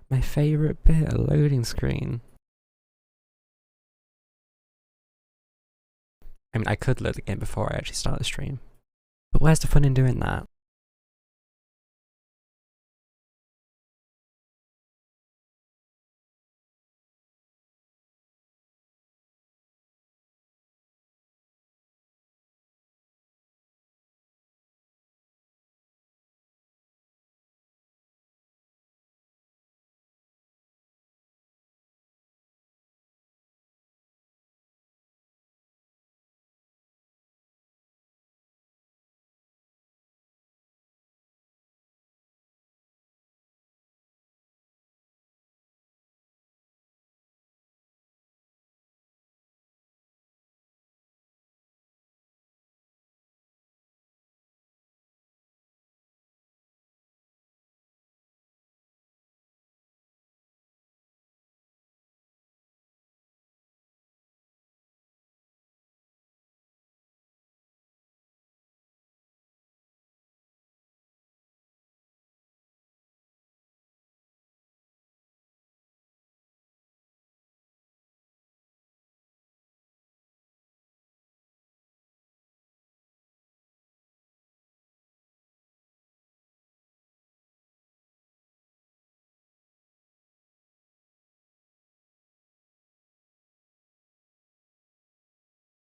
My favourite bit, a loading screen. I mean, I could load the game before I actually start the stream. But where's the fun in doing that?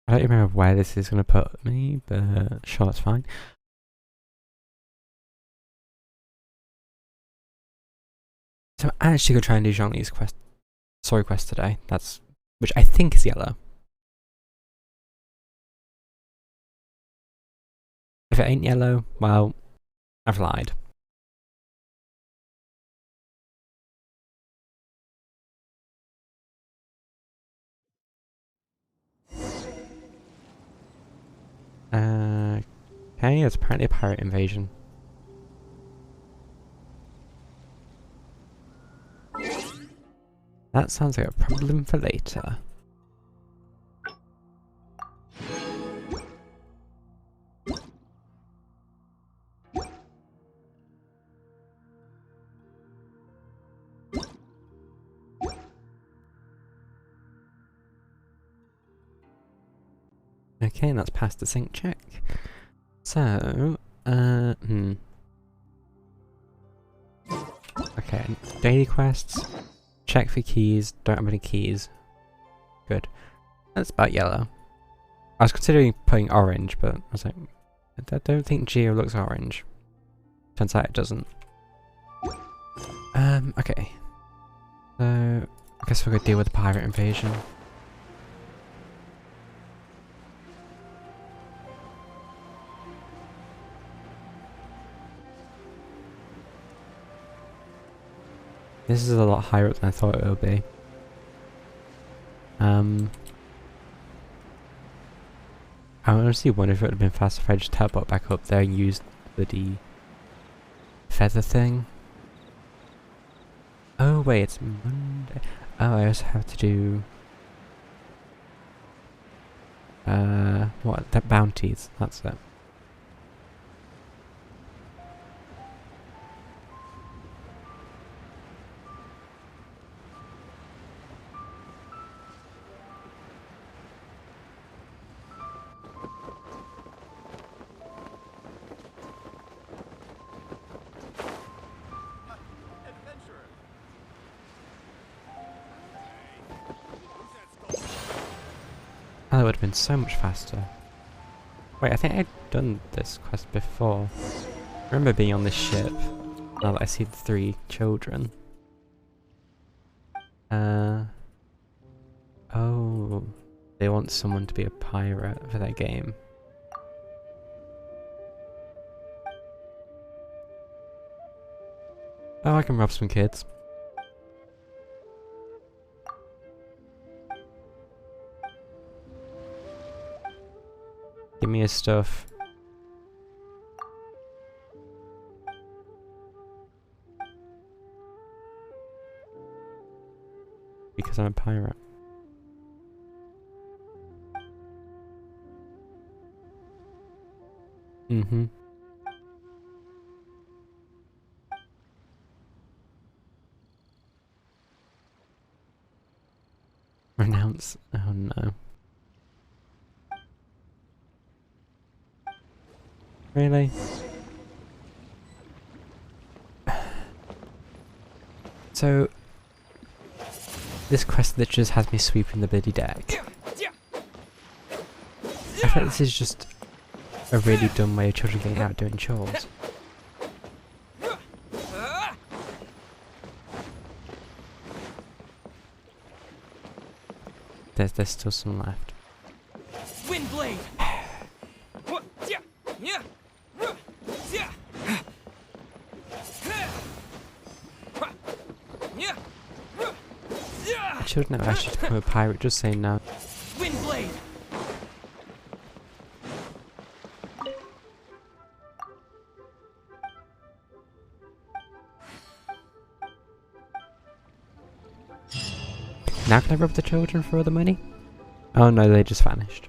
I don't remember where this is going to put me, but sure, that's fine. So I'm actually going to try and do Jean-Li's story quest today. Which I think is yellow. If it ain't yellow, well, I've lied. Okay, it's apparently a pirate invasion. That sounds like a problem for later. Okay, and that's past the sync check. So, Okay, daily quests. Check for keys. Don't have any keys. Good. That's about yellow. I was considering putting orange, but I was like, I don't think Geo looks orange. Turns out it doesn't. Okay. So, I guess we're gonna deal with the pirate invasion. This is a lot higher up than I thought it would be. I honestly wonder if it would have been faster if I just teleport back up there and used the feather thing. Oh wait, it's Monday. Oh, I also have to do what? That bounties. That's it. Oh, that would have been so much faster. Wait, I think I'd done this quest before. I remember being on this ship. Now that I see the 3 children. Oh, they want someone to be a pirate for their game. Oh, I can rob some kids. Give me his stuff. Because I'm a pirate. Mm-hmm. chance. Oh no. Really? So, this quest that just has me sweeping the bloody deck. I feel like this is just a really dumb way of children getting out doing chores. There's still some left. Windblade. I should have actually become a pirate, just saying no. Windblade. Now can I rob the children for all the money? Oh no, they just vanished.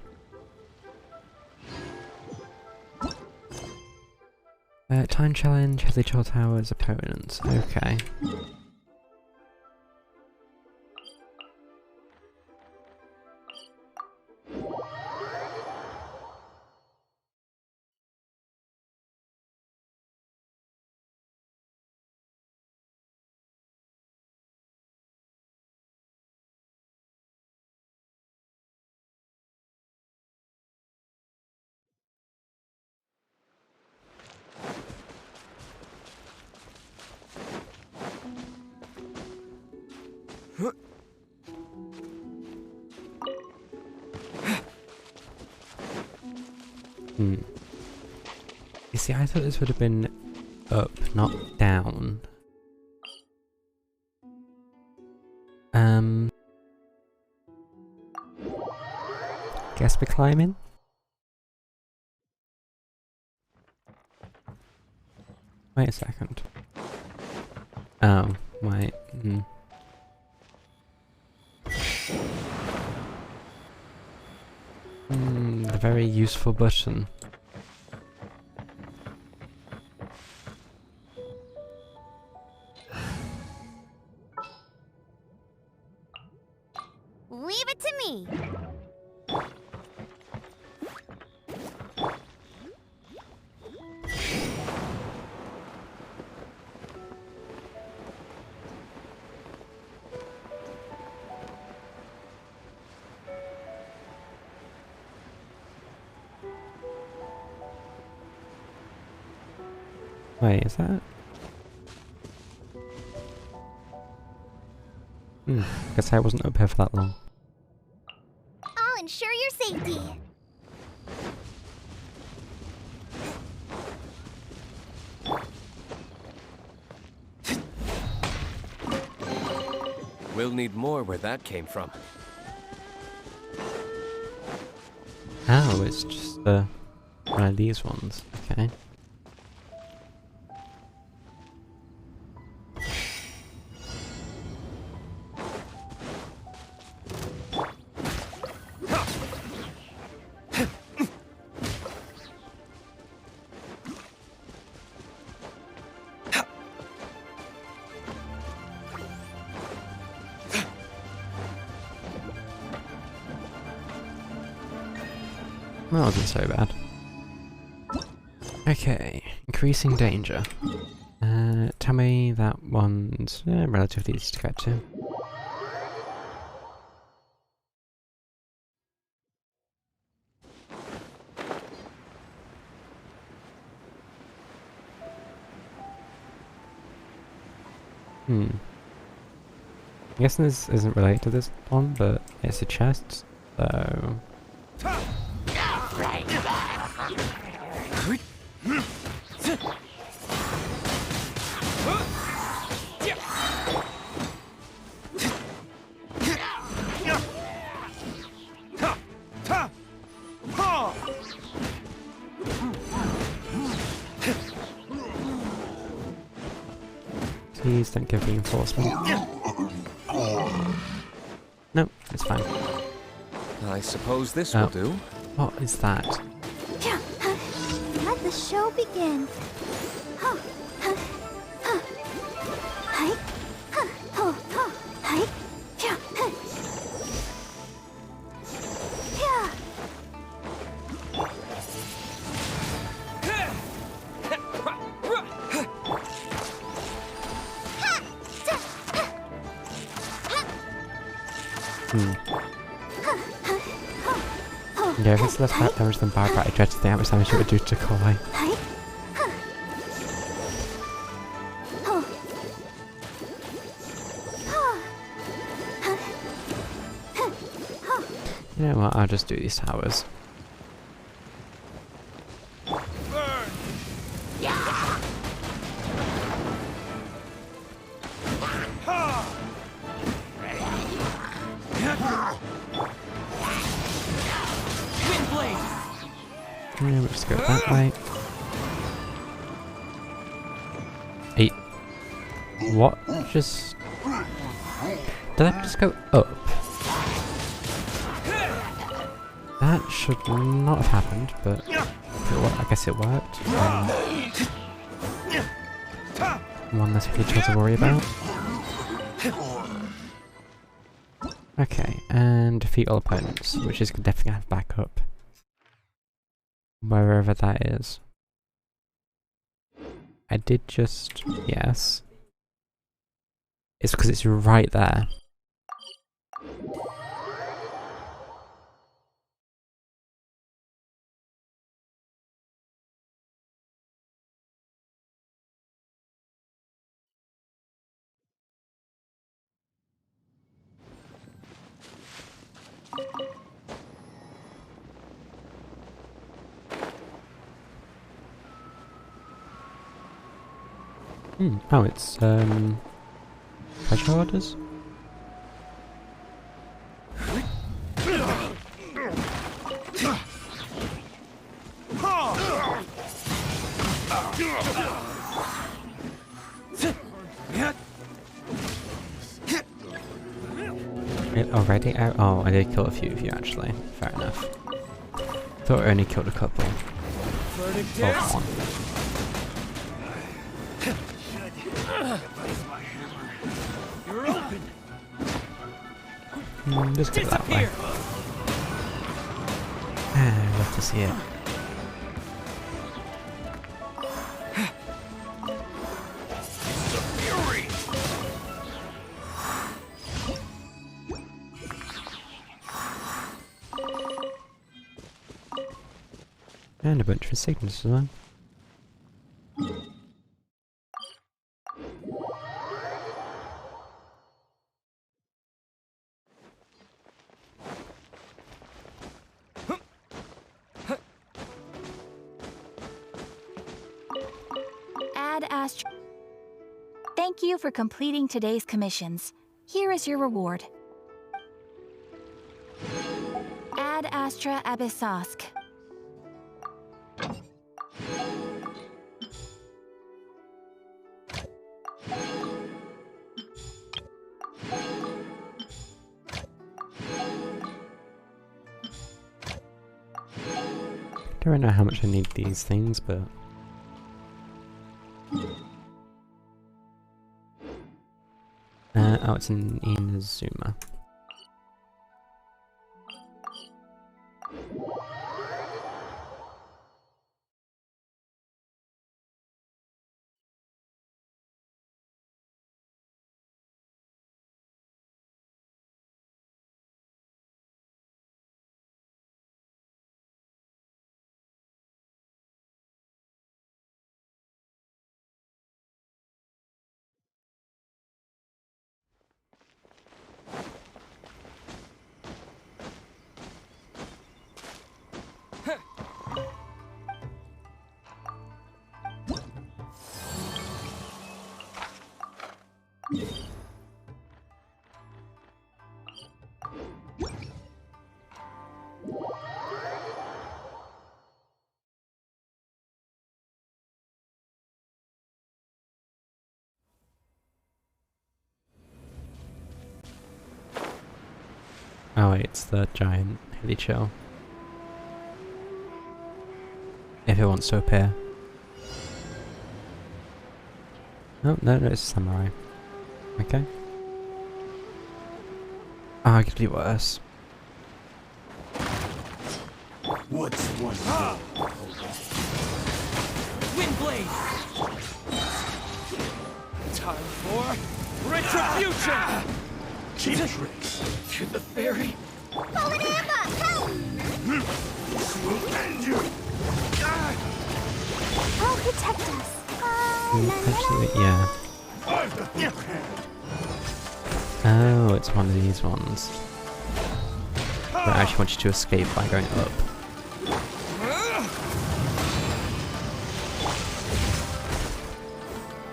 Time challenge, Headley Troll Towers, opponents. Okay. You see, I thought this would have been up, not down. Guess we're climbing? Wait a second. Oh, wait. A very useful button. Leave it to me. Wait, is that? Guess I wasn't up here for that long. I'll ensure your safety. We'll need more where that came from. Oh, it's just one of these ones. Okay. That wasn't so bad. Okay, increasing danger. Tell me that one's relatively easy to get to. I'm guessing this isn't related to this one, but it's a chest, so... Please don't give reinforcement. Nope, it's fine. I suppose this will do. What is that? Let the show begin. Yeah, if it's less bad damage than bad, but I dread to think how much damage it would do to Koi. You know what, I'll just do these towers. Yeah, we'll just go that way. 8. What? Just... Did that just go up? That should not have happened, but I guess it worked. One less feature to worry about. Okay, and defeat all opponents, which is definitely gonna have backup. Wherever that is. I did just... yes. It's because it's right there. Oh, it's, treasure orders? It already out? Oh, I did kill a few of you actually. Fair enough. Thought I only killed a couple. Oh, one. You're open. Just go that way. Ah, love to see it. And a bunch of signals as well. Thank you for completing today's commissions. Here is your reward. Ad Astra Abyssosk. Don't really know how much I need these things, but... oh, it's in Inazuma. Oh wait, it's the giant hilly chill. If it wants to appear. Oh, no, it's a samurai. Okay. Arguably worse. What's one Windblade! Time for retribution! cheap tricks? To the fairy! Fallen Amber, help! And you. I'll protect us. Actually, yeah. I've got the upper hand. Oh, it's one of these ones. But I actually want you to escape by going up.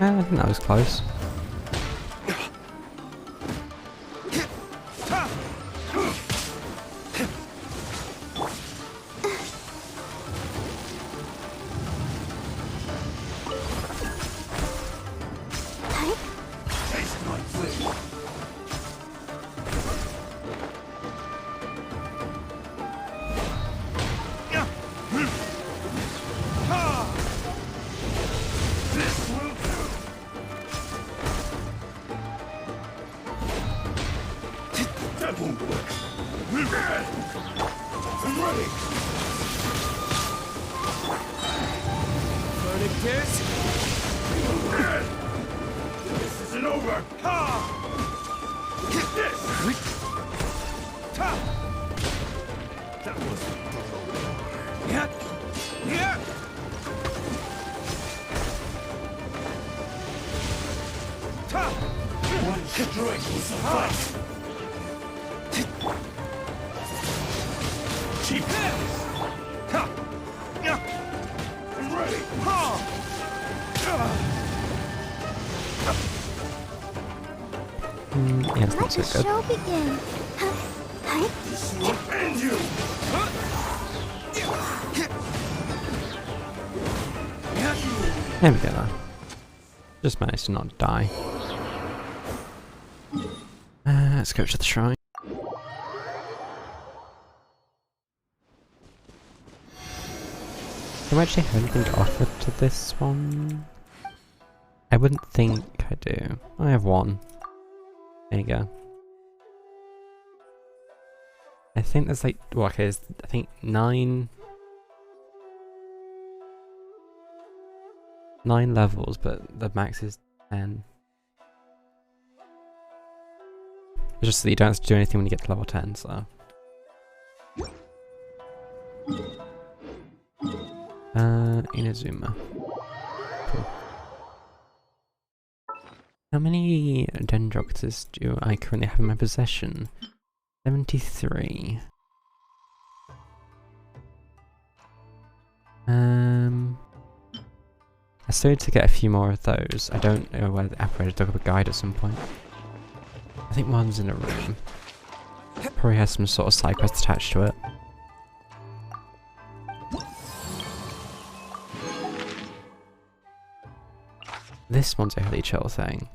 I think that was close. Taste my blade. This will do. That won't work. I'm ready. Verdict is... This isn't over. Get this. That wasn't. Yeah. Yeah. One strike will suffice. Cheap. I'm ready. Yeah, it's Let not the so good. show begin. This will end you. There we go though. Just managed to not die. Let's go to the shrine. Do I actually have anything to offer to this one? I wouldn't think I do. I have one. There you go. I think there's like, well, okay, there's, I think 9 levels, but the max is 10. It's just that you don't have to do anything when you get to level 10, so. Inazuma. Cool. How many Dendroctors do I currently have in my possession? 73. I still need to get a few more of those. I don't know where the apparatus dug up a guide at some point. I think one's in a room. Probably has some sort of side quest attached to it. This one's a really chill thing.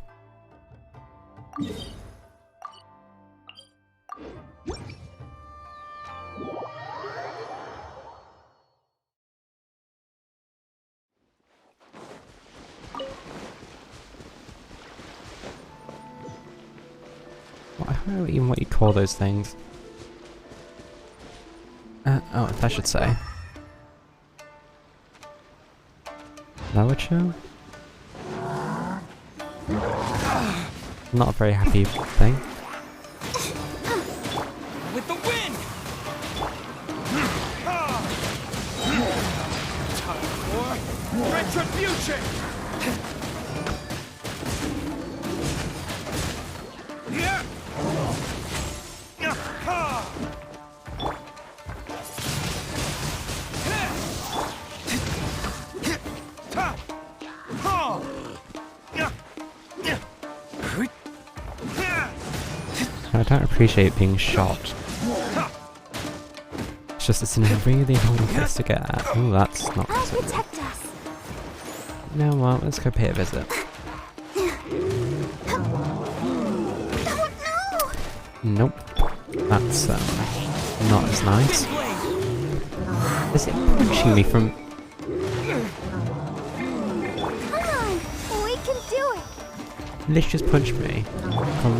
I don't know even what you call those things. Oh, that should say. Lowacho? Not a very happy thing. With the wind! Time for retribution! Yeah! I don't appreciate being shot. It's just it's in a really annoying place to get at. Oh, that's not I'll so good. protect us. You know what, let's go pay a visit. Nope. That's not as nice. Is it punching me from... Come on, we can do it. Literally just punched me from...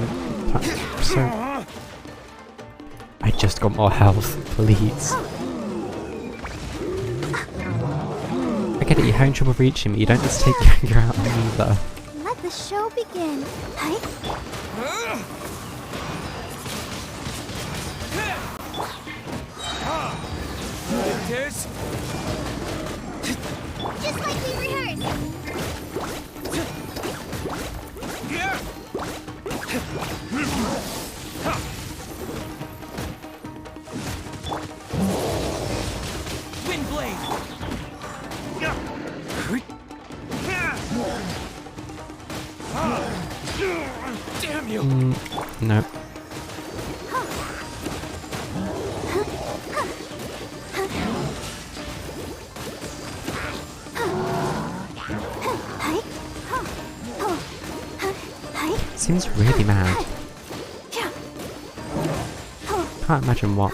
So... I just got more health, please. I get it, you're having trouble reaching me, you don't just take your anger out on me either. Let the show begin. It is. Just like we rehearsed. Yeah. Wind blade. Damn you. No. Seems really mad. Can't imagine why.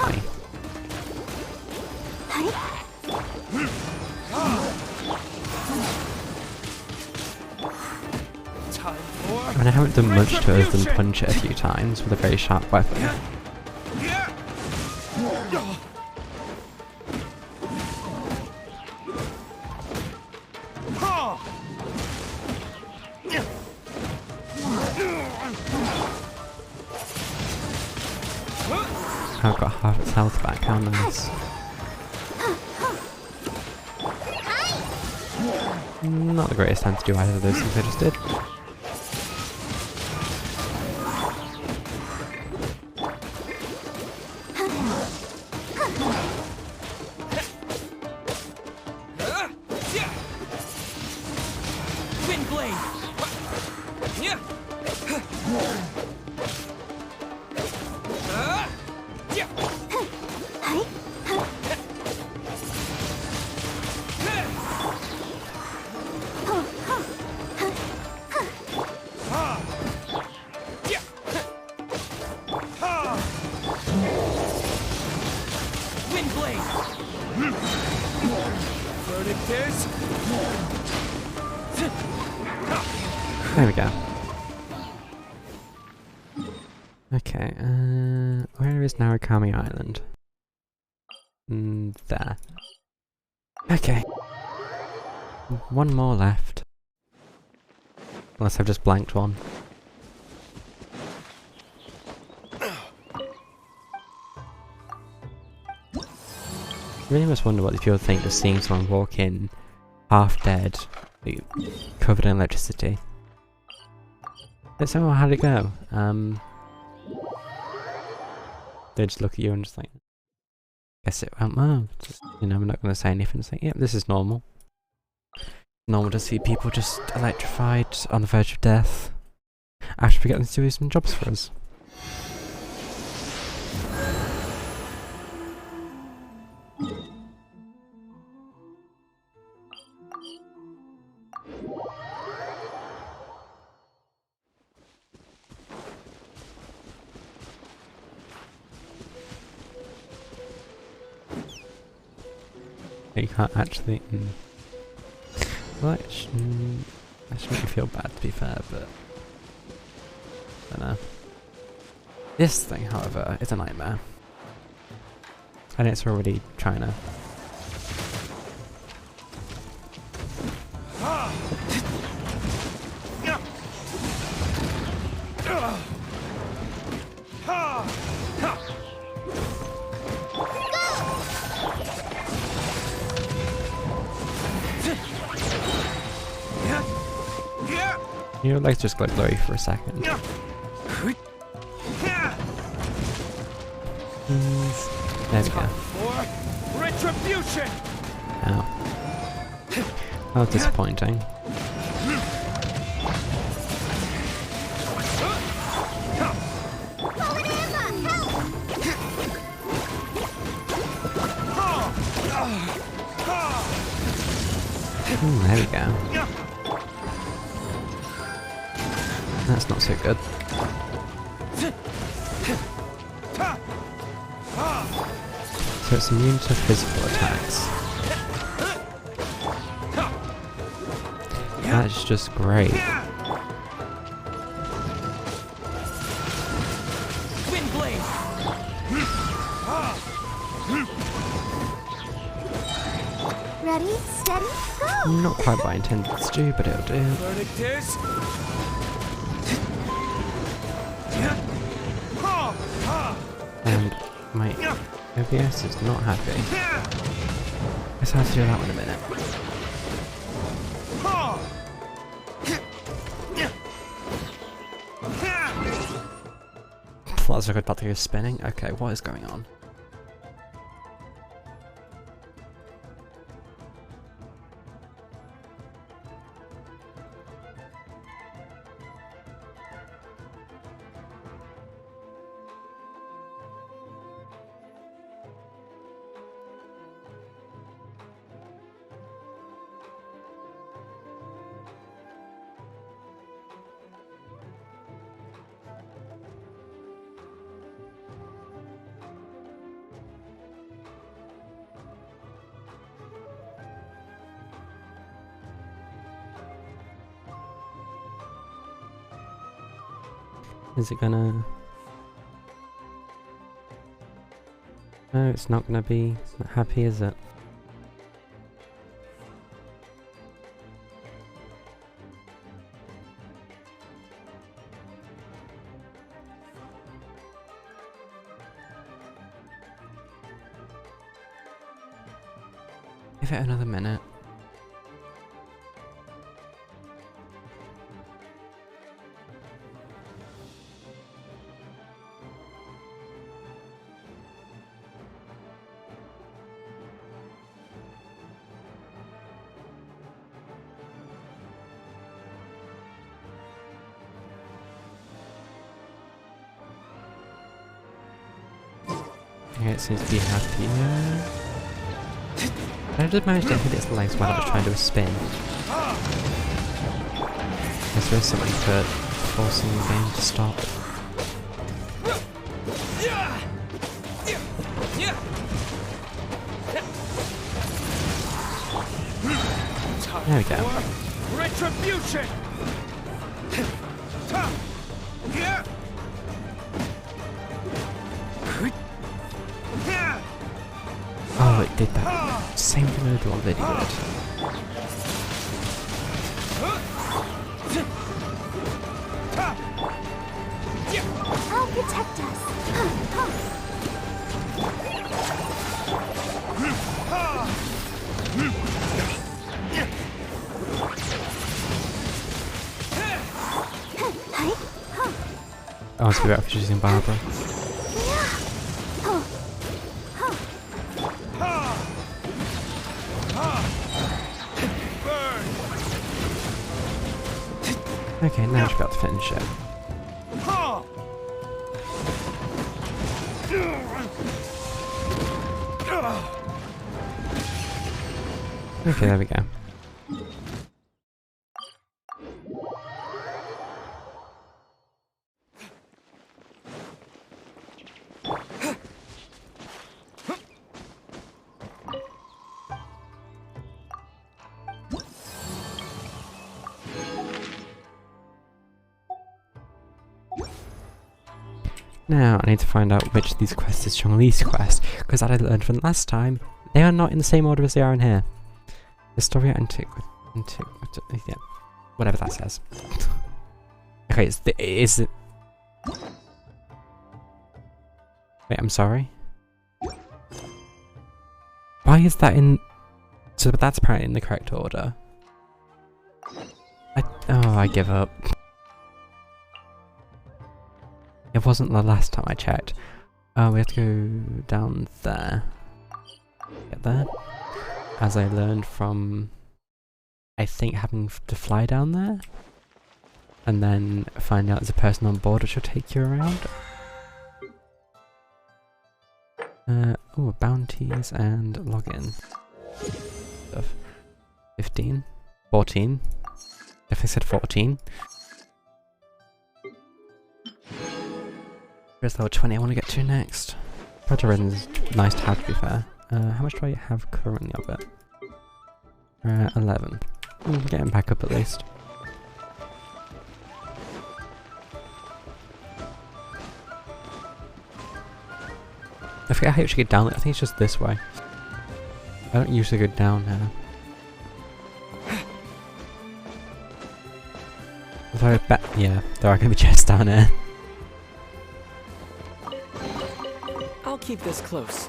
Time for. I mean, I haven't done much to it other than punch it a few times with a very sharp weapon. Yeah. I've got half its health back, how nice. Not the greatest time to do either of those things I just did. Wind blade. Yeah. Yeah. Wind blade. Verdict is. There we go. Okay, where is Narukami Island? There. Okay. One more left. Unless I've just blanked one. I really must wonder what these people think just seeing someone walk in, half dead, covered in electricity. So how'd it go? They just look at you and just like, guess it went well. Just, you know, I'm not going to say anything. It's like, yep, this is normal. Normal to see people just electrified on the verge of death after we get them to do some jobs for us. You can't actually. Well, that shouldn't make me feel bad, to be fair, but I don't know. This thing, however, is a nightmare, and it's already trying to. Your legs just got blurry for a second. There we go. For retribution. Ow. How disappointing. There we go. That's not so good. So it's immune to physical attacks. That's just great. Wind blade. Ready, steady, go! Not quite what I intended to do, but it'll do. Verdict is. And my OBS is not happy. Guess I'll have to do that one in a minute. That's a good battery is spinning. Okay, what is going on? Is it gonna... No, it's not gonna be happy, is it? Give it another minute. Okay, it seems to be happier. I did manage to hit its legs while I was trying to do a spin. Is there something for forcing the game to stop? There we go. Retribution! Oh, it did that. Same thing I did on video. I'll protect us. I want to be better for using Barbara. Okay, now she's about to finish it. Okay, there we go. Now, I need to find out which of these quests is Chong-Li's quest, because as I learned from last time, they are not in the same order as they are in here. Historia yeah, whatever that says. Okay, is it... Wait, I'm sorry? Why is that in... So that's apparently in the correct order. I give up. It wasn't the last time I checked. We have to go down there. Get there. As I learned from, I think, having to fly down there. And then find out there's a person on board which will take you around. Oh, bounties and login stuff. 15. 14. Definitely said 14. Here's level 20 I want to get to next. Project Red's nice to have, to be fair. How much do I have currently of it? 11. We'll get him back up at least. I forget how you should get down. I think it's just this way. I don't usually go down now. Although I bet, yeah, there are going to be chests down here. I'll keep this close.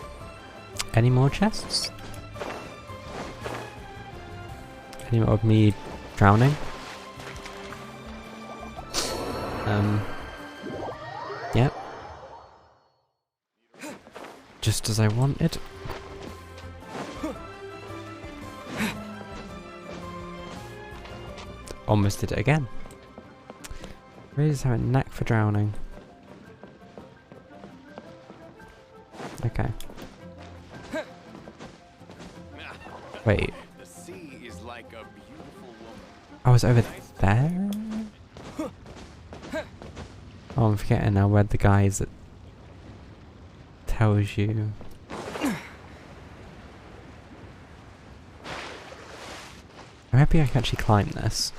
Any more chests? Any more of me drowning? Yep. Just as I wanted. Almost did it again. Really just have a knack for drowning. Okay. Wait. The sea is like a beautiful woman. I was over there? Oh, I'm forgetting now where the guy is that tells you. Maybe I can actually climb this.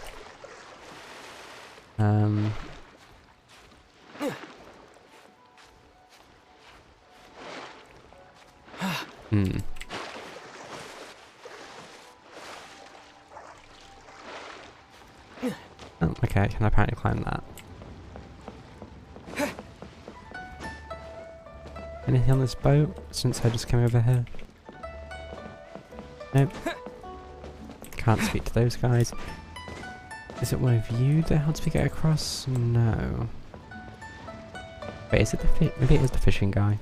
Oh, okay, I can apparently climb that. Anything on this boat since I just came over here? Nope. Can't speak to those guys. Is it one of you that helps me get across? No. Wait, is it the maybe it is the fishing guy.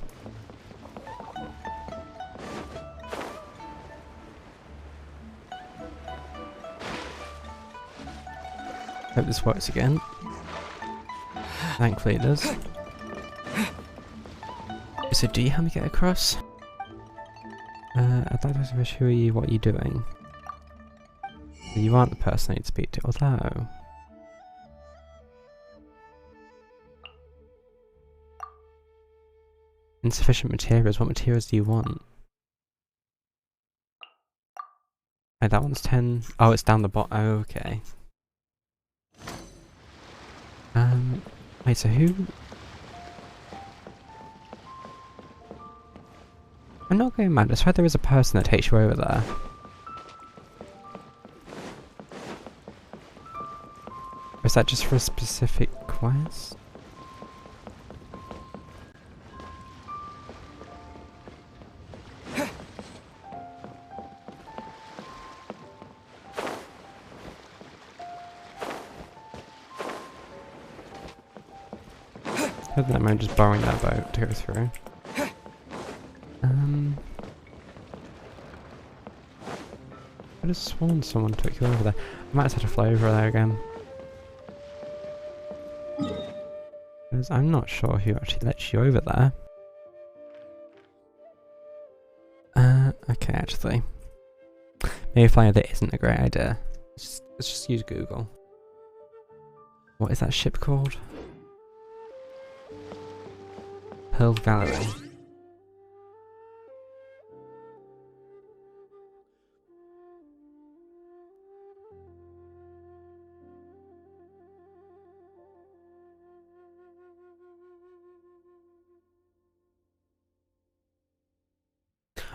Hope this works again. Thankfully it does. So do you help me get across? I'd like to ask fish, who are you, what are you doing? You aren't the person I need to speak to, although... Insufficient materials, what materials do you want? Oh, that one's 10. Oh, it's down the bottom. Oh, okay. Wait, so who... I'm not going mad, I swear there is a person that takes you over there. Or is that just for a specific quest? Other than that, I'm just borrowing that boat to go through. I just sworn someone took you over there. I might have had to fly over there again. Because I'm not sure who actually lets you over there. Okay, actually. Maybe flying over there isn't a great idea. Let's just use Google. What is that ship called? Pearl Gallery.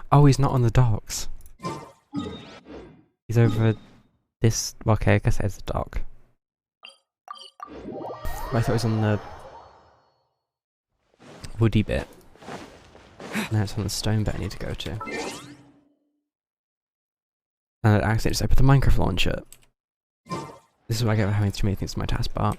Oh, he's not on the docks. He's over this... Well, okay, I guess it's a dock. But I thought it was on the woody bit. Now it's on the stone bit I need to go to. And I accidentally just opened the Minecraft launcher. This is what I get for having too many things in my taskbar.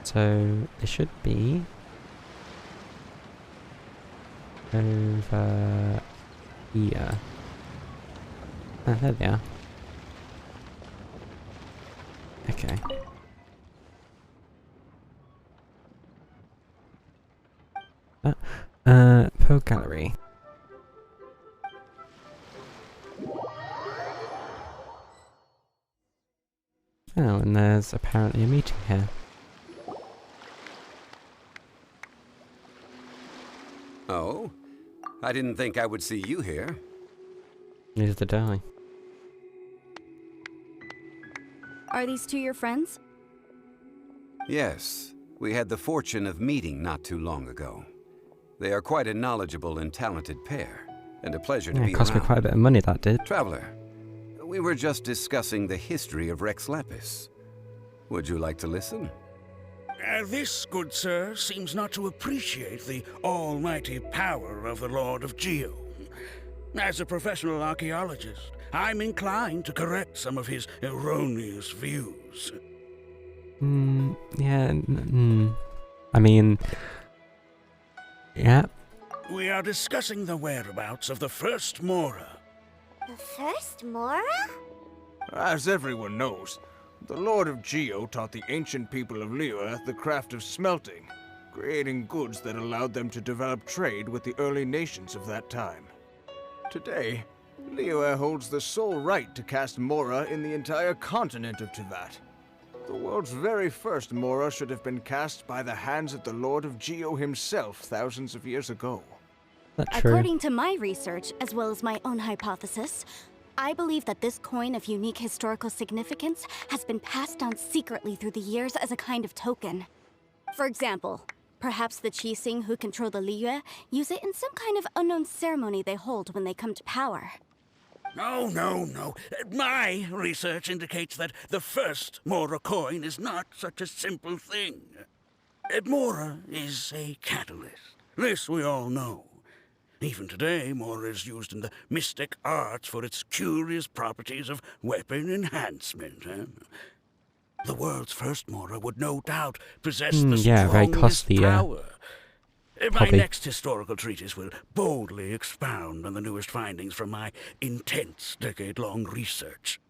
So, it should be over here. Ah, there they are. Okay. Pearl Gallery. Oh, and there's apparently a meeting here. Oh? I didn't think I would see you here. Neither did I. Are these two your friends? Yes, we had the fortune of meeting not too long ago. They are quite a knowledgeable and talented pair, and a pleasure to Yeah, be it cost me around. quite a bit of money, that did. Traveler, We were just discussing the history of Rex Lapis. Would you like to listen? This, good sir, seems not to appreciate the almighty power of the Lord of Geo. As a professional archaeologist, I'm inclined to correct some of his erroneous views. Yeah, I mean... Yeah. We are discussing the whereabouts of the first Mora. The first Mora? As everyone knows, the Lord of Geo taught the ancient people of Liyue the craft of smelting, creating goods that allowed them to develop trade with the early nations of that time. Today, Liyue holds the sole right to cast Mora in the entire continent of Teyvat. The world's very first Mora should have been cast by the hands of the Lord of Geo himself thousands of years ago. That's true. According to my research, as well as my own hypothesis, I believe that this coin of unique historical significance has been passed down secretly through the years as a kind of token. For example, perhaps the Qixing who control the Liyue use it in some kind of unknown ceremony they hold when they come to power. No. My research indicates that the first Mora coin is not such a simple thing. Mora is a catalyst. This we all know. Even today, Mora is used in the mystic arts for its curious properties of weapon enhancement. The world's first Mora would no doubt possess the very strongest costly, power. My Probably. next historical treatise will boldly expound on the newest findings from my intense decade-long research.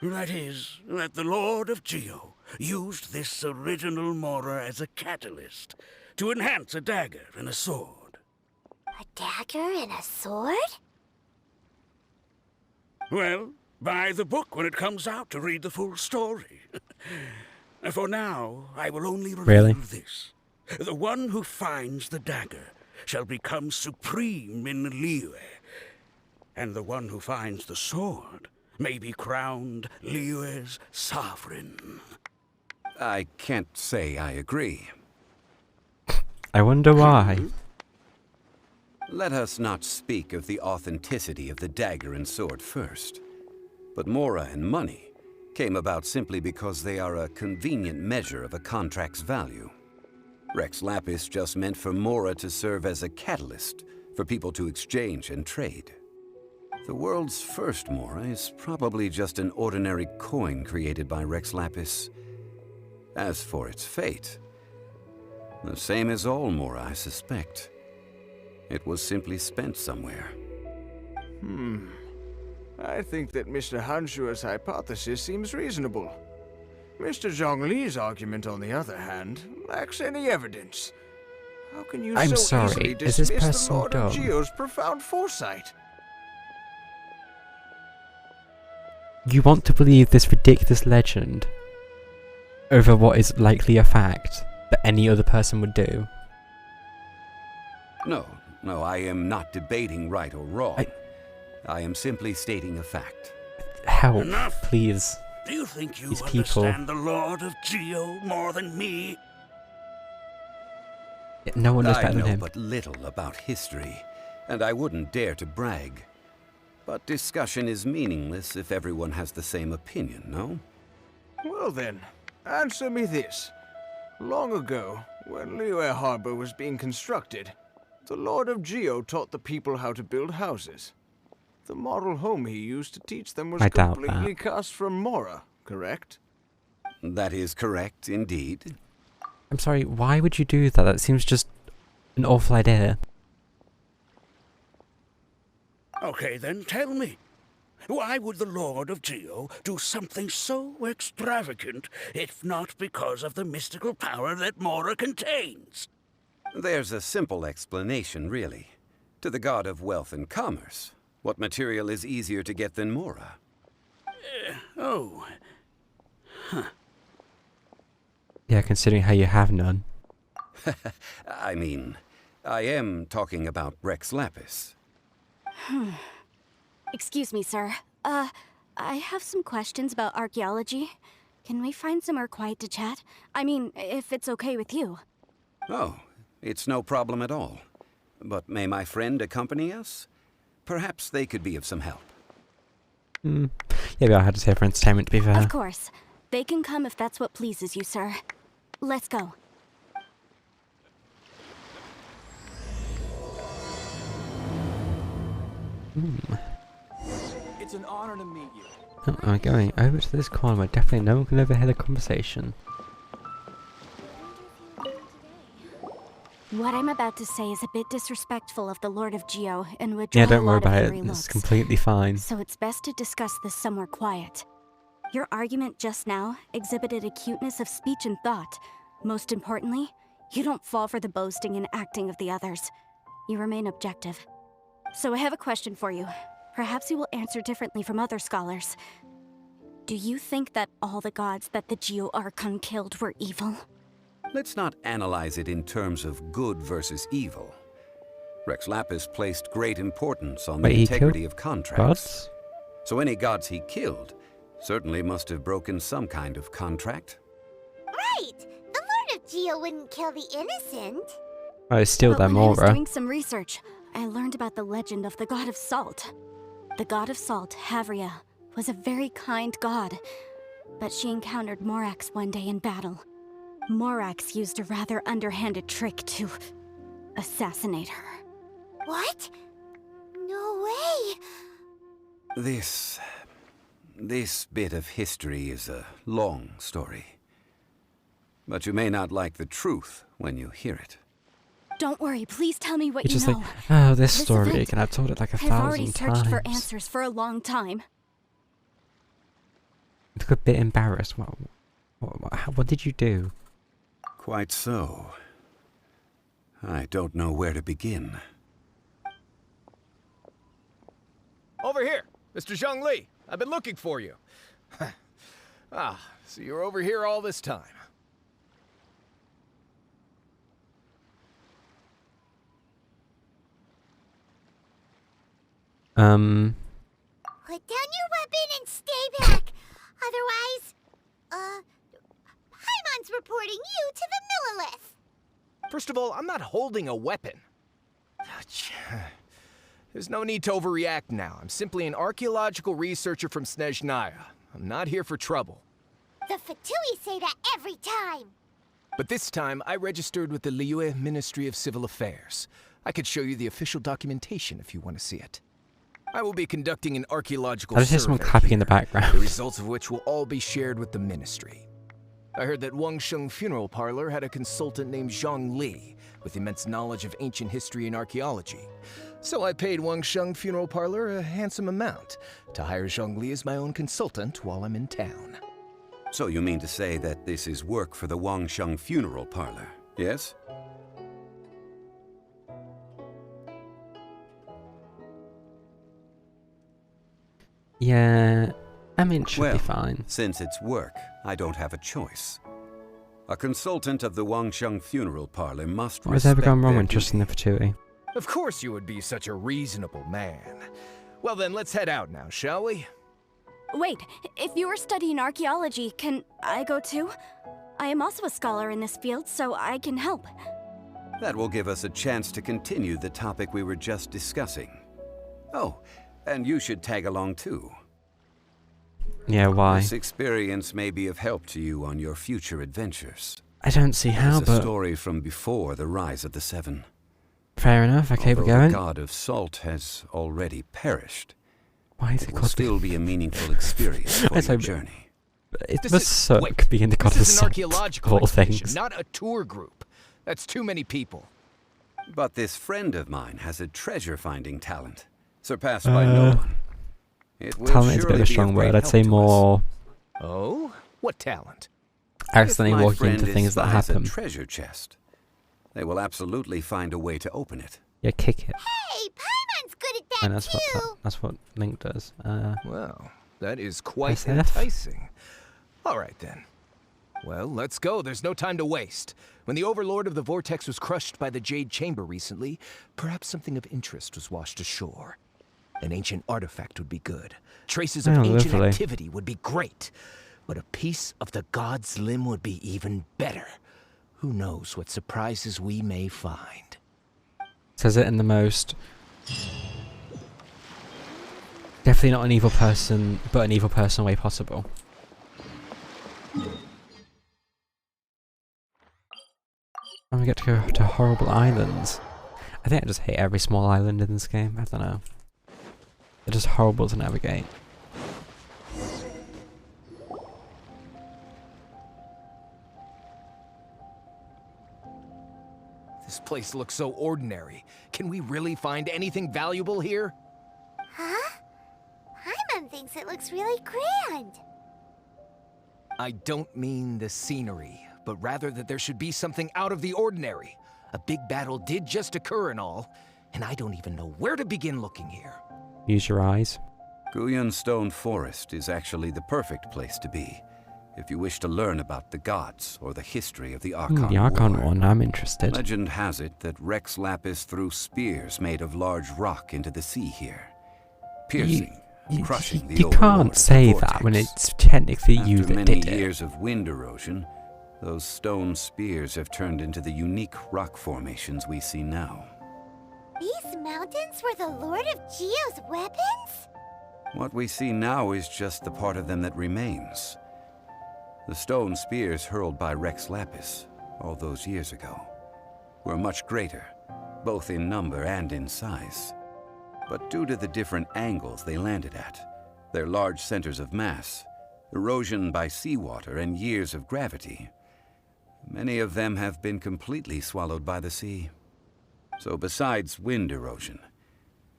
That is, that the Lord of Geo used this original Mora as a catalyst to enhance a dagger and a sword. A dagger and a sword? Well, buy the book when it comes out to read the full story. For now, I will only reveal this. The one who finds the dagger shall become supreme in Liyue, and the one who finds the sword may be crowned Liyue's sovereign. I can't say I agree. I wonder why. Let us not speak of the authenticity of the dagger and sword first. But Mora and money came about simply because they are a convenient measure of a contract's value. Rex Lapis just meant for Mora to serve as a catalyst for people to exchange and trade. The world's first Mora is probably just an ordinary coin created by Rex Lapis. As for its fate, the same as all Mora, I suspect. It was simply spent somewhere. I think that Mr. Hanshua's hypothesis seems reasonable. Mr. Zhongli's argument, on the other hand, lacks any evidence. How can you I'm so sorry, easily is this dismiss person the Lord of dumb? Geo's profound foresight? You want to believe this ridiculous legend over what is likely a fact that any other person would do? No, I am not debating right or wrong. I am simply stating a fact. Help, Enough. please. Do you think you These people- understand the Lord of Geo more than me? No one knows I better than know him. but little about history, and I wouldn't dare to brag. But discussion is meaningless if everyone has the same opinion, no? Well then, answer me this. Long ago, when Liyue Harbor was being constructed, the Lord of Geo taught the people how to build houses. The model home he used to teach them was I doubt completely cast from Mora, correct? That is correct, indeed. I'm sorry, why would you do that? That seems just an awful idea. Okay, then tell me. Why would the Lord of Geo do something so extravagant if not because of the mystical power that Mora contains? There's a simple explanation, really. To the god of wealth and commerce, what material is easier to get than Mora? Oh. Yeah, considering how you have none. I mean, I am talking about Rex Lapis. Excuse me, sir. I have some questions about archaeology. Can we find somewhere quiet to chat? I mean, if it's okay with you. Oh, it's no problem at all. But may my friend accompany us? Perhaps they could be of some help. Yeah, we are had us here for entertainment, to be fair. Of course. They can come if that's what pleases you, sir. Let's go. It's an honor to meet you. Oh, I'm going over to this corner where definitely no one can overhear the conversation. What I'm about to say is a bit disrespectful of the Lord of Geo and would Yeah, draw don't a worry lot of about it. angry It's looks. completely fine. So it's best to discuss this somewhere quiet. Your argument just now exhibited a cuteness of speech and thought. Most importantly, you don't fall for the boasting and acting of the others. You remain objective. So I have a question for you. Perhaps you will answer differently from other scholars. Do you think that all the gods that the Geo Archon killed were evil? Let's not analyze it in terms of good versus evil. Rex Lapis placed great importance on the Wait, he integrity killed of contracts. Gods? So any gods he killed certainly must have broken some kind of contract. Right! The Lord of Geo wouldn't kill the innocent. Oh, steal But them, when I was Aura. doing some research, I learned about the legend of the god of salt. The god of salt, Havria, was a very kind god, but she encountered Morax one day in battle. Morax used a rather underhanded trick to assassinate her. What? No way! This bit of history is a long story. But you may not like the truth when you hear it. Don't worry, please tell me what It's you just know. like, oh, this This story event- again. I've told it like I've already 1,000 searched for times. answers for a long time. I look a bit embarrassed. What did you do? Quite so. I don't know where to begin. Over here, Mr. Zhongli. I've been looking for you. So you're over here all this time. Put down your weapon and stay back. Otherwise, Paimon's reporting you to the Millilith. First of all, I'm not holding a weapon. There's no need to overreact now. I'm simply an archaeological researcher from Snezhnaya. I'm not here for trouble. The Fatui say that every time. But this time, I registered with the Liyue Ministry of Civil Affairs. I could show you the official documentation if you want to see it. I will be conducting an archaeological I just hear someone survey clapping in the here, background. the results of which will all be shared with the ministry. I heard that Wangsheng Funeral Parlor had a consultant named Zhang Li with immense knowledge of ancient history and archaeology. So I paid Wangsheng Funeral Parlor a handsome amount to hire Zhang Li as my own consultant while I'm in town. So you mean to say that this is work for the Wangsheng Funeral Parlor, yes? Yeah, I mean, it should Well, be fine. since it's work, I don't have a choice. A consultant of the Wangsheng Funeral Parlor must What has ever respect gone wrong their when trusting the duty. Fatui? Of course you would be such a reasonable man. Well then, let's head out now, shall we? Wait, if you are studying archaeology, can I go too? I am also a scholar in this field, so I can help. That will give us a chance to continue the topic we were just discussing. Oh, and you should tag along too. Yeah, why? This experience may be of help to you on your future adventures. I don't see how, It's a but story from before the rise of the Seven. fair enough. Okay, we're Although going. the god of salt has already perished, Why is it it will called? still be a meaningful experience for It's your like- journey. It This must is- suck wait, being the god of This is an salt, archaeological of all expedition, things. not a tour group. That's too many people. But this friend of mine has a treasure-finding talent, surpassed by no one. It will Talent is a bit of surely a be strong great word. I'd help say to us. more Oh? What talent? accidentally If my walking friend into things that spies happen. a treasure chest, they will absolutely find a way to open it. Yeah, kick it. Hey, Paimon's good at that And too. that's what Link does. Well, that is quite SF? enticing. All right then. Well, let's go. There's no time to waste. When the Overlord of the Vortex was crushed by the Jade Chamber recently, perhaps something of interest was washed ashore. An ancient artifact would be good. Traces of Oh, ancient lovely. activity would be great. But a piece of the god's limb would be even better. Who knows what surprises we may find. Says it in the most Definitely not an evil person, but an evil person way possible. And we get to go to horrible islands. I think I just hate every small island in this game. I don't know. They're just horrible to navigate. This place looks so ordinary. Can we really find anything valuable here? Huh? Paimon thinks it looks really grand. I don't mean the scenery, but rather that there should be something out of the ordinary. A big battle did just occur and all, and I don't even know where to begin looking here. Use your eyes. Guyun Stone Forest is actually the perfect place to be, if you wish to learn about the gods or the history of the Archon The Archon War. one, I'm interested. Legend has it that Rex Lapis threw spears made of large rock into the sea here, piercing and crushing the You Overlord can't of the say that when Vortex. it's technically you After that many did it. years of wind erosion, those stone spears have turned into the unique rock formations we see now. These mountains were the Lord of Geo's weapons? What we see now is just the part of them that remains. The stone spears hurled by Rex Lapis all those years ago were much greater, both in number and in size. But due to the different angles they landed at, their large centers of mass, erosion by seawater, and years of gravity, many of them have been completely swallowed by the sea. So besides wind erosion,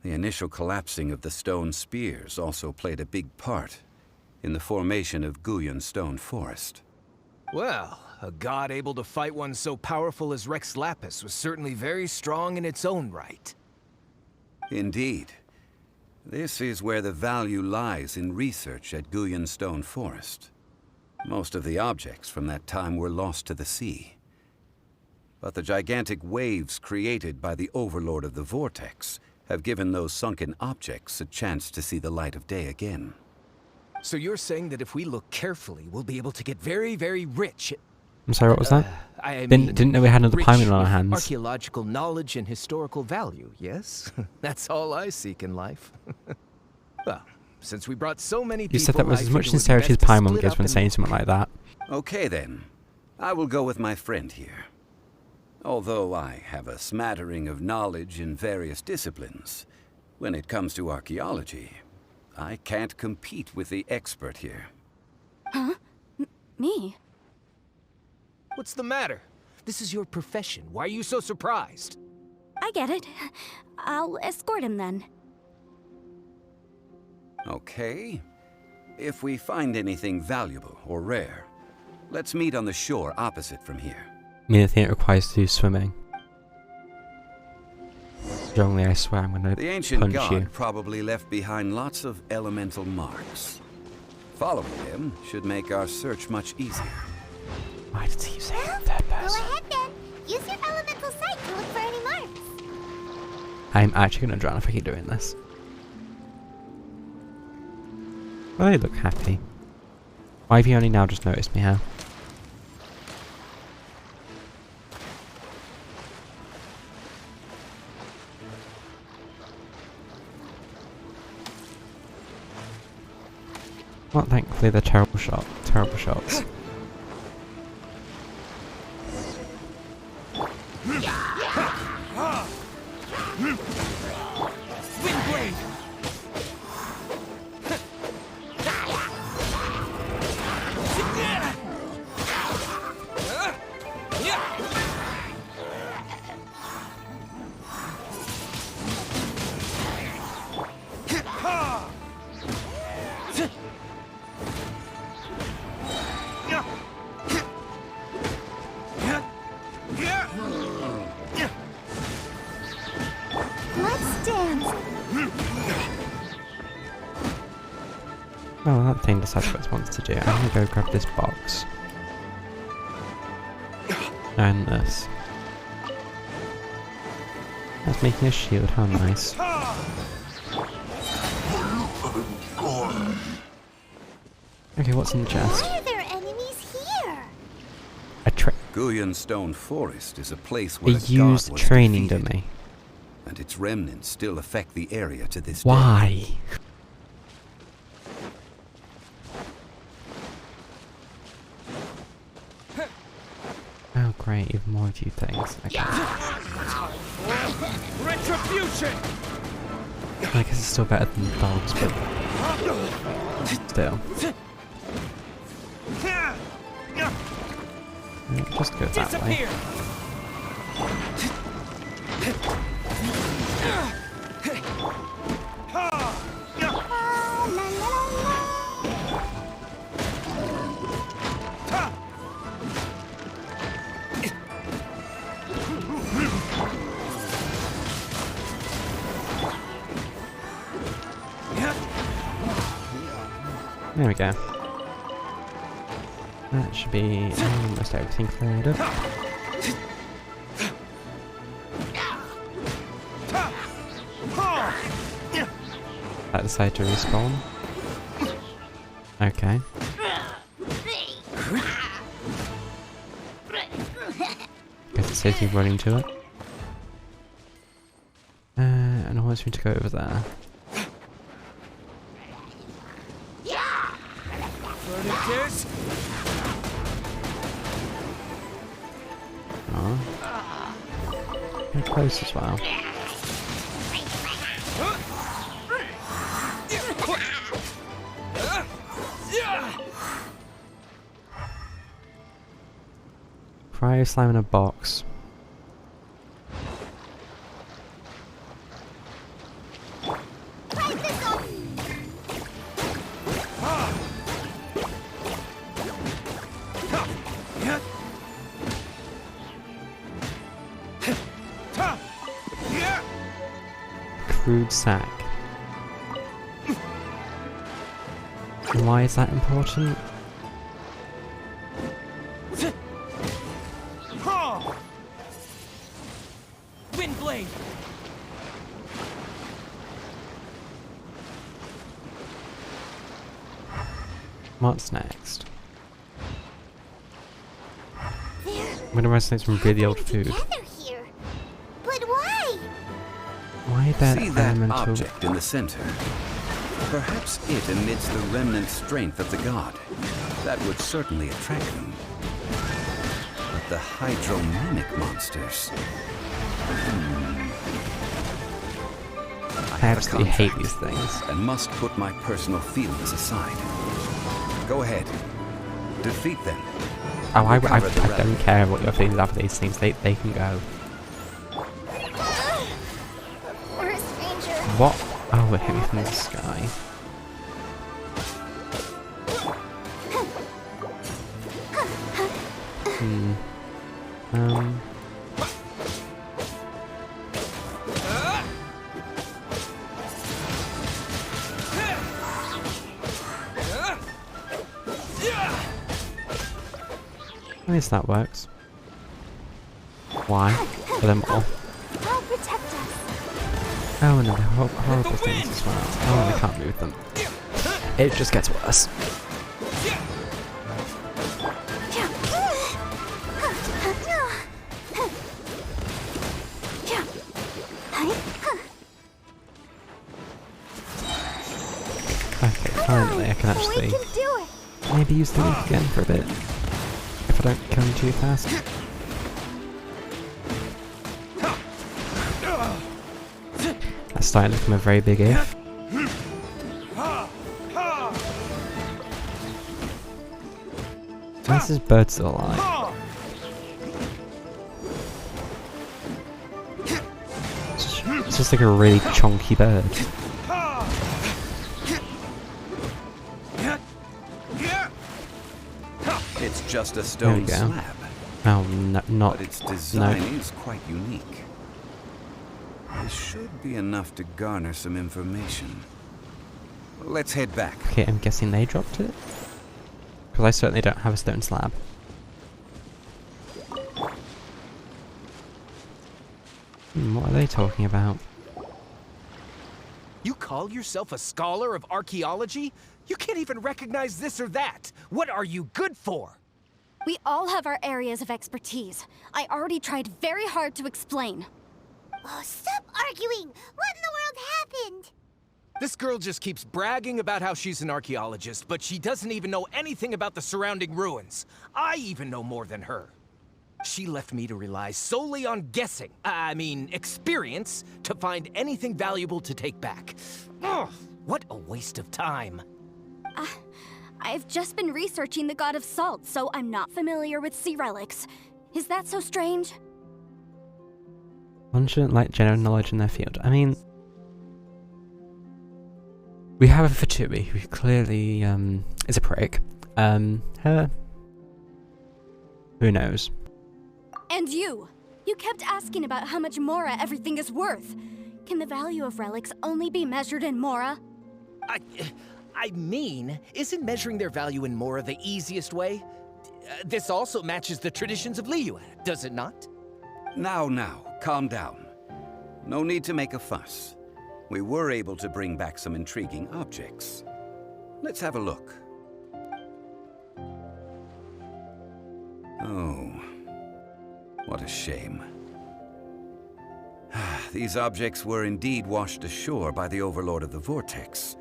the initial collapsing of the stone spears also played a big part in the formation of Guyun Stone Forest. Well, a god able to fight one so powerful as Rex Lapis was certainly very strong in its own right. Indeed. This is where the value lies in research at Guyun Stone Forest. Most of the objects from that time were lost to the sea. But the gigantic waves created by the Overlord of the Vortex have given those sunken objects a chance to see the light of day again. So you're saying that if we look carefully, we'll be able to get very, very rich. I'm sorry, what was that? I Didn't know we had another rich Paimon on our with hands. archaeological knowledge and historical value, yes? That's all I seek in life. Well, since we brought so many people, You said that was I as much figured it would be sincerity as best to Paimon split gives up when and- saying something like that. Okay then, I will go with my friend here. Although I have a smattering of knowledge in various disciplines, when it comes to archaeology, I can't compete with the expert here. Huh? Me? What's the matter? This is your profession. Why are you so surprised? I get it. I'll escort him then. Okay. If we find anything valuable or rare, let's meet on the shore opposite from here. I mean, I think it requires to do swimming. Strongly, I swear I'm gonna The ancient punch god you. probably left behind lots of elemental marks. Following them should make our search much easier. Why did he say Well, it in third go person? ahead then. Use your elemental sight to look for any marks. I'm actually gonna drown if I keep doing this. Well, they look happy. Why have you only now just noticed me, huh? Well, thankfully they're terrible shots. Windblade! Let's dance. Oh, that thing decides what it wants to do. I'm gonna go grab this box. And this. That's making a shield, how nice. Okay, what's in the chest? Why are there enemies here? A Guyun Stone Forest is a place where a god used was training defeated, dummy. and its remnants still affect the area to this day. Why? Oh great, even more of you things. Okay. Retribution! I guess it's still better than dogs, but still. Yeah, just go that way. There we go. That should be almost everything cleared up. That decided to respawn. Okay. Guess it says you running to it. And I want me to go over there. Oh. They're close as well. Cryo slime in a box. Crude sack. And why is that important? Windblade. What's next? I'm gonna resonate some really old food. Here. But why? Why that See that elemental object in the center? Perhaps it emits the remnant strength of the god. That would certainly attract them. But the hydromimic monsters... I absolutely hate these things. And must put my personal feelings aside. Go ahead. Defeat them. Oh, I don't care what your feelings are for these things. They can go. We're a stranger. What? Oh, it hit me from the sky. At least that works. Why? For them all. I'll protect us. Oh, and then the horrible things as well. Oh, we can't move them. It just gets worse. Okay, finally I can actually maybe use the leaf again for a bit. If I don't kill him too fast. That's starting to become a very big if. This is bird still alive. It's just like a really chunky bird. It's just a stone slab. Oh, no, not. But its design is quite unique. This should be enough to garner some information. Let's head back. Okay, I'm guessing they dropped it? Because I certainly don't have a stone slab. What are they talking about? You call yourself a scholar of archaeology? You can't even recognize this or that. What are you good for? We all have our areas of expertise. I already tried very hard to explain. Oh, stop arguing! What in the world happened? This girl just keeps bragging about how she's an archaeologist, but she doesn't even know anything about the surrounding ruins. I even know more than her. She left me to rely solely on guessing, experience, to find anything valuable to take back. Ugh, what a waste of time. I've just been researching the God of Salt, so I'm not familiar with sea relics. Is that so strange? One shouldn't lack general knowledge in their field. I mean, we have a Fatui who clearly is a prick. Her. Who knows? And you kept asking about how much Mora everything is worth. Can the value of relics only be measured in Mora? Isn't measuring their value in Mora the easiest way? This also matches the traditions of Liyue, does it not? Now, calm down. No need to make a fuss. We were able to bring back some intriguing objects. Let's have a look. Oh, what a shame. These objects were indeed washed ashore by the Overlord of the Vortex,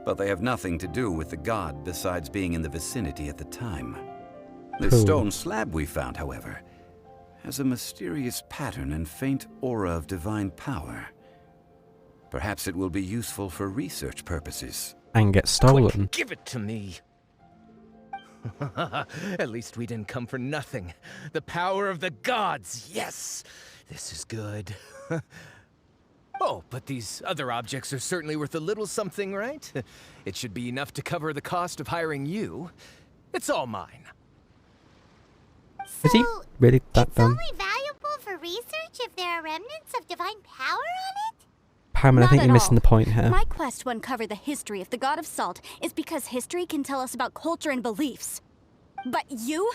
but they have nothing to do with the god besides being in the vicinity at the time. The stone slab we found, however, has a mysterious pattern and faint aura of divine power. Perhaps it will be useful for research purposes. And get stolen. Quick, give it to me. At least we didn't come for nothing. The power of the gods, yes! This is good. Oh, but these other objects are certainly worth a little something, right? It should be enough to cover the cost of hiring you. It's all mine. Is he really that dumb? It's only valuable for research if there are remnants of divine power on it? Paimon, I think you're missing the point here. My quest to uncover the history of the God of Salt is because history can tell us about culture and beliefs. But you're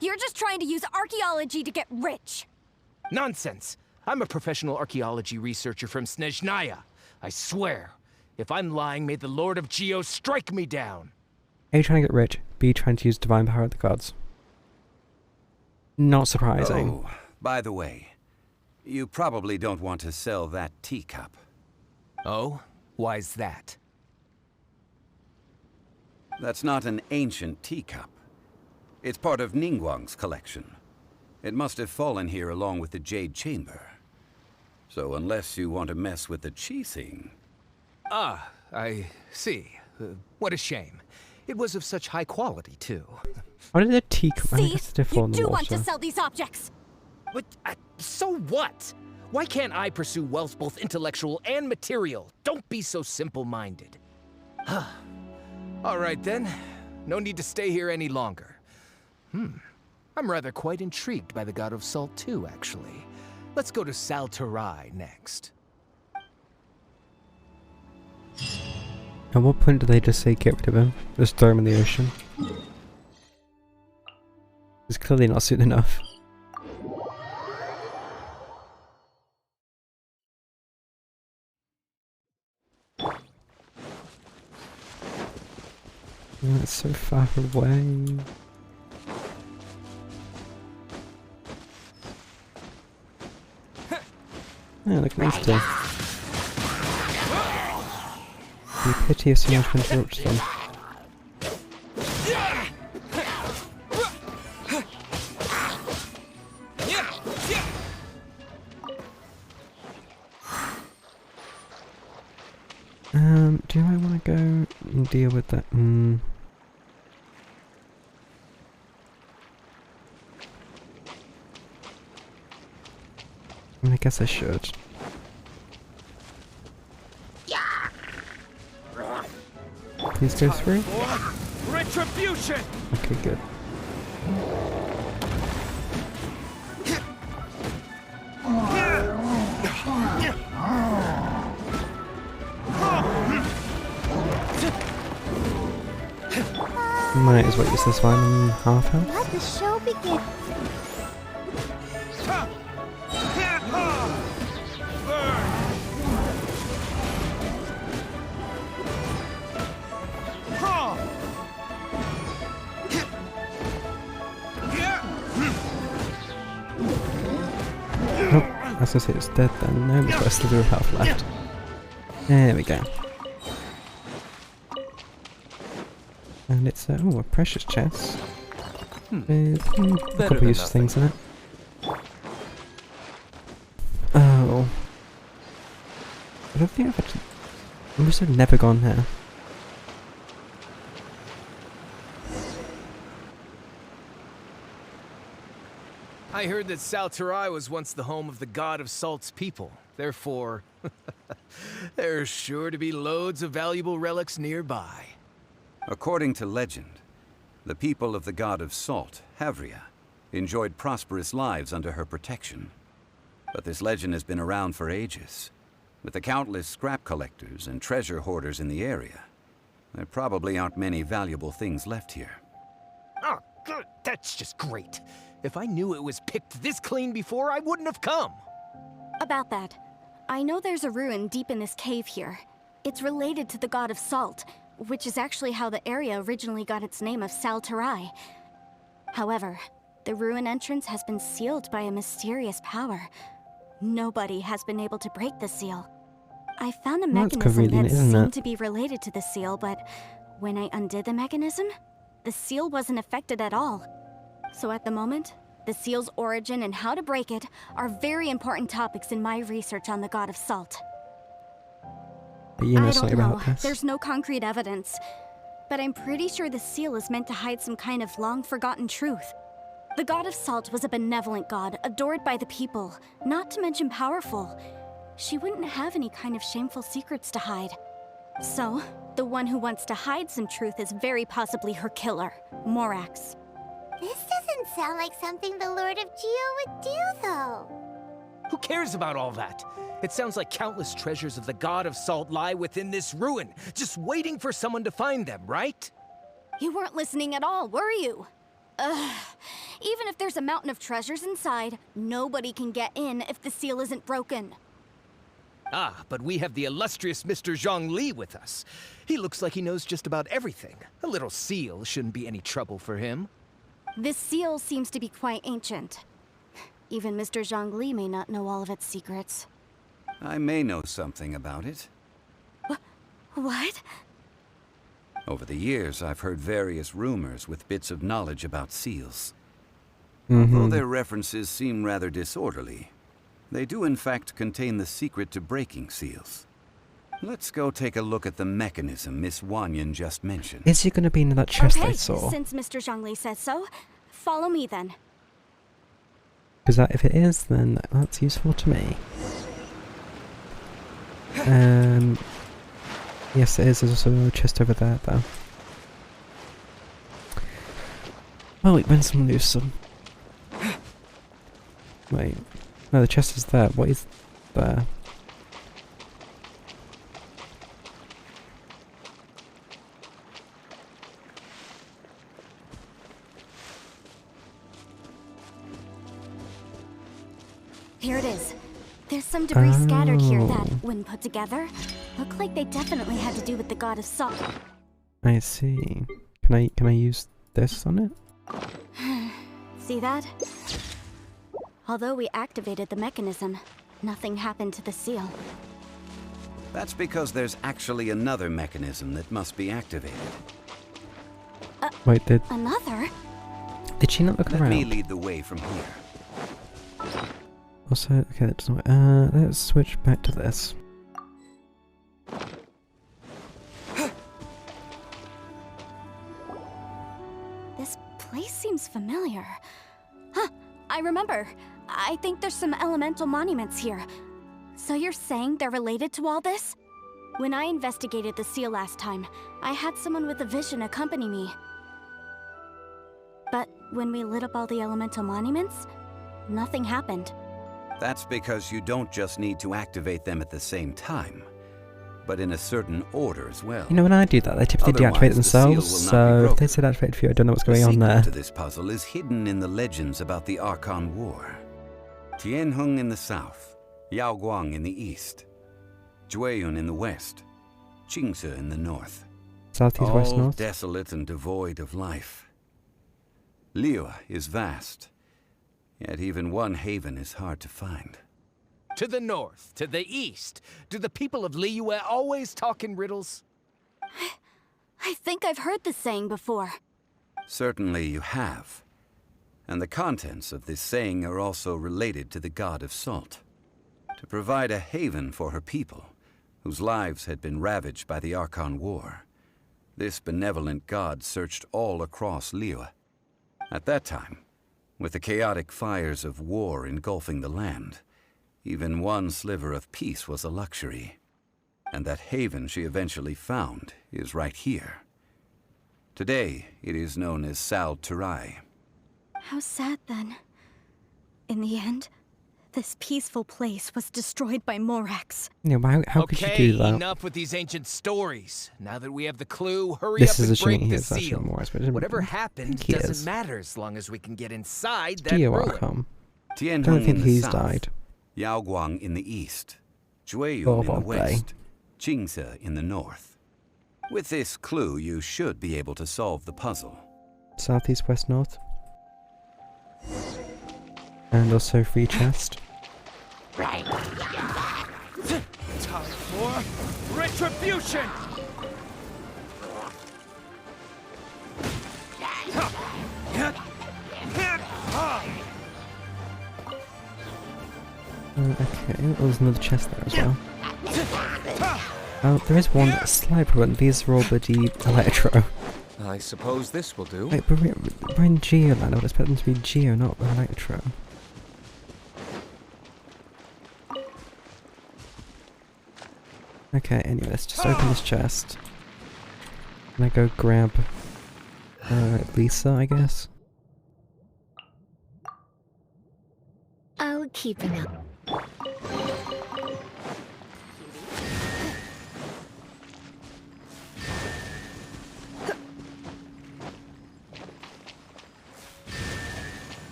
just trying to use archaeology to get rich. Nonsense! I'm a professional archaeology researcher from Snezhnaya. I swear, if I'm lying, may the Lord of Geo strike me down. A, trying to get rich. B, trying to use divine power of the gods. Not surprising. Oh, by the way, you probably don't want to sell that teacup. Oh? Why's that? That's not an ancient teacup. It's part of Ningguang's collection. It must have fallen here along with the Jade Chamber. So unless you want to mess with the Qixing... Ah, I see. What a shame. It was of such high quality, too. Why did the teacup See, fall in the you do water? want to sell these objects. But, so what? Why can't I pursue wealth both intellectual and material? Don't be so simple-minded. All right, then. No need to stay here any longer. I'm rather quite intrigued by the God of Salt, too, actually. Let's go to Saltarai next. At what point do they just say get rid of him? Just throw him in the ocean? It's clearly not soon enough. Oh, it's so far away. Oh, look at these two. Be a pity if someone can interrupt them. Do I want to go and deal with that? I guess I should. Please go through. Retribution! Okay, good. Might as well use this one in half health. Let the show begin. Nope, I was gonna say it's dead then. No, we've got a sliver of health left. There we go. And it's a precious chest with a couple of useful things in it. don't think I've actually... I must have never gone there. I heard that Salterai was once the home of the God of Salt's people. Therefore, there's sure to be loads of valuable relics nearby. According to legend, the people of the God of Salt, Havria, enjoyed prosperous lives under her protection. But this legend has been around for ages. With the countless scrap collectors and treasure hoarders in the area, there probably aren't many valuable things left here. Oh, good. That's just great. If I knew it was picked this clean before, I wouldn't have come. About that, I know there's a ruin deep in this cave here. It's related to the God of Salt, which is actually how the area originally got its name of Salterai. However, the ruin entrance has been sealed by a mysterious power. Nobody has been able to break the seal. I found a mechanism that seemed to be related to the seal, but when I undid the mechanism, the seal wasn't affected at all. So at the moment, the seal's origin and how to break it are very important topics in my research on the God of Salt. You know I something don't know. about this? There's no concrete evidence, but I'm pretty sure the seal is meant to hide some kind of long-forgotten truth. The God of Salt was a benevolent god, adored by the people, not to mention powerful. She wouldn't have any kind of shameful secrets to hide. So, the one who wants to hide some truth is very possibly her killer, Morax. This doesn't sound like something the Lord of Geo would do, though. Who cares about all that? It sounds like countless treasures of the God of Salt lie within this ruin, just waiting for someone to find them, right? You weren't listening at all, were you? Ugh. Even if there's a mountain of treasures inside, nobody can get in if the seal isn't broken. Ah, but we have the illustrious Mr. Zhongli with us. He looks like he knows just about everything. A little seal shouldn't be any trouble for him. This seal seems to be quite ancient. Even Mr. Zhongli may not know all of its secrets. I may know something about it. What? Over the years, I've heard various rumors with bits of knowledge about seals. Mm-hmm. Although their references seem rather disorderly, they do in fact contain the secret to breaking seals. Let's go take a look at the mechanism Miss Wanyan just mentioned. Is he going to be in that chest I Okay, saw? since Mr. Zhongli says so, follow me then. Because if it is, then that's useful to me. Yes, it is. There's also a chest over there, though. Oh, it went some loose. Wait. No, the chest is there. What is there? Here it is. There's some debris scattered here that, Oh. when put together, look like they definitely had to do with the God of Salt. I see. Can I use this on it? See that? Although we activated the mechanism, nothing happened to the seal. That's because there's actually another mechanism that must be activated. Wait, did Another? she not look Let around? me lead the way from here. Also, okay, that doesn't work. Let's switch back to this. This place seems familiar. Huh, I remember. I think there's some elemental monuments here. So you're saying they're related to all this? When I investigated the seal last time, I had someone with a vision accompany me. But when we lit up all the elemental monuments, nothing happened. That's because you don't just need to activate them at the same time, but in a certain order as well. You know, when I do that, they typically Otherwise, deactivate the seal themselves, will not be so if broken. they said activate for you, I don't know what's going The on secret there. to this puzzle is hidden in the legends about the Archon War. Tianheng in the south, Yaoguang in the east, Jueyun in the west, Qingse in the north. South, east, west, All north? desolate and devoid of life. Liyue is vast, yet even one haven is hard to find. To the north, to the east. Do the people of Liyue always talk in riddles? I think I've heard this saying before. Certainly you have. And the contents of this saying are also related to the God of Salt. To provide a haven for her people, whose lives had been ravaged by the Archon War. This benevolent god searched all across Liyue. At that time, with the chaotic fires of war engulfing the land, even one sliver of peace was a luxury. And that haven she eventually found is right here. Today, it is known as Sal Turai. How sad then. In the end, this peaceful place was destroyed by Morax. Yeah, but how could you do that? Enough with these ancient stories. Now that we have the clue, hurry This up is and assuming break he the is actually seal. Morax, but I Whatever think happens he doesn't is. matter as long as we can get inside that Geo ruin. Archon. I Tianheng don't think in the he's south, died. Yaoguang in the east, Jueyun Oh, in the okay. west, Qingce in the north. With this clue, you should be able to solve the puzzle. Southeast, west, north. And also free chest. Time for retribution! Okay, there's another chest there as well. Oh, there is one sniper one. These are all bloody Electro. I suppose this will do. Wait, but we're in Geoland. I would expect them to be Geo, not Electro. Okay, anyway, let's just open this chest. And I go grab Lisa, I guess. I'll keep an eye.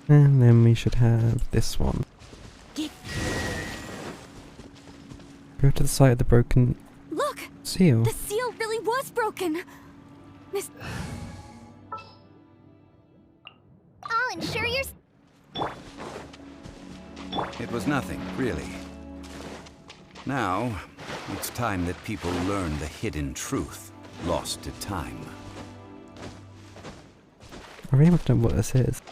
And then we should have this one. Go to the site of the broken Look! seal. The seal really was broken! Miss... I'll ensure you're... It was nothing, really. Now, it's time that people learn the hidden truth lost to time. I really want to know what this is.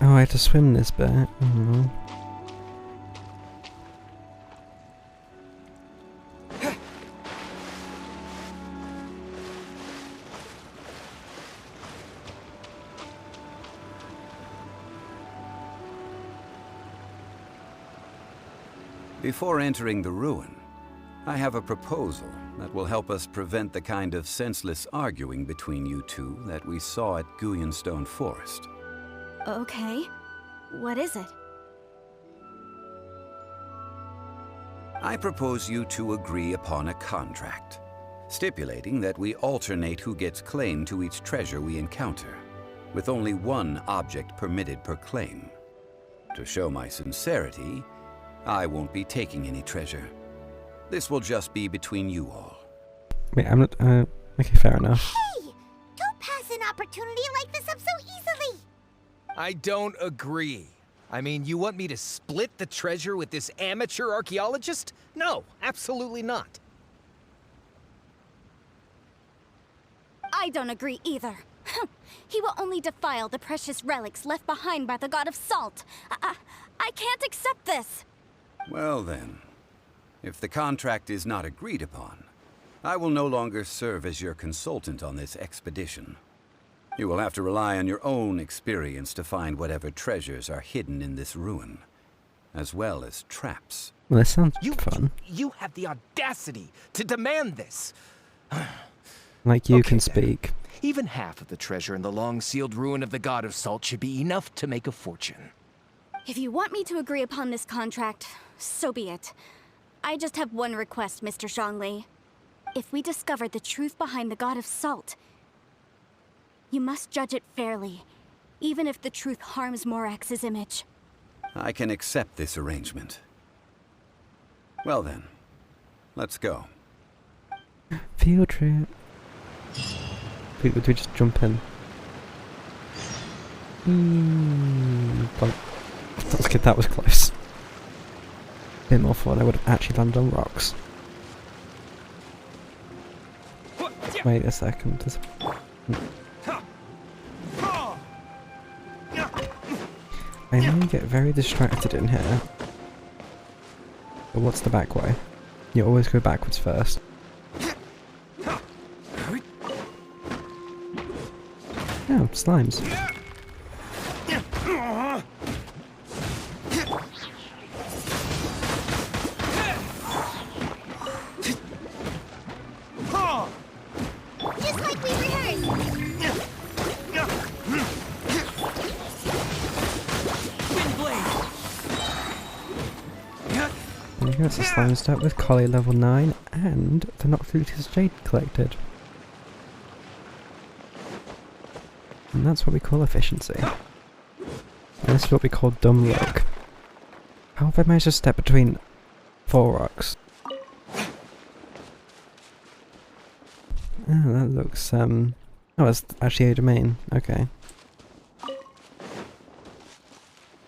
Oh, I have to swim this bit. Oh. Before entering the ruin, I have a proposal that will help us prevent the kind of senseless arguing between you two that we saw at Guyenstone Forest. Okay. What is it? I propose you two agree upon a contract, stipulating that we alternate who gets claim to each treasure we encounter, with only one object permitted per claim. To show my sincerity, I won't be taking any treasure. This will just be between you all. Wait, I'm not. Okay, fair enough. Hey! Don't pass an opportunity like this up so easily! I don't agree. I mean, you want me to split the treasure with this amateur archaeologist? No, absolutely not. I don't agree either. He will only defile the precious relics left behind by the god of salt. I can't accept this. Well then, if the contract is not agreed upon, I will no longer serve as your consultant on this expedition. You will have to rely on your own experience to find whatever treasures are hidden in this ruin, as well as traps. Well, this sounds fun. You have the audacity to demand this. Like you Okay, can then. speak. Even half of the treasure in the long-sealed ruin of the God of Salt should be enough to make a fortune. If you want me to agree upon this contract, so be it. I just have one request, Mr. Zhongli. If we discover the truth behind the God of Salt, you must judge it fairly, even if the truth harms Morax's image. I can accept this arrangement. Well then, let's go. Field trip. Would we just jump in? Like, that was close. Bit more fun. I would have actually landed on rocks. Wait a second. I may get very distracted in here. But what's the back way? You always go backwards first. Oh, slimes. Just like we rehearsed. There you go, it's a slime start with Collie level 9 and the Noctilucous Jade collected. And that's what we call efficiency. And this is what we call dumb luck. How have I managed to step between 4 rocks? Oh, that looks, oh, it's actually a domain. Okay.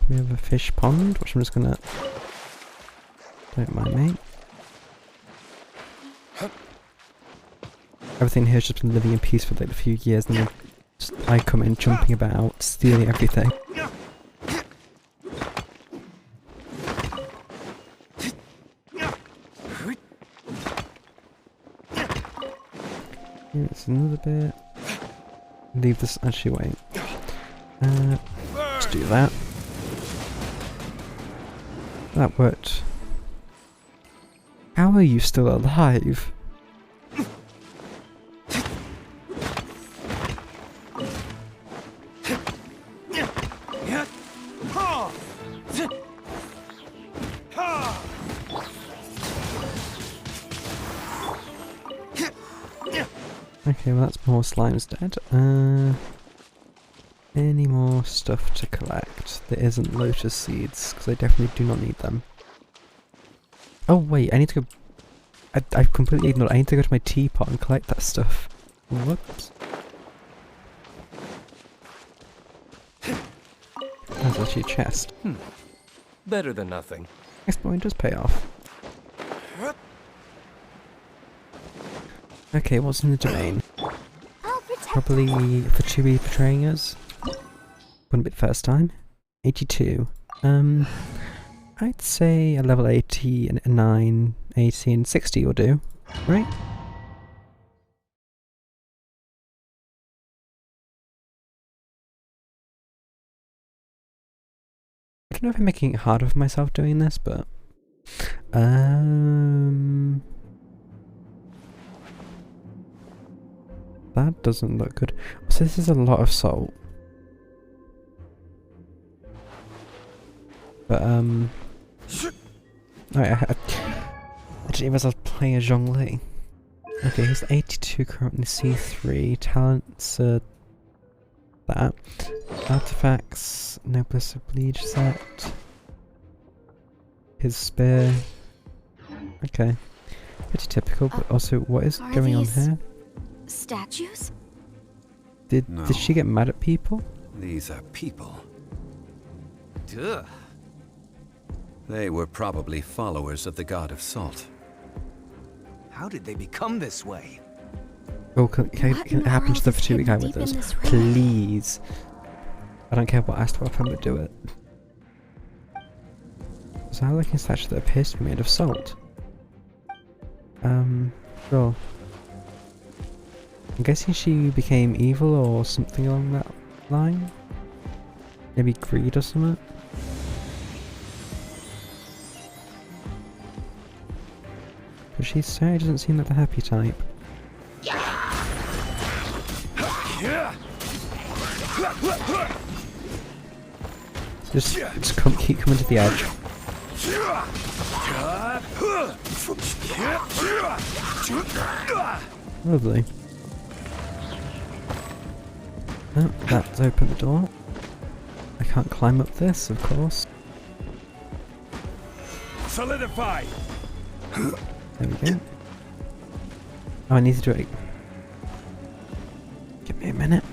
We have a fish pond, which I'm just gonna... Don't mind me. Everything here's just been living in peace for like a few years, and then I come in jumping about, stealing everything. Here's another bit. Leave this, actually wait. Let's do that. That worked. How are you still alive? Okay, well that's more slimes dead. Any more stuff to collect? There isn't lotus seeds, because I definitely do not need them. Oh wait, I need to go... I've completely ignored. I need to go to my teapot and collect that stuff. Whoops. That's actually a chest. Better than nothing. Exploring does pay off. Okay, what's in the domain? Probably for Chewie betraying us. Wouldn't be the first time. 82. I'd say a level 80 and a 9, 80 and 60 will do, right? I don't know if I'm making it harder for myself doing this, but that doesn't look good. So this is a lot of salt. But oh, I didn't realize I was playing a Zhongli. Okay, he's 82 currently, C3, talents that. Artifacts, Noblesse Oblige set. His spear. Okay. Pretty typical, but also what is going on here? Statues? Did she get mad at people? These are people. Duh. They were probably followers of the god of salt. How did they become this way? Oh, can it happen to the Fatui guy with us? Please. I don't care what Astral I'm gonna do it. So I like a statue that appears to be made of salt. Sure. I'm guessing she became evil or something along that line? Maybe greed or something? But she certainly doesn't seem like the happy type. Just keep coming to the edge. Lovely. Oh, that's opened the door. I can't climb up this, of course. Solidify. There we go. Oh, I need to do it. Give me a minute.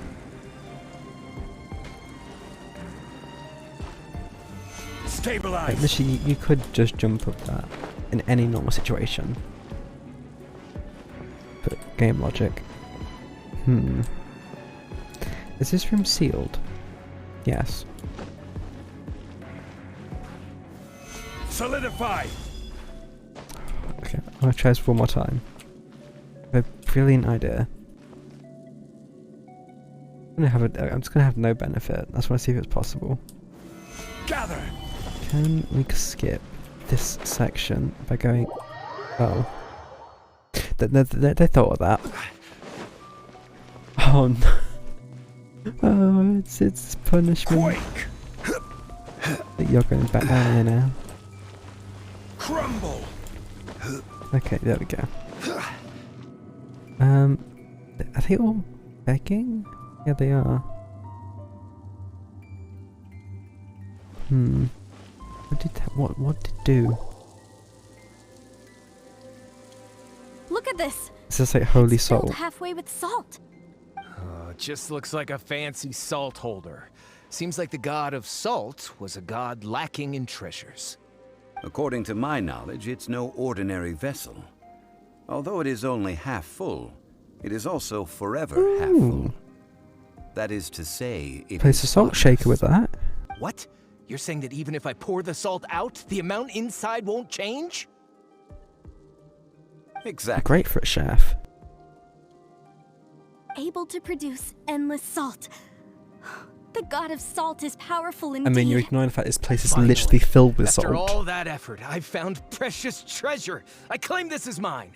Stabilize. Like, literally, you could just jump up that in any normal situation. But game logic. Is this room sealed? Yes. Solidified! Okay, I'm gonna try this one more time. I have a brilliant idea. I'm just gonna have no benefit. I just want to see if it's possible. Gather! Can we skip this section by going? Oh, they thought of that. Oh no! Oh, it's punishment. Quake! But you're going back down here now. Crumble! Okay, there we go. Are they all begging? Yeah, they are. What did it do? Look at this. Is this like holy It's filled salt? halfway with salt. Just looks like a fancy salt holder. Seems like the god of salt was a god lacking in treasures. According to my knowledge, it's no ordinary vessel. Although it is only half full, it is also forever half full. That is to say, it Place is a salt shaker with that. What? You're saying that even if I pour the salt out, the amount inside won't change? Exactly. Great for a chef. Able to produce endless salt. The god of salt is powerful indeed. I mean, you're ignoring the fact this place is Finally, literally filled with after salt. all that effort, I've found precious treasure. I claim this as mine.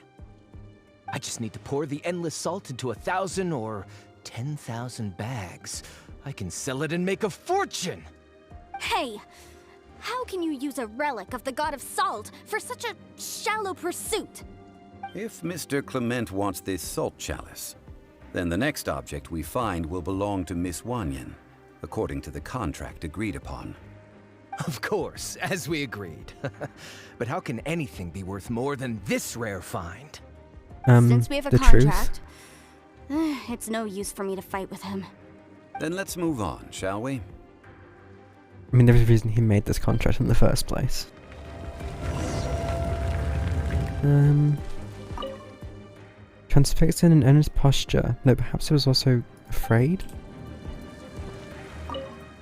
I just need to pour the endless salt into 1,000 or 10,000 bags. I can sell it and make a fortune. Hey, how can you use a relic of the god of salt for such a shallow pursuit? If Mr. Clement wants this salt chalice, then the next object we find will belong to Miss Wanyan, according to the contract agreed upon. Of course, as we agreed. But how can anything be worth more than this rare find? Since we have a the contract, it's no use for me to fight with him. Then let's move on, shall we? I mean, there's a reason he made this contract in the first place. Transfixed in an earnest posture. No, perhaps he was also afraid?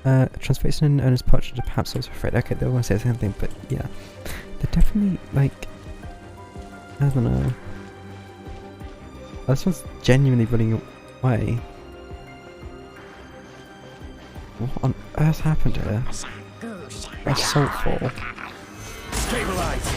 Transfixed in an earnest posture, perhaps also afraid. Okay, they won't say the same thing, but yeah. They're definitely, like... I don't know. This one's genuinely running away. What on earth happened here? A salt fall. Stabilize!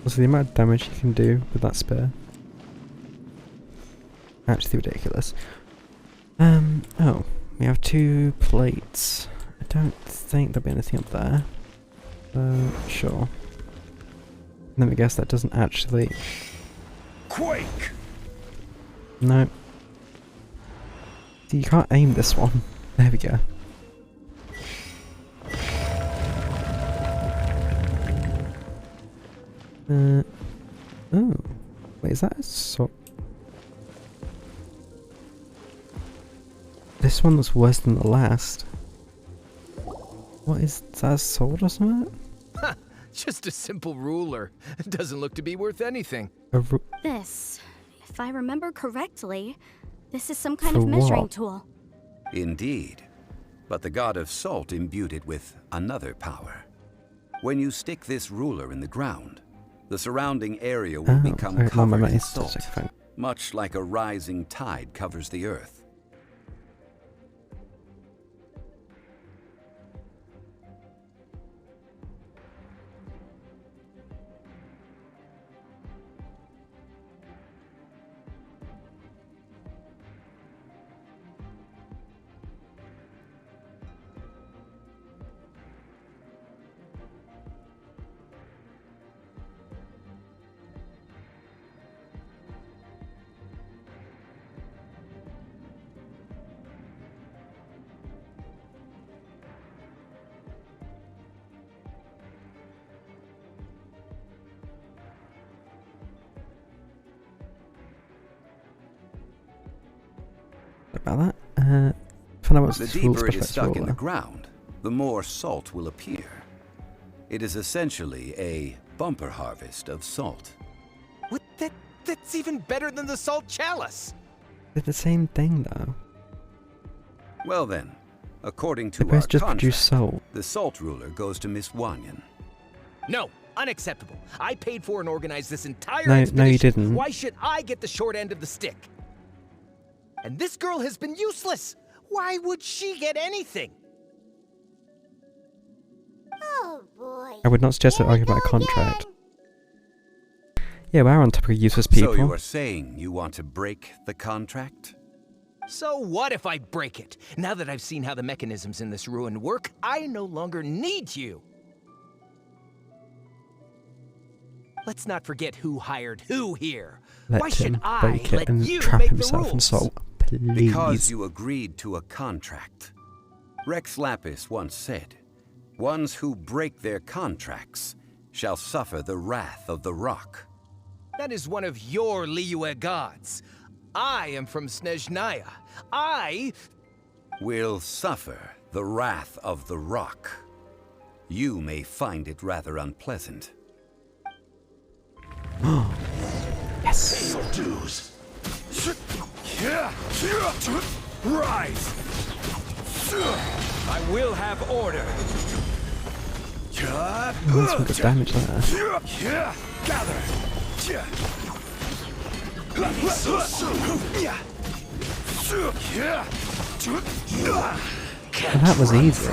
Also, the amount of damage you can do with that spear. Actually ridiculous. Oh, we have 2 plates. I don't think there'll be anything up there. Sure. Let me guess that doesn't actually... Quake! No. See, you can't aim this one. There we go. Oh. Wait, is that a sword? This one looks worse than the last. What is that, a sword or something? Ha! Just a simple ruler. It doesn't look to be worth anything. This, if I remember correctly, this is some kind For of measuring what? tool. Indeed. But the god of salt imbued it with another power. When you stick this ruler in the ground, the surrounding area will become covered in salt, much like a rising tide covers the earth. About that. Find out what's The this rule deeper it is special stuck in the ruler. ground, the more salt will appear. It is essentially a bumper harvest of salt. What? That's even better than the salt chalice. They're the same thing, though. Well then, according to They're our supposed to just produce contract, salt. the salt ruler goes to Miss Wanyan. No, unacceptable. I paid for and organized this entire No, expedition. you didn't. Why should I get the short end of the stick? And this girl has been useless. Why would she get anything? Oh boy. I would not suggest to Here we argue about a go contract. again. Yeah, we're on top of useless people. So you are saying you want to break the contract? So what if I break it? Now that I've seen how the mechanisms in this ruin work, I no longer need you. Let's not forget who hired who here. Why Let should him I break let it and you trap make the himself in rules? salt, please. Because you agreed to a contract. Rex Lapis once said, "Ones who break their contracts shall suffer the wrath of the rock." That is one of your Liyue gods. I am from Snezhnaya. I Will suffer the wrath of the rock. You may find it rather unpleasant. Yes. Pay your dues. Rise. I will have order. Oh, that's some good damage there. Gather. Well, that was easy.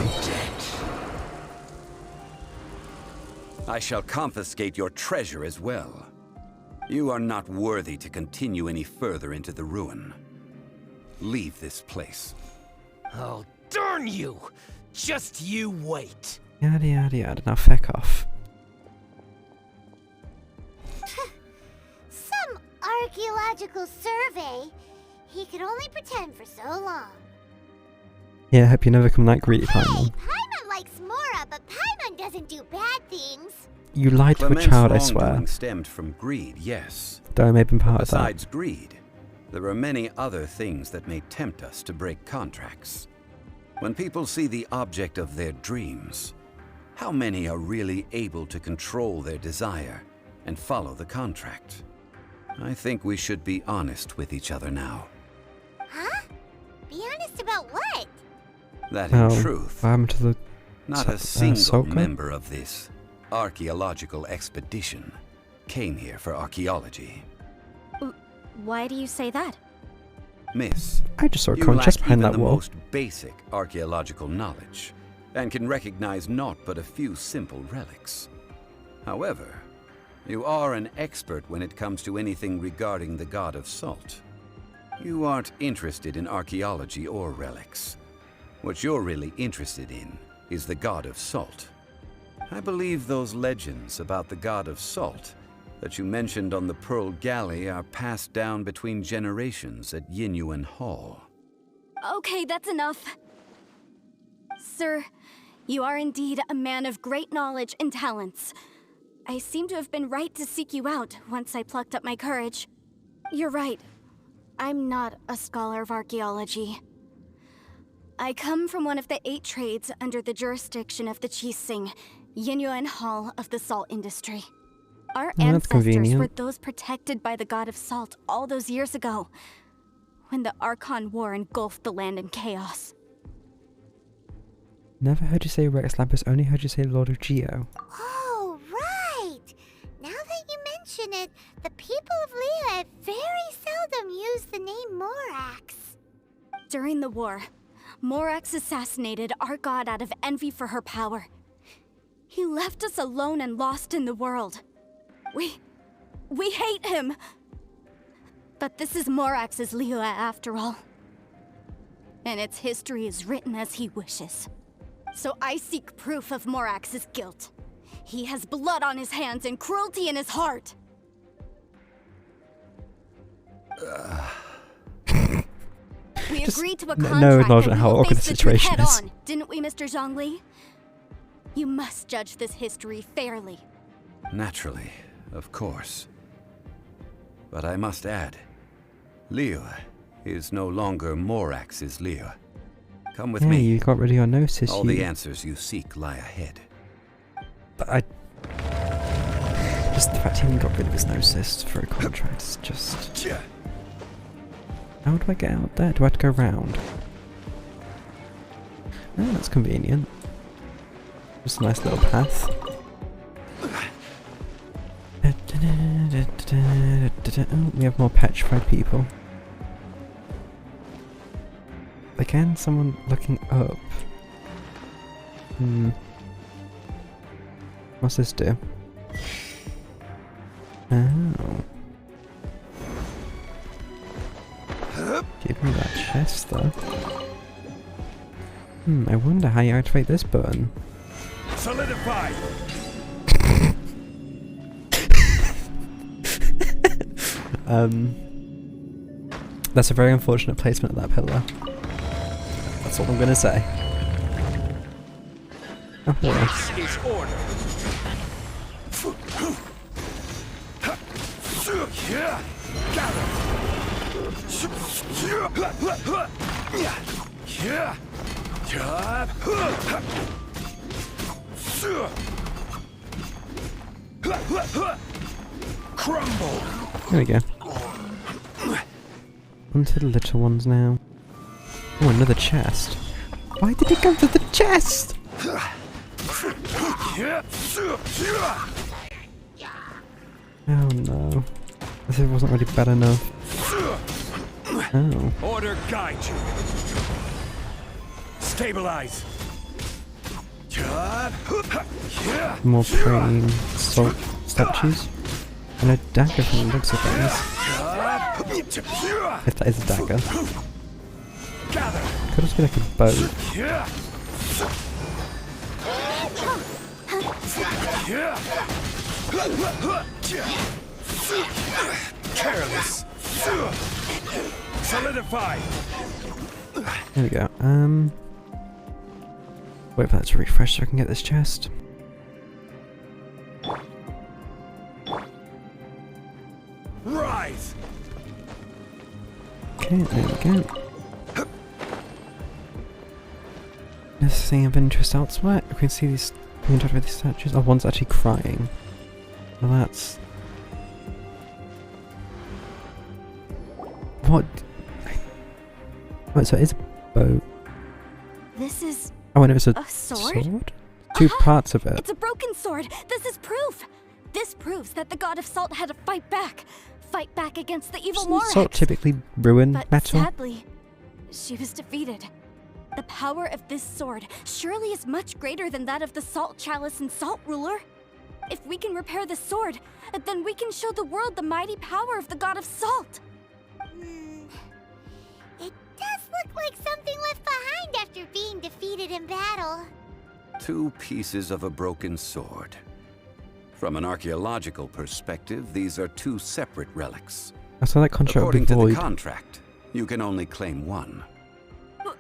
I shall confiscate your treasure as well. You are not worthy to continue any further into the ruin. Leave this place. Oh, darn you! Just you wait. Yada yada yada. Now feck off. Some archaeological survey. He could only pretend for so long. Yeah, I hope you never come that greedy, Hey, Paimon. Paimon likes Mora, but Paimon doesn't do bad things. You lied to a Clement's child, I swear. wrongdoing stemmed from greed, yes. Though I may have been part of that. Besides greed, there are many other things that may tempt us to break contracts. When people see the object of their dreams, how many are really able to control their desire and follow the contract? I think we should be honest with each other now. Huh? Be honest about what? That in Oh, truth, what happened to the not a single Sokka? member of this archaeological expedition came here for archaeology. Why do you say that? Miss, I just saw a you coin lack chest behind even that the wall. most basic archaeological knowledge, and can recognize naught but a few simple relics. However, you are an expert when it comes to anything regarding the god of salt. You aren't interested in archaeology or relics. What you're really interested in is the god of salt. I believe those legends about the god of salt that you mentioned on the Pearl Galley are passed down between generations at Yinyuan Hall. Okay, that's enough. Sir, you are indeed a man of great knowledge and talents. I seem to have been right to seek you out once I plucked up my courage. You're right. I'm not a scholar of archaeology. I come from one of the 8 trades under the jurisdiction of the Chising, Yinyuan Hall of the salt industry. Our that's ancestors convenient. were those protected by the god of salt all those years ago, when the Archon War engulfed the land in chaos. Never heard you say Rex Lapis, only heard you say Lord of Geo. Oh, right! Now that you mention it, the people of Liyue very seldom use the name Morax. During the war, Morax assassinated our god out of envy for her power. He left us alone and lost in the world. We hate him! But this is Morax's Liyue after all. And its history is written as he wishes. So I seek proof of Morax's guilt. He has blood on his hands and cruelty in his heart. We Just agreed to a no contract acknowledgement that how we will awkward face the the truth situation head is. on, didn't we, Mr. Zhongli? You must judge this history fairly. Naturally, of course. But I must add, Liyue is no longer Morax's Liyue. Come with Yeah, me. you got rid of your notice. All you... the answers you seek lie ahead. Just the fact he even got rid of his gnosis for a contract is just... How do I get out there? Do I have to go round? Oh, that's convenient. Just a nice little path. Oh, we have more petrified people. Again, someone looking up. What's this do? Oh. Give me that chest though. I wonder how you activate this button. Solidify. That's a very unfortunate placement of that pillar. That's all I'm gonna say. Oh, hello. This is order. Crumble. There we go. Onto the little ones now. Oh, another chest. Why did he come to the chest? Oh no. This wasn't really bad enough. Oh. Order guide you. Stabilize. More praying salt statues. And a dagger from the looks of things. If that is a dagger. Could also be like a bow. Careless. Solidify. There we go. Wait for that to refresh so I can get this chest. Rise. Okay, there we go. Nothing of interest elsewhere. We can see these. We can talk about these statues. Oh, one's actually crying. Well, that's. What? Wait, so it is a bow. This is Oh, and it was a sword? Two parts of it. It's a broken sword. This is proof. This proves that the god of salt had to fight back. Fight back against the evil Doesn't Morax. salt typically ruin But metal? sadly, she was defeated. The power of this sword surely is much greater than that of the Salt Chalice and Salt Ruler. If we can repair the sword, then we can show the world the mighty power of the god of salt. It does look like something left behind after being defeated in battle. 2 pieces of a broken sword. From an archaeological perspective, these are 2 separate relics. I saw that contract would be According to the void. contract, you can only claim 1.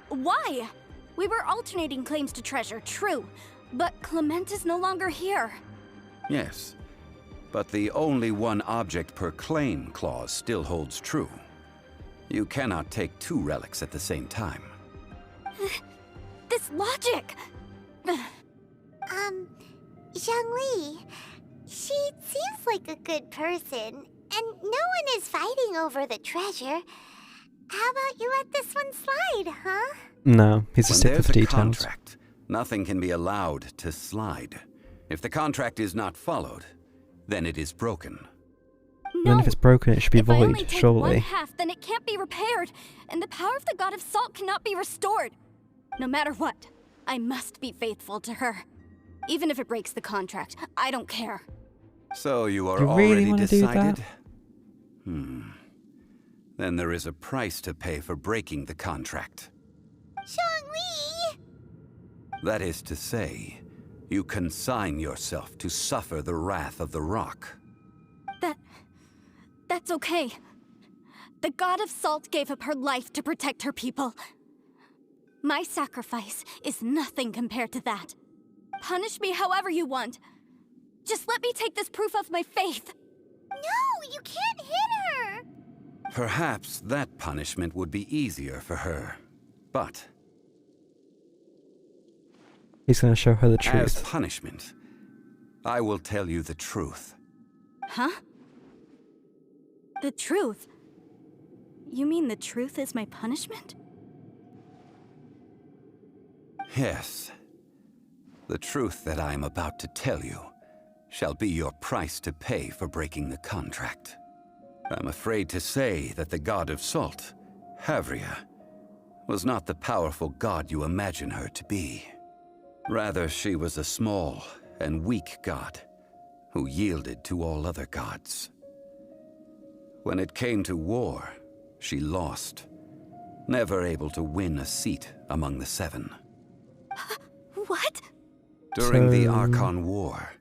Why? We were alternating claims to treasure, true. But Clement is no longer here. Yes, but the only 1 object per claim clause still holds true. You cannot take 2 relics at the same time. This logic! Zhongli, she seems like a good person, and no one is fighting over the treasure. How about you let this one slide, huh? No, he's a When stick there's with a details. contract, nothing can be allowed to slide. If the contract is not followed, then it is broken. No. Then if it's broken, it should be If I only void, take surely. one half, then it can't be repaired, and the power of the god of salt cannot be restored. No matter what, I must be faithful to her. Even if it breaks the contract, I don't care. So you are You really already wanna do decided? that? Then there is a price to pay for breaking the contract. Zhongli! That is to say, you consign yourself to suffer the wrath of the rock. That's okay. The god of salt gave up her life to protect her people. My sacrifice is nothing compared to that. Punish me however you want. Just let me take this proof of my faith. No, you can't hit her! Perhaps that punishment would be easier for her. But He's going to show her the as truth. punishment, I will tell you the truth. Huh? The truth? You mean the truth is my punishment? Yes. The truth that I am about to tell you shall be your price to pay for breaking the contract. I'm afraid to say that the god of salt, Havria, was not the powerful god you imagine her to be. Rather, she was a small and weak god who yielded to all other gods. When it came to war, she lost, never able to win a seat among the seven. What? During the Archon War,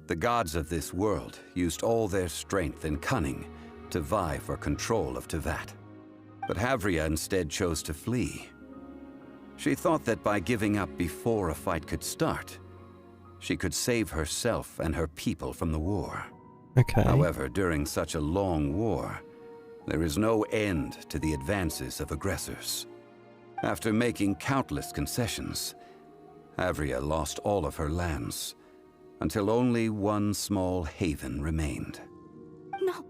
the gods of this world used all their strength and cunning to vie for control of Tevat. But Havria instead chose to flee. She thought that by giving up before a fight could start, she could save herself and her people from the war. Okay. However, during such a long war, there is no end to the advances of aggressors. After making countless concessions, Havria lost all of her lands, until only one small haven remained. No.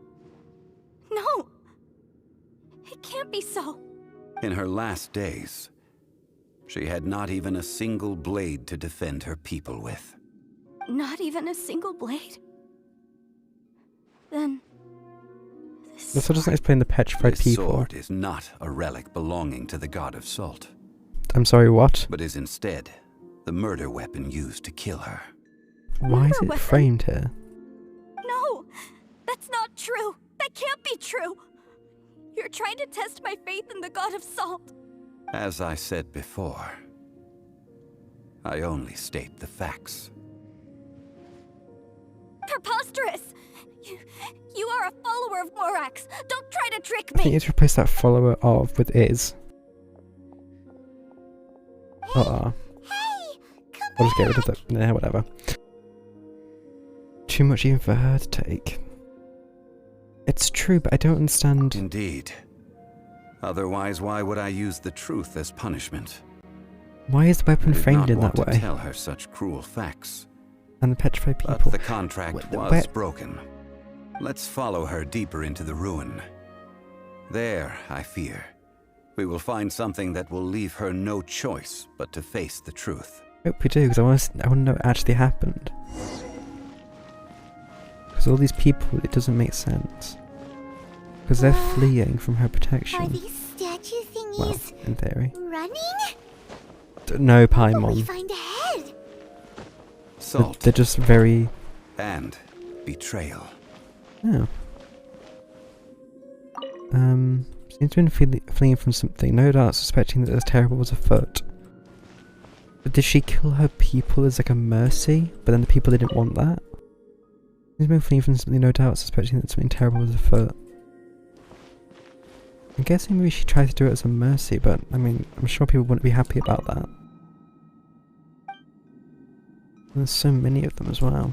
No! It can't be so. In her last days, she had not even a single blade to defend her people with. Not even a single blade? Then... This doesn't explain the petrified This people. sword is not a relic belonging to the god of salt. I'm sorry, what? But is instead the murder weapon used to kill her. Why is Murder it weapon? framed here? No! That's not true! That can't be true! You're trying to test my faith in the god of salt. As I said before, I only state the facts. Preposterous! You are a follower of Morax! Don't try to trick I think me! you need to replace that follower of with is. Hey, I'll come just get rid of it. Nah, whatever. Too much even for her to take. It's true, but I don't understand. Indeed. Otherwise, why would I use the truth as punishment? Why is the weapon I did framed not in want that to way? tell her such cruel facts. And the petrified But people. the contract was broken. Let's follow her deeper into the ruin. There, I fear, we will find something that will leave her no choice but to face the truth. I hope we do, because I want to know what actually happened. Because all these people, it doesn't make sense. Because they're fleeing from her Are protection. these statue thingies Well, in theory. running? No, What will we Paimon. find ahead? Salt They're just very... and betrayal. Oh. Seems to have been fleeing from something, no doubt suspecting that this terrible was afoot. But did she kill her people as like a mercy? But then the people didn't want that? Seems to have been fleeing from something, no doubt suspecting that something terrible was afoot. I'm guessing maybe she tried to do it as a mercy, but I mean, I'm sure people wouldn't be happy about that. And there's so many of them as well.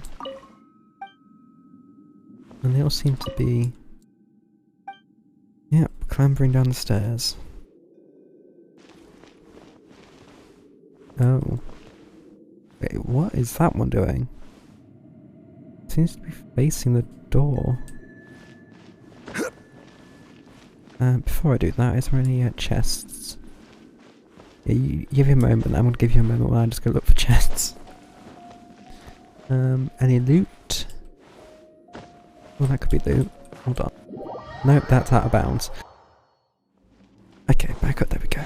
And they all seem to be... Yep, clambering down the stairs. Oh. Wait, what is that one doing? Seems to be facing the door. Before I do that, is there any chests? Yeah, you give me a moment, I'm going to give you a moment while I just go look for chests. Any loot? Well, that could be loot. Hold on. Nope, that's out of bounds. Okay, back up, there we go.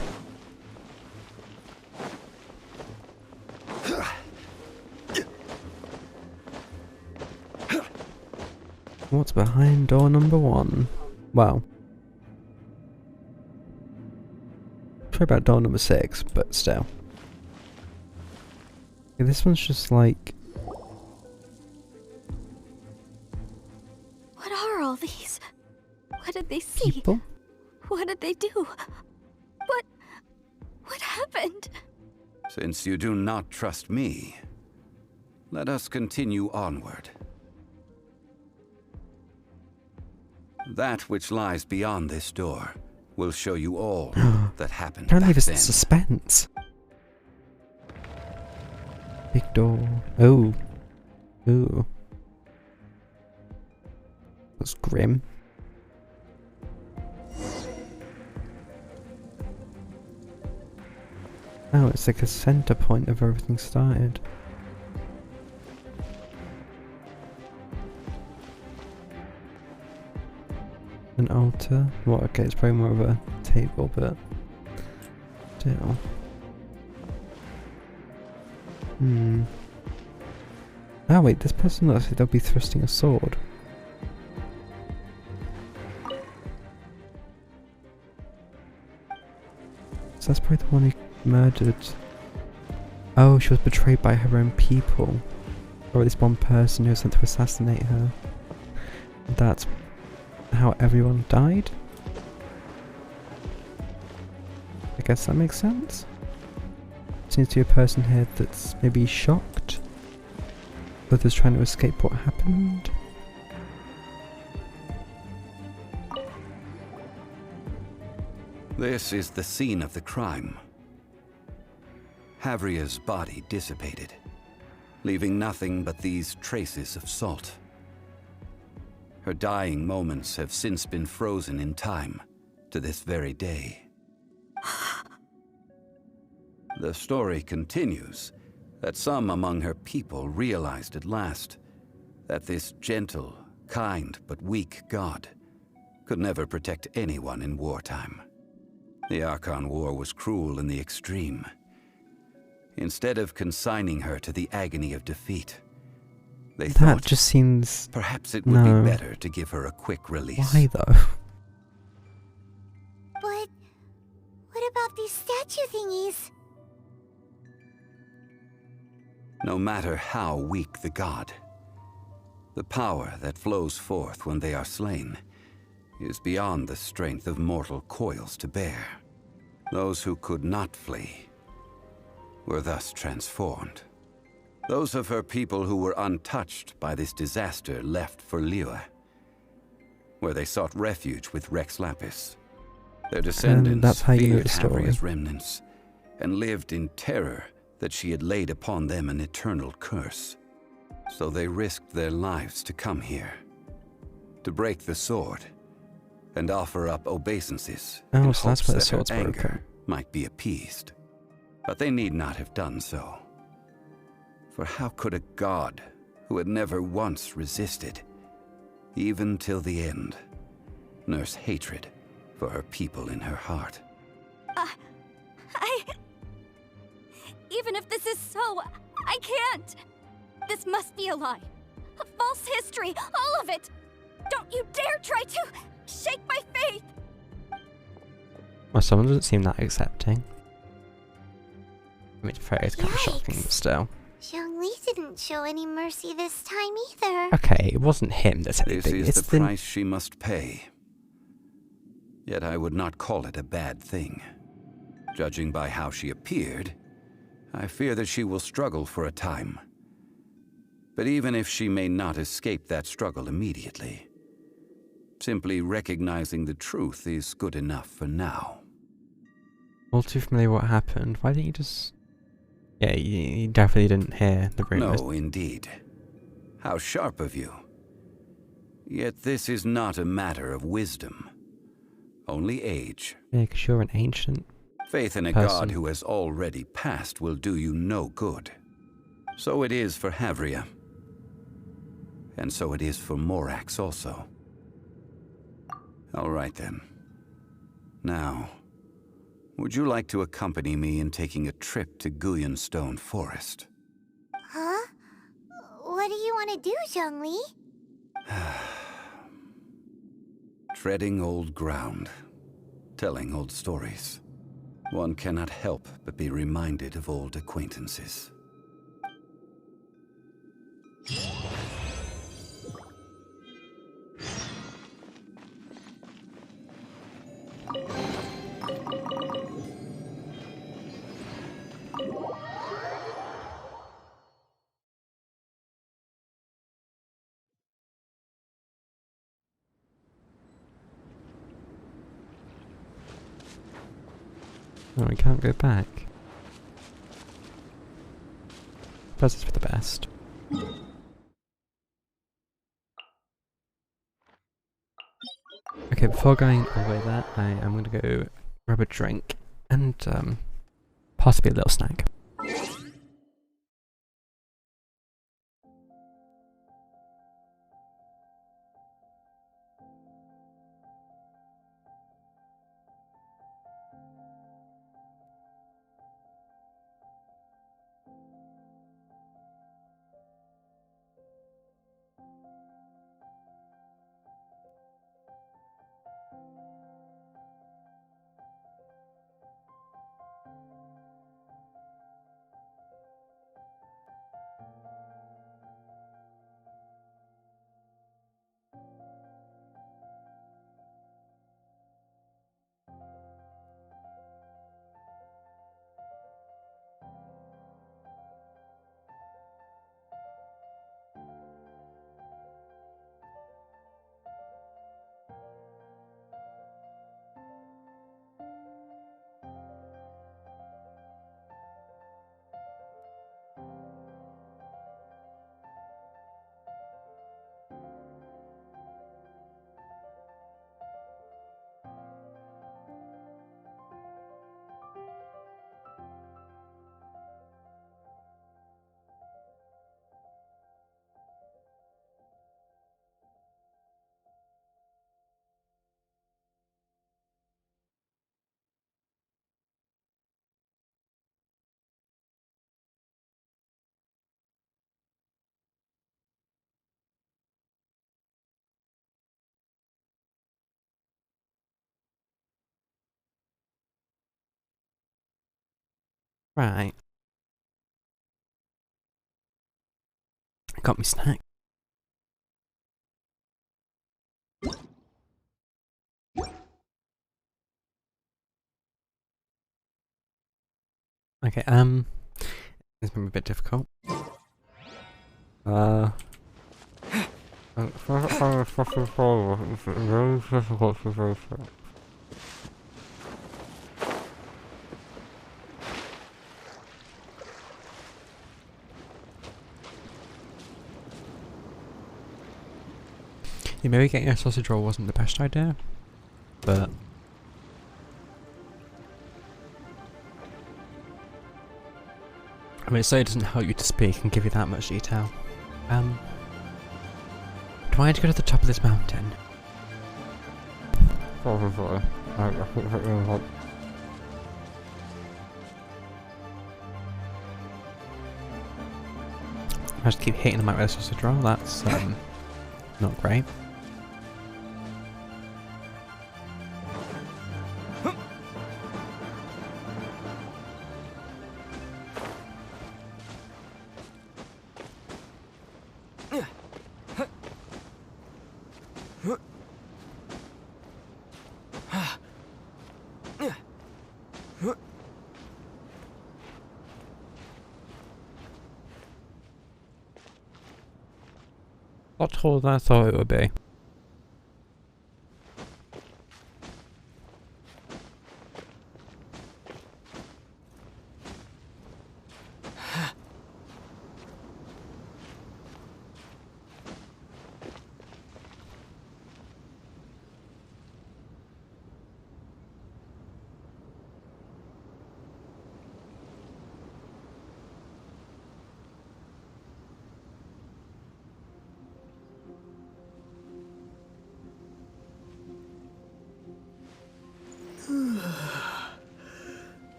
What's behind door number 1? Well. Sorry about door number 6, but still. Okay, this one's just like... What are all these? What did they see? people? What did they do? What happened? Since you do not trust me, let us continue onward. That which lies beyond this door will show you all that happened Don't back leave us then. in suspense. Big door. Oh. Ooh. That's grim. Oh, it's like a center point of where everything started. An altar? Well, okay, it's probably more of a table, but still. Oh wait, this person looks like they'll be thrusting a sword. So that's probably the one who murdered. Oh, she was betrayed by her own people. Or at least one person who was sent to assassinate her. That's how everyone died? I guess that makes sense. Seems to be a person here that's maybe shocked. Others trying to escape what happened. This is the scene of the crime. Havria's body dissipated, leaving nothing but these traces of salt. Her dying moments have since been frozen in time to this very day. The story continues that some among her people realized at last that this gentle, kind, but weak god could never protect anyone in wartime. The Archon War was cruel in the extreme. Instead of consigning her to the agony of defeat, they thought just seems... perhaps it would be better to give her a quick release. Why though? But what about these statue thingies? No matter how weak the god, the power that flows forth when they are slain is beyond the strength of mortal coils to bear. Those who could not flee were thus transformed. Those of her people who were untouched by this disaster left for Liyue, where they sought refuge with Rex Lapis. Their descendants that's how you know feared the story. Havria's remnants and lived in terror that she had laid upon them an eternal curse. So they risked their lives to come here, to break the sword, and offer up obeisances in Oh, so that's hopes why the that her sword's broken. anger might be appeased. But they need not have done so. For how could a god who had never once resisted, even till the end, nurse hatred for her people in her heart? Even if this is so, I can't! This must be a lie. A false history, all of it! Don't you dare try to shake my faith! Well, someone doesn't seem that accepting. I mean, fair, it's kind of shocking, but still. Zhongli didn't show any mercy this time either. Okay, it wasn't him that said This anything. is It's the price she must pay. Yet I would not call it a bad thing. Judging by how she appeared, I fear that she will struggle for a time. But even if she may not escape that struggle immediately, simply recognizing the truth is good enough for now. all too familiar what happened. Why didn't you just... Yeah, you definitely didn't hear the rumors. No, indeed. How sharp of you. Yet this is not a matter of wisdom, only age. Yeah, because you're an ancient Faith in a person. god who has already passed will do you no good. So it is for Havria. And so it is for Morax also. All right then. Now, would you like to accompany me in taking a trip to Guyonstone Forest? Huh? What do you want to do, Zhongli? Treading old ground, telling old stories. One cannot help but be reminded of old acquaintances. No, we can't go back. Suppose it's for the best. Okay, before going all the way there, I am going to go grab a drink and possibly a little snack. Right. I got me snack. Okay, it's been a bit difficult. Yeah, maybe getting a sausage roll wasn't the best idea, but I mean, it certainly doesn't help you to speak and give you that much detail. Do I need to go to the top of this mountain? I just keep hitting the mic with a sausage roll, that's not great. A lot taller than I thought it would be.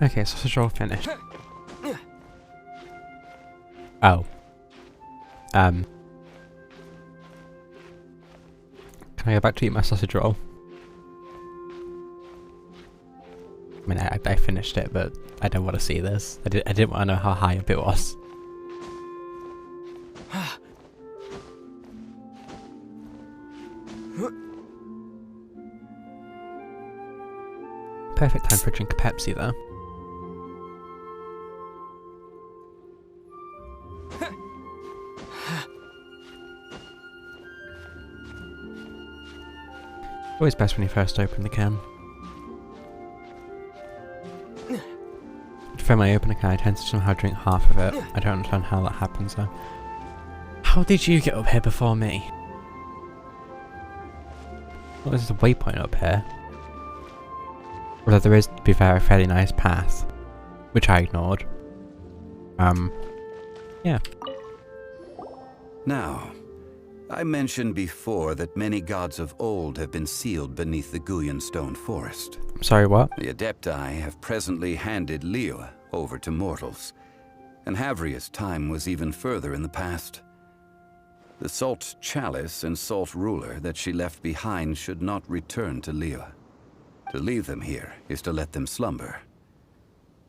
Okay, sausage roll finished. Oh. Can I go back to eat my sausage roll? I mean, I finished it, but I don't want to see this. I didn't want to know how high up it was. Perfect time for a drink of Pepsi, though. Always best when you first open the can. For my open a can, I tend to somehow drink half of it. I don't understand how that happens though. How did you get up here before me? Well, there's a waypoint up here. Although there is, to be fair, a fairly nice path, which I ignored. Yeah. Now, I mentioned before that many gods of old have been sealed beneath the Guyan stone forest. Sorry, what? The Adepti have presently handed Liyue over to mortals, and Havria's time was even further in the past. The Salt Chalice and Salt Ruler that she left behind should not return to Liyue. To leave them here is to let them slumber.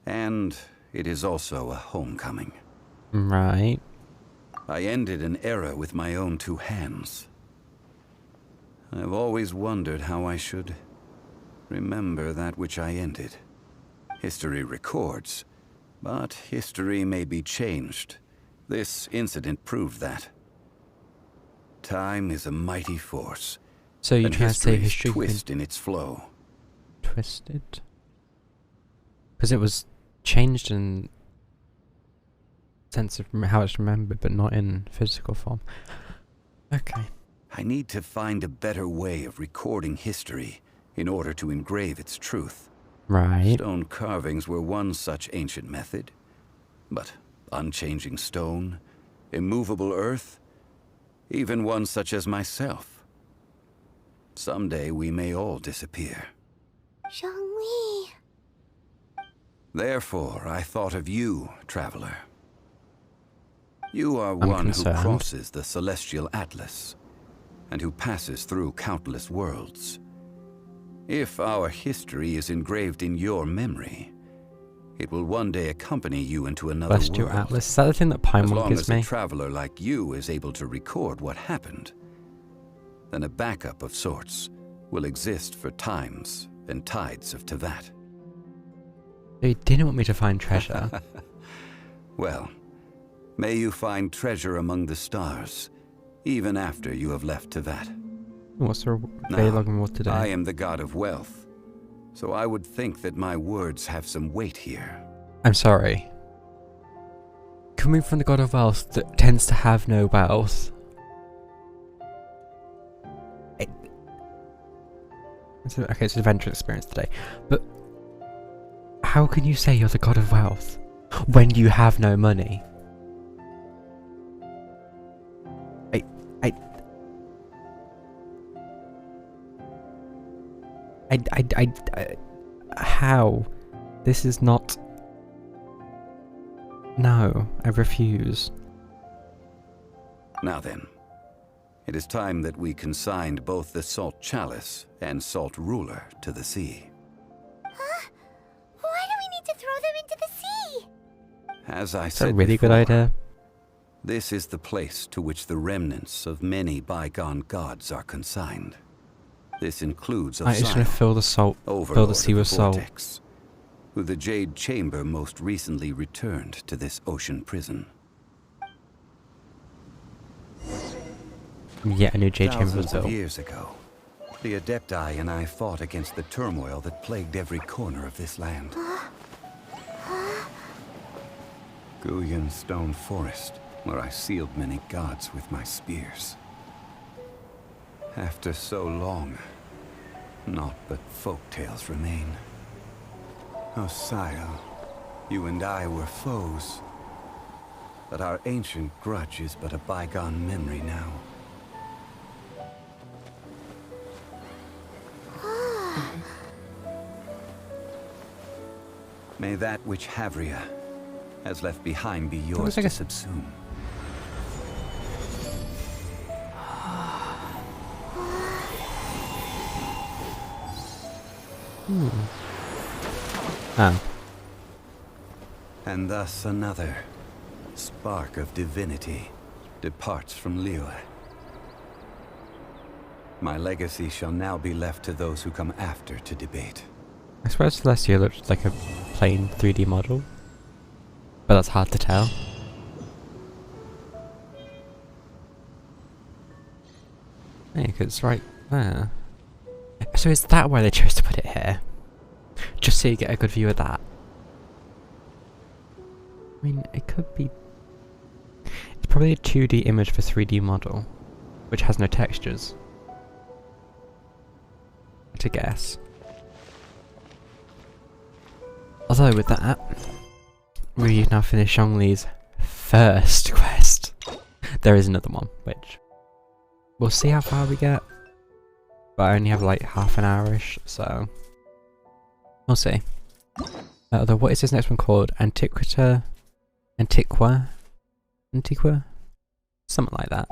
And it is also a homecoming. Right. I ended an era with my own two hands. I've always wondered how I should remember that which I ended. History records, but history may be changed. This incident proved that. Time is a mighty force. So you and trying to say history's history twist in its flow. Twisted? Because it was changed in sense of how it's remembered, but not in physical form. Okay. I need to find a better way of recording history in order to engrave its truth. Right. Stone carvings were one such ancient method. But unchanging stone, immovable earth, even one such as myself. Someday we may all disappear. Zhongli. Therefore, I thought of you, traveler. You are I'm one concerned. who crosses the celestial atlas, and who passes through countless worlds. If our history is engraved in your memory, it will one day accompany you into another Celestial world. Atlas. Is that the thing that Paimon As long gives as me? a traveler like you is able to record what happened, then a backup of sorts will exist for times and tides of Tevat. You didn't want me to find treasure. Well, may you find treasure among the stars, even after you have left Tevat. What's the Now, Veilog reward today? I am the god of wealth, so I would think that my words have some weight here. I'm sorry. Coming from the God of Wealth that tends to have no wealth. Okay, it's an adventure experience today. But how can you say you're the God of Wealth when you have no money? How? This is not... No, I refuse. Now then, it is time that we consigned both the Salt Chalice and Salt Ruler to the sea. Huh? Why do we need to throw them into the sea? As I That's said a really before, good idea. this is the place to which the remnants of many bygone gods are consigned. This includes I'm just gonna Osiel, fill the salt, fill Overlord the of sea with salt. Vortex, who the Jade Chamber most recently returned to this ocean prison. Yeah, a new Jade Chamber was Thousands of built. years ago, the Adepti and I fought against the turmoil that plagued every corner of this land. Guyan Stone Forest, where I sealed many gods with my spears. After so long, naught but folk tales remain. Osiel, you and I were foes, but our ancient grudge is but a bygone memory now. May that which Havria has left behind be yours looks like to a- subsume. Oh. And thus another spark of divinity departs from Liyue. My legacy shall now be left to those who come after to debate. I suppose Celestia looks like a plain 3D model, but that's hard to tell. Yeah, 'cause it's right there. So is that why they chose to put it here? Just so you get a good view of that? I mean, it could be... It's probably a 2D image for 3D model, which has no textures. To guess. Although with that, we've now finished Zhongli's first quest. There is another one, which we'll see how far we get. But I only have like half an hour-ish, so we'll see. Although, what is this next one called? Antiqua? Something like that.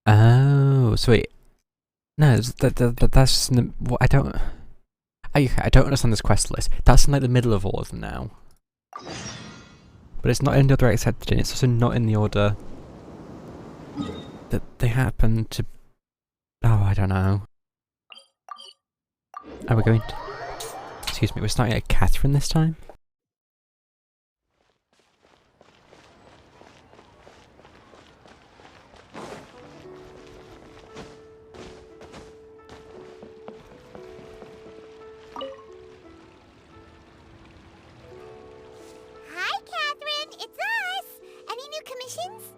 Oh, sweet. No, that's what I don't. Okay, I don't understand this quest list. That's in like the middle of all of them now. But it's not in the order I accepted in. It's also not in the order that they happen to. Oh, I don't know. Are we going to... Excuse me, we're starting at Catherine this time? Hi, Catherine. It's us. Any new commissions?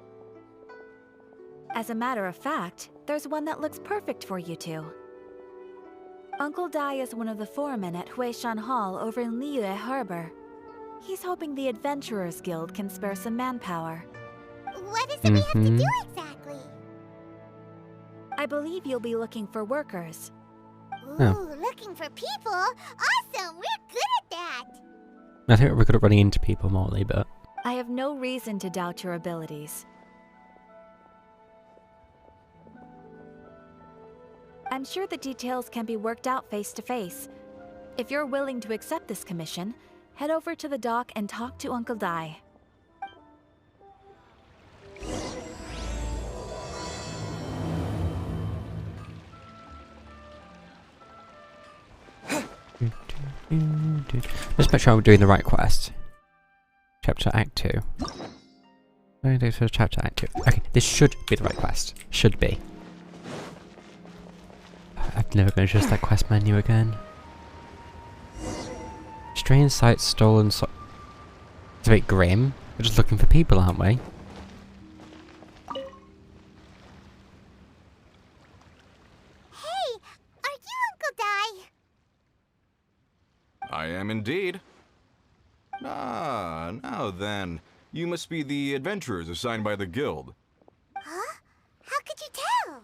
As a matter of fact, there's one that looks perfect for you two. Uncle Dai is one of the foremen at Huishan Hall over in Liyue Harbor. He's hoping the Adventurers Guild can spare some manpower. What is it we have to do exactly? I believe you'll be looking for workers. Ooh, looking for people? Awesome! We're good at that! I think we're good at running into people, Morley, but... I have no reason to doubt your abilities. I'm sure the details can be worked out face to face. If you're willing to accept this commission, head over to the dock and talk to Uncle Dai. Let's make sure we're doing the right quest. Chapter Act 2. Chapter Act 2. Okay, this should be the right quest. Should be. I've never going to adjust that quest menu again. Strange sights, stolen It's a bit grim. We're just looking for people, aren't we? Hey, are you Uncle Dai? I am indeed. Ah, now then. You must be the adventurers assigned by the guild. Huh? How could you tell?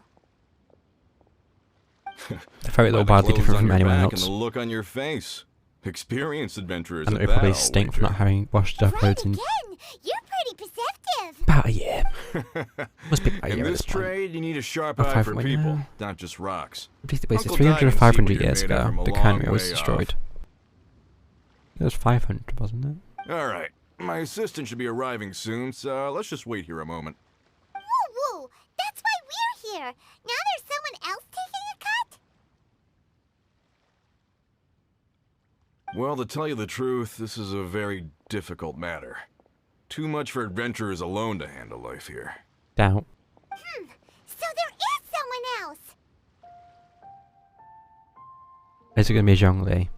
They're very little wildly different from anyone else. And the look on your face. Experienced adventurers. And they probably stink for not having washed up loads in You're pretty perceptive. about a year. Must be about a In year at this this point. trade, you need a sharp Or eye for 500 people, now. not just rocks. Wait, Uncle 300 Dai or can see 500 what you're years made of ago, from a the long cannery was way destroyed. It was 500, wasn't it? Alright, my assistant should be arriving soon, so let's just wait here a moment. Woo woo! That's why we're here. Now there's someone else taking a cut? Well, to tell you the truth, this is a very difficult matter. Too much for adventurers alone to handle life here. Doubt. So there is someone else. Is it going to be Zhongli?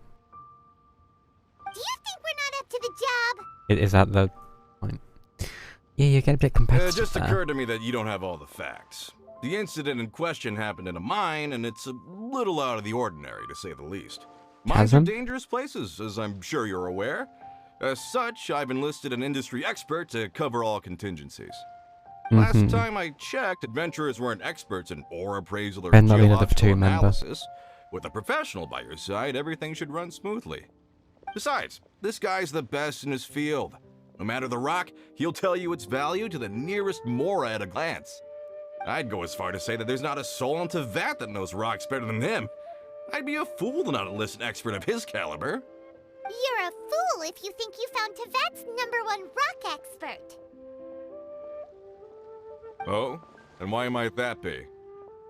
Do you think we're not up to the job? Is that the point? Yeah, you get a bit competitive It just there. occurred to me that you don't have all the facts. The incident in question happened in a mine, and it's a little out of the ordinary, to say the least. Mines are Chasm? dangerous places, as I'm sure you're aware. As such, I've enlisted an industry expert to cover all contingencies. Last time I checked, adventurers weren't experts in ore appraisal or And not another geological two member. analysis. With a professional by your side, everything should run smoothly. Besides, this guy's the best in his field. No matter the rock, he'll tell you its value to the nearest mora at a glance. I'd go as far to say that there's not a soul on Tevat that knows rocks better than him. I'd be a fool to not enlist an expert of his caliber. You're a fool if you think you found Tevat's #1 rock expert. Oh? And why might that be?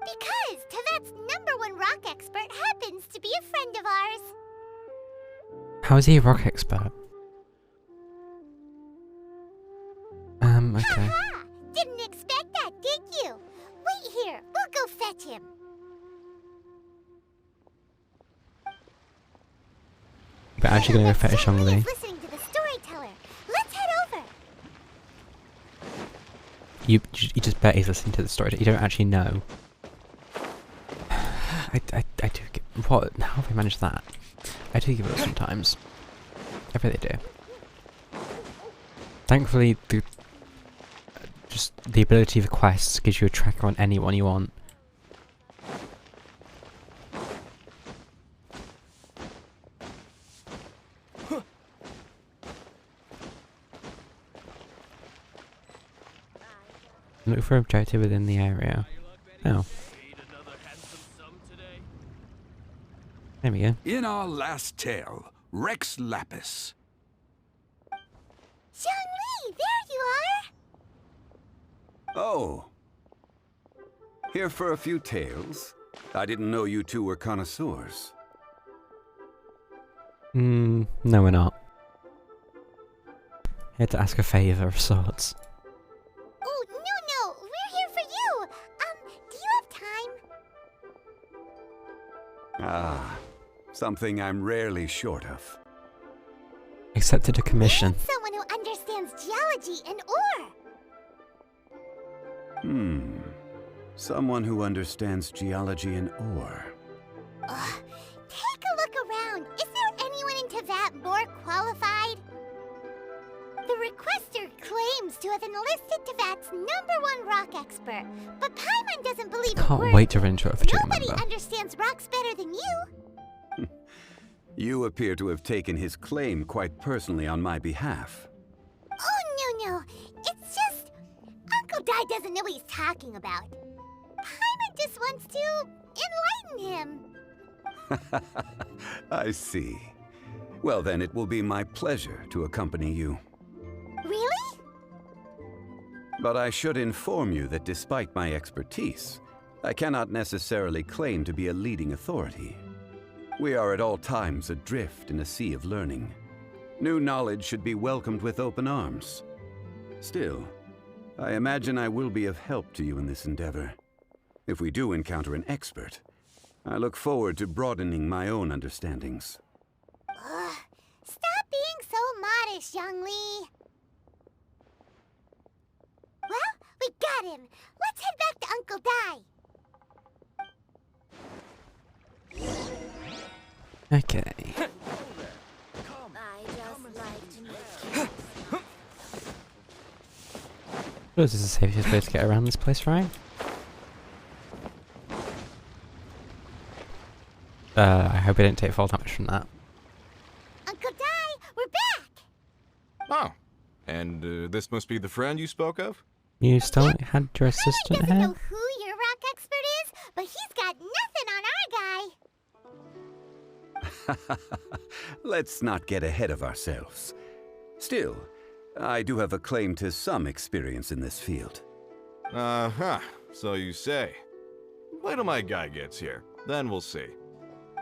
Because Tevat's #1 rock expert happens to be a friend of ours. How is he a rock expert? Okay. Ha! Didn't expect that, did you? Wait here. We'll go fetch him. But actually going to go fetch Someone Zhongli. is listening to the storyteller. You just bet he's listening to the story. You don't actually know. I do get... What? How have I managed that? I do give it sometimes. I really do. Thankfully, just the ability for quests gives you a tracker on anyone you want. Look for objective within the area. Oh. There we go. In our last tale, Rex Lapis. Zhongli, there you are! Oh. Here for a few tales? I didn't know you two were connoisseurs. No we're not. I had to ask a favour of sorts. Oh, no, we're here for you! Do you have time? Ah, something I'm rarely short of. Accepted a commission. Someone who understands geology and ore! Someone who understands geology and ore. Take a look around. Is there anyone in Teyvat more qualified? The requester claims to have enlisted Teyvat's #1 rock expert, but Paimon doesn't believe a Can't word. wait to run into it for two Nobody member. understands rocks better than you. You appear to have taken his claim quite personally on my behalf. Oh, no. It's just... Uncle Dai doesn't know what he's talking about. Paimon just wants to enlighten him. I see. Well then, it will be my pleasure to accompany you. Really? But I should inform you that despite my expertise, I cannot necessarily claim to be a leading authority. We are at all times adrift in a sea of learning. New knowledge should be welcomed with open arms. Still, I imagine I will be of help to you in this endeavor. If we do encounter an expert, I look forward to broadening my own understandings. Stop being so modest, Zhongli. Well, we got him. Let's head back to Uncle Dai. Okay. I just like to make This is the safest way to get around this place, right? I hope I didn't take fall damage from that. Uncle Dai, we're back! Oh, and this must be the friend you spoke of? You still had your Paimon assistant doesn't here? know who your rock expert is, but he's got nothing on our guy. Let's not get ahead of ourselves. Still, I do have a claim to some experience in this field. Uh-huh, so you say. Wait till my guy gets here, then we'll see.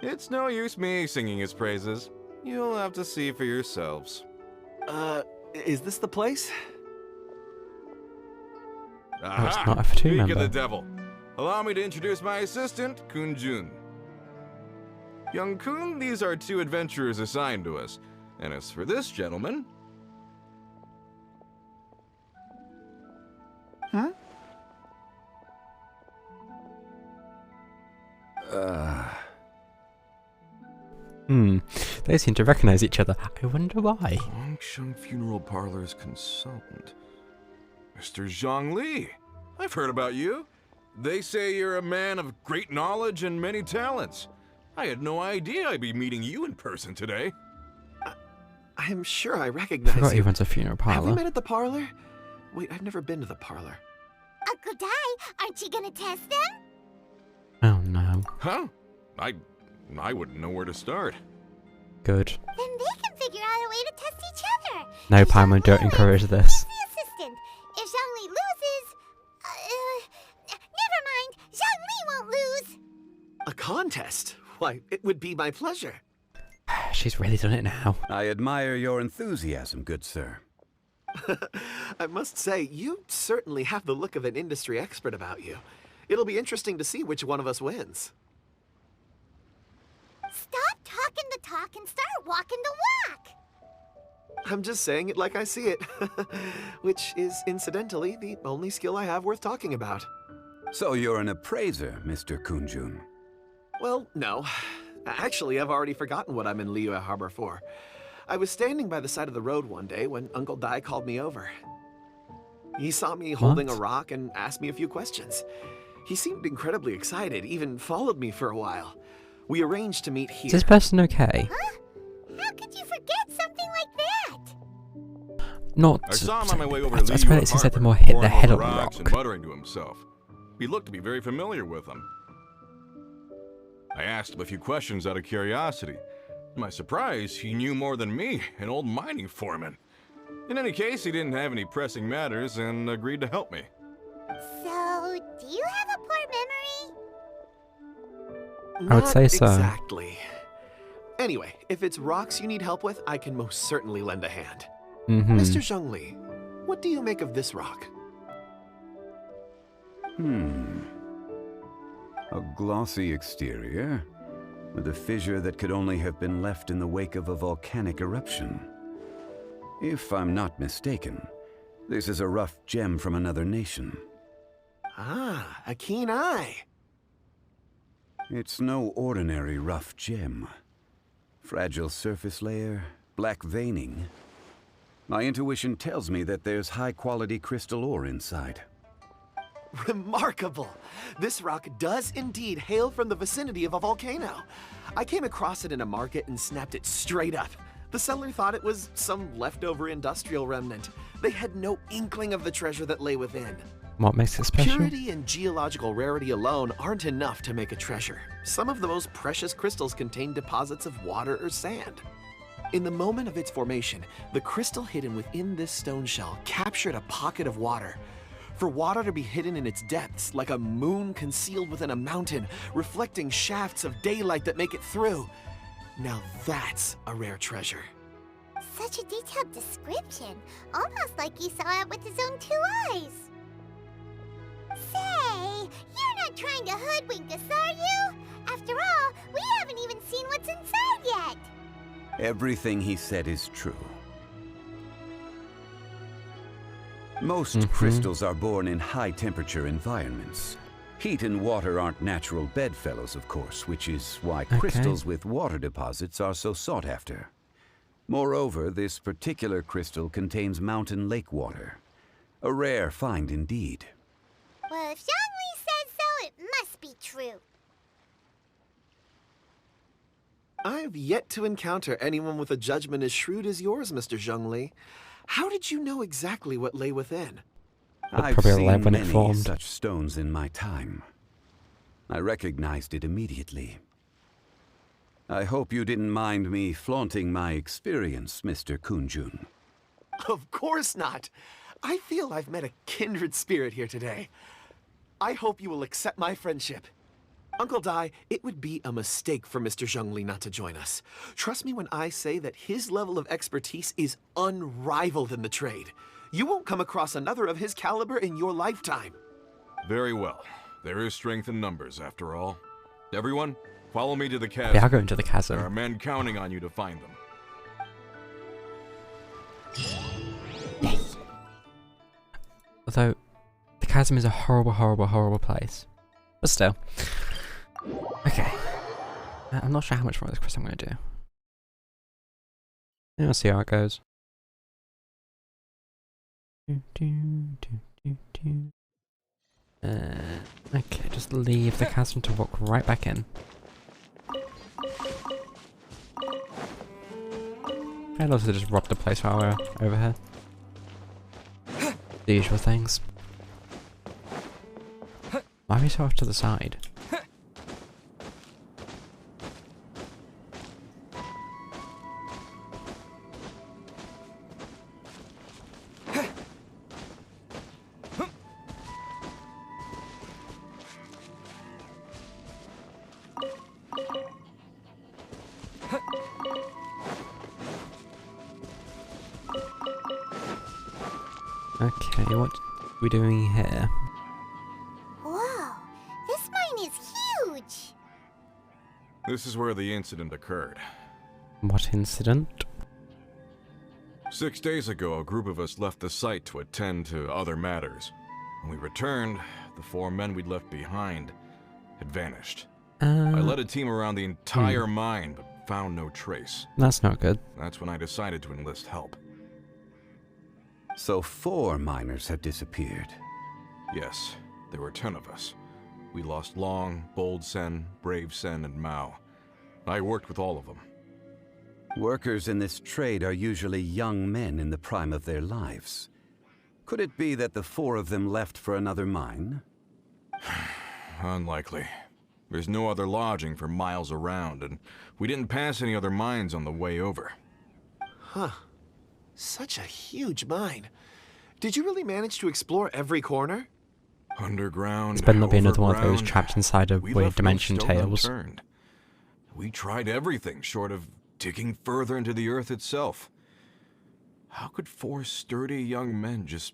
It's no use me singing his praises. You'll have to see for yourselves. Is this the place? Aha! it's not a for two Speak of member. the devil. Allow me to introduce my assistant, Kun Jun. Young Kun, these are 2 adventurers assigned to us. And as for this gentleman... Huh? They seem to recognize each other. I wonder why. Genshin Funeral Parlor's consultant. Mr. Zhongli. I've heard about you. They say you're a man of great knowledge and many talents. I had no idea I'd be meeting you in person today. I'm sure I I recognize forgot he you. runs a funeral Have we parlor. met at the parlor? Wait, I've never been to the parlor. Uncle Dai, aren't you gonna test them? Oh no. Huh? I wouldn't know where to start. Good. Then they can figure out a way to test each other. No, If Paimon, Zhongli don't wins, encourage he's this. the assistant. If Zhongli loses... never mind. Zhongli won't lose. A contest? Why, it would be my pleasure. She's really done it now. I admire your enthusiasm, good sir. I must say, you certainly have the look of an industry expert about you. It'll be interesting to see which one of us wins. Stop talking the talk and start walking the walk. I'm just saying it like I see it. Which is, incidentally, the only skill I have worth talking about. So you're an appraiser, Mr. Kunjun. Well, no. Actually, I've already forgotten what I'm in Liyue Harbor for. I was standing by the side of the road one day when Uncle Dai called me over. He saw me holding a rock and asked me a few questions. He seemed incredibly excited, even followed me for a while. We arranged to meet here. Is this person okay? Huh? How could you forget something like that? Not. I saw him on my way over I to swear Liyue it seems like Harbor, the more hit the poring head over on the rocks rock. and muttering to himself. He looked to be very familiar with them. I asked him a few questions out of curiosity. To my surprise, he knew more than me, an old mining foreman. In any case, he didn't have any pressing matters and agreed to help me. So, do you have a poor memory? I would say so. Exactly. Anyway, if it's rocks you need help with, I can most certainly lend a hand. Mr. Zhongli, what do you make of this rock? A glossy exterior, with a fissure that could only have been left in the wake of a volcanic eruption. If I'm not mistaken, this is a rough gem from another nation. Ah, a keen eye. It's no ordinary rough gem. Fragile surface layer, black veining. My intuition tells me that there's high-quality crystal ore inside. Remarkable! This rock does indeed hail from the vicinity of a volcano. I came across it in a market and snapped it straight up. The seller thought it was some leftover industrial remnant. They had no inkling of the treasure that lay within. What makes it special? Purity and geological rarity alone aren't enough to make a treasure. Some of the most precious crystals contain deposits of water or sand. In the moment of its formation, the crystal hidden within this stone shell captured a pocket of water. For water to be hidden in its depths, like a moon concealed within a mountain, reflecting shafts of daylight that make it through. Now that's a rare treasure. Such a detailed description, almost like he saw it with his own 2 eyes. Say, you're not trying to hoodwink us, are you? After all, we haven't even seen what's inside yet. Everything he said is true. Most crystals are born in high-temperature environments. Heat and water aren't natural bedfellows, of course, which is why crystals with water deposits are so sought after. Moreover, this particular crystal contains mountain lake water. A rare find indeed. Well, if Zhongli says so, it must be true. I've yet to encounter anyone with a judgment as shrewd as yours, Mr. Zhongli. How did you know exactly what lay within? I've seen many such stones in my time. I recognized it immediately. I hope you didn't mind me flaunting my experience, Mr. Kunjun. Of course not. I feel I've met a kindred spirit here today. I hope you will accept my friendship. Uncle Dai, it would be a mistake for Mr. Zhongli not to join us. Trust me when I say that his level of expertise is unrivaled in the trade. You won't come across another of his caliber in your lifetime. Very well. There is strength in numbers, after all. Everyone, follow me to the chasm. We are going to the chasm. There are men counting on you to find them. Yes. Although, the chasm is a horrible, horrible, horrible place. But still. Okay. I'm not sure how much more of this quest I'm going to do. Yeah, we'll see how it goes. Okay, just leave the chasm to walk right back in. I'd also just rob the place while we're over here. The usual things. Why are we so off to the side? Okay, what are we doing here? Whoa, this mine is huge. This is where the incident occurred. What incident? 6 days ago, a group of us left the site to attend to other matters. When we returned, the 4 men we'd left behind had vanished. I led a team around the entire mine, but found no trace. That's not good. That's when I decided to enlist help. So 4 miners had disappeared. Yes, there were 10 of us. We lost Long, Bold Sen, Brave Sen, and Mao. I worked with all of them. Workers in this trade are usually young men in the prime of their lives. Could it be that the 4 of them left for another mine? Unlikely. There's no other lodging for miles around, and we didn't pass any other mines on the way over. Huh. Such a huge mine. Did you really manage to explore every corner? Underground, It's better not be another one of those overground. trapped inside of We weird left no dimension stone tales. unturned. We tried everything short of digging further into the earth itself. How could 4 sturdy young men just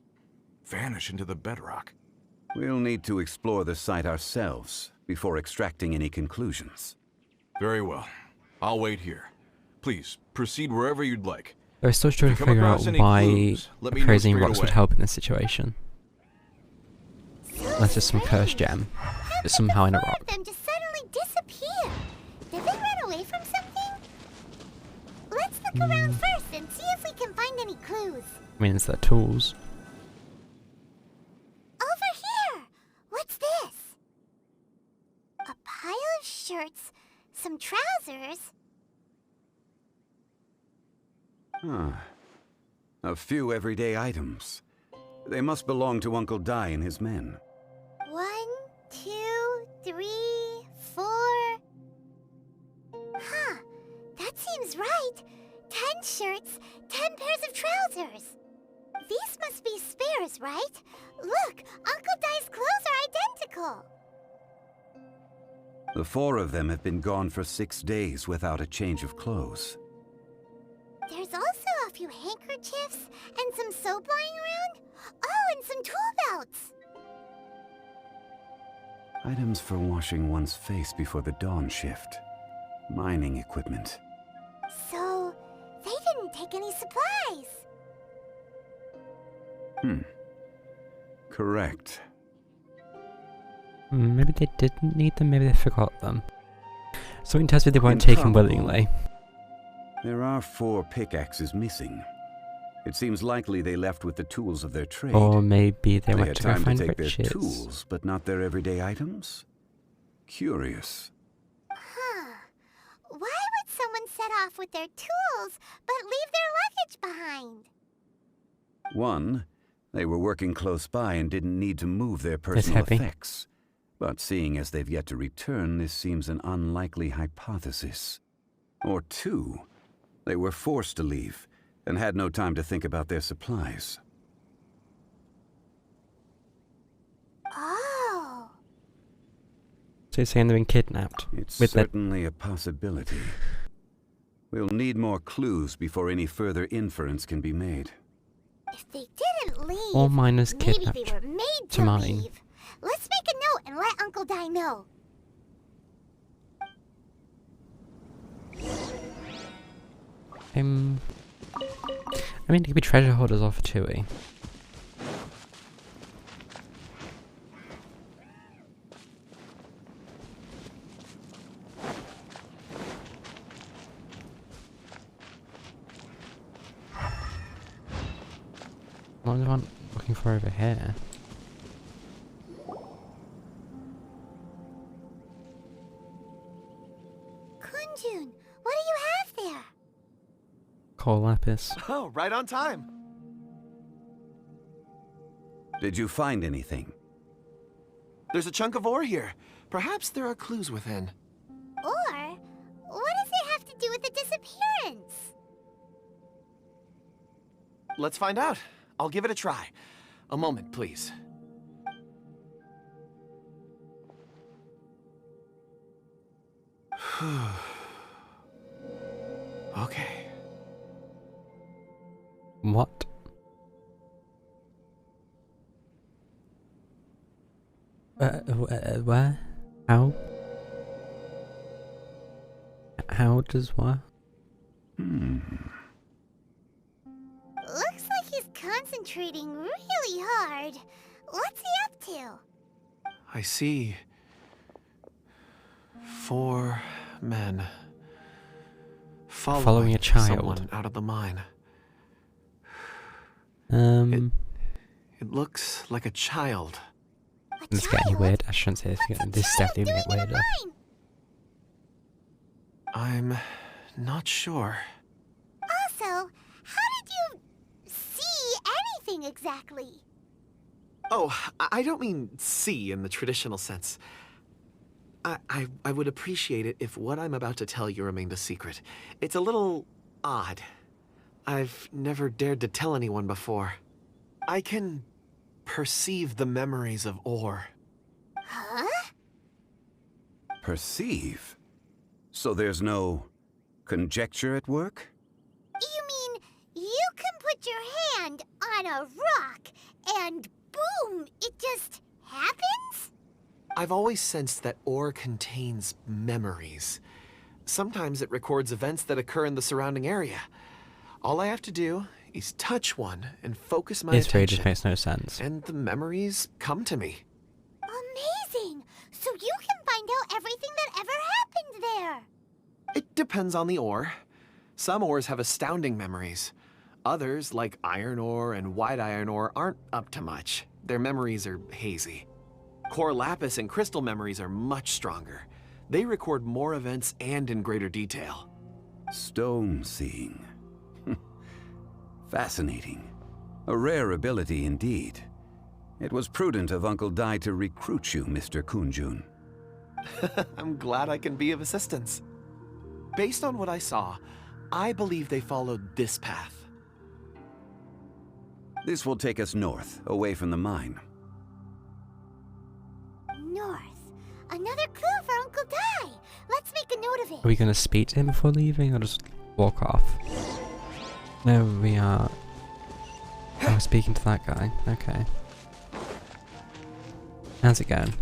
vanish into the bedrock? We'll need to explore the site ourselves before extracting any conclusions. Very well. I'll wait here. Please, proceed wherever you'd like. They're still trying If to you come figure out across any why clues, let me know appraising straight rocks would away. help in this situation. Unless it's some cursed gem. It's somehow in a rock. Them just suddenly disappear. Did they run away from something? Let's look around first and see if we can find any clues. I mean, it's their tools. Over here! What's this? A pile of shirts, some trousers. Huh. A few everyday items. They must belong to Uncle Dai and his men. 1, 2, 3, 4. Huh, that seems right. 10 shirts, 10 pairs of trousers. These must be spares, right? Look, Uncle Dai's clothes are identical. The 4 of them have been gone for 6 days without a change of clothes. There's also a few handkerchiefs and some soap lying around. Oh, and some tool belts. Items for washing one's face before the dawn shift. Mining equipment. So, they didn't take any supplies. Correct. Maybe they didn't need them, maybe they forgot them. Something tells me they weren't taken Improbable. willingly. There are 4 pickaxes missing. It seems likely they left with the tools of their trade. Or maybe they They went had to go time find to take riches. their tools, but not their everyday items? Curious. Huh. Why would someone set off with their tools but leave their luggage behind? 1, they were working close by and didn't need to move their personal heavy. effects. But seeing as they've yet to return, this seems an unlikely hypothesis. Or 2, they were forced to leave and had no time to think about their supplies. Oh. So you're saying they've been kidnapped? It's With the- certainly a possibility. We'll need more clues before any further inference can be made. If they didn't leave, All miners maybe kidnapped they were made to to mine. leave. Let's make a note and let Uncle Dai know. I mean, they could be treasure hoarders off Tui. What is one looking for over here? Kunjun, what do you have there? Coal lapis. Oh, right on time. Did you find anything? There's a chunk of ore here. Perhaps there are clues within. Or, what does it have to do with the disappearance? Let's find out. I'll give it a try. A moment, please. Okay. What? Where? How? How does what? concentrating really hard. What's he up to? I see 4 men Following a child. someone out of the mine. It looks like a child. This is getting weird. I shouldn't say this again. This is definitely going to get weirder. I'm not sure. Also, how did you see anything exactly? Oh, I don't mean see in the traditional sense. I would appreciate it if what I'm about to tell you remained a secret. It's a little odd. I've never dared to tell anyone before. I can perceive the memories of Or. Huh? Perceive? So there's no conjecture at work? You mean you can put your hand on a rock and boom, it just happens? I've always sensed that Or contains memories. Sometimes it records events that occur in the surrounding area. All I have to do is touch one and focus my This really attention. just makes no sense. And the memories come to me. Amazing! So you can find out everything that ever happened there. It depends on the ore. Some ores have astounding memories. Others, like iron ore and white iron ore, aren't up to much. Their memories are hazy. Core lapis and crystal memories are much stronger. They record more events and in greater detail. Stone seeing. Fascinating. A rare ability indeed. It was prudent of Uncle Dai to recruit you, Mr. Kunjun. I'm glad I can be of assistance. Based on what I saw, I believe they followed this path. This will take us north, away from the mine. North. Another clue for Uncle Dai. Let's make a note of it. Are we going to speak to him before leaving or just walk off? No, we are... Oh, speaking to that guy. Okay. How's it going?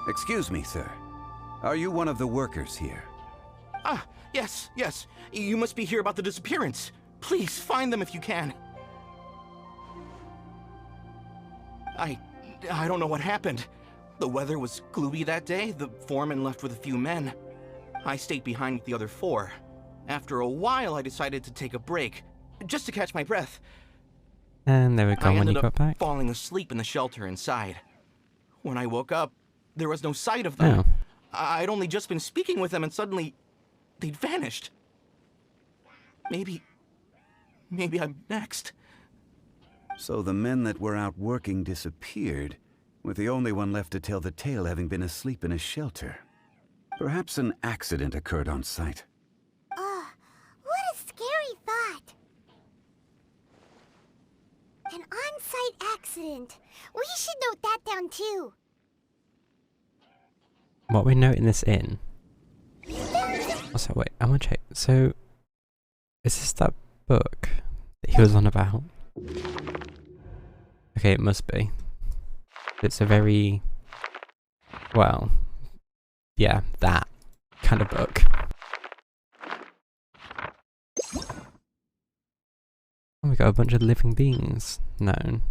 Excuse me, sir. Are you one of the workers here? Ah, yes. You must be here about the disappearance. Please, find them if you can. I don't know what happened. The weather was gloomy that day. The foreman left with a few men. I stayed behind with the other 4. After a while, I decided to take a break, just to catch my breath. And there we go when you got back. Falling asleep in the shelter inside. When I woke up, there was no sight of them. Oh. I'd only just been speaking with them and suddenly they'd vanished. Maybe I'm next. So the men that were out working disappeared, with the only one left to tell the tale having been asleep in a shelter. Perhaps an accident occurred on site. What a scary thought. An on-site accident. We should note that down too. What we note in this inn? Also, wait, I want to check. So, is this that book that he was on about? Okay, it must be. It's a very... Well... Yeah, that kind of book. Oh, we got a bunch of living beings known.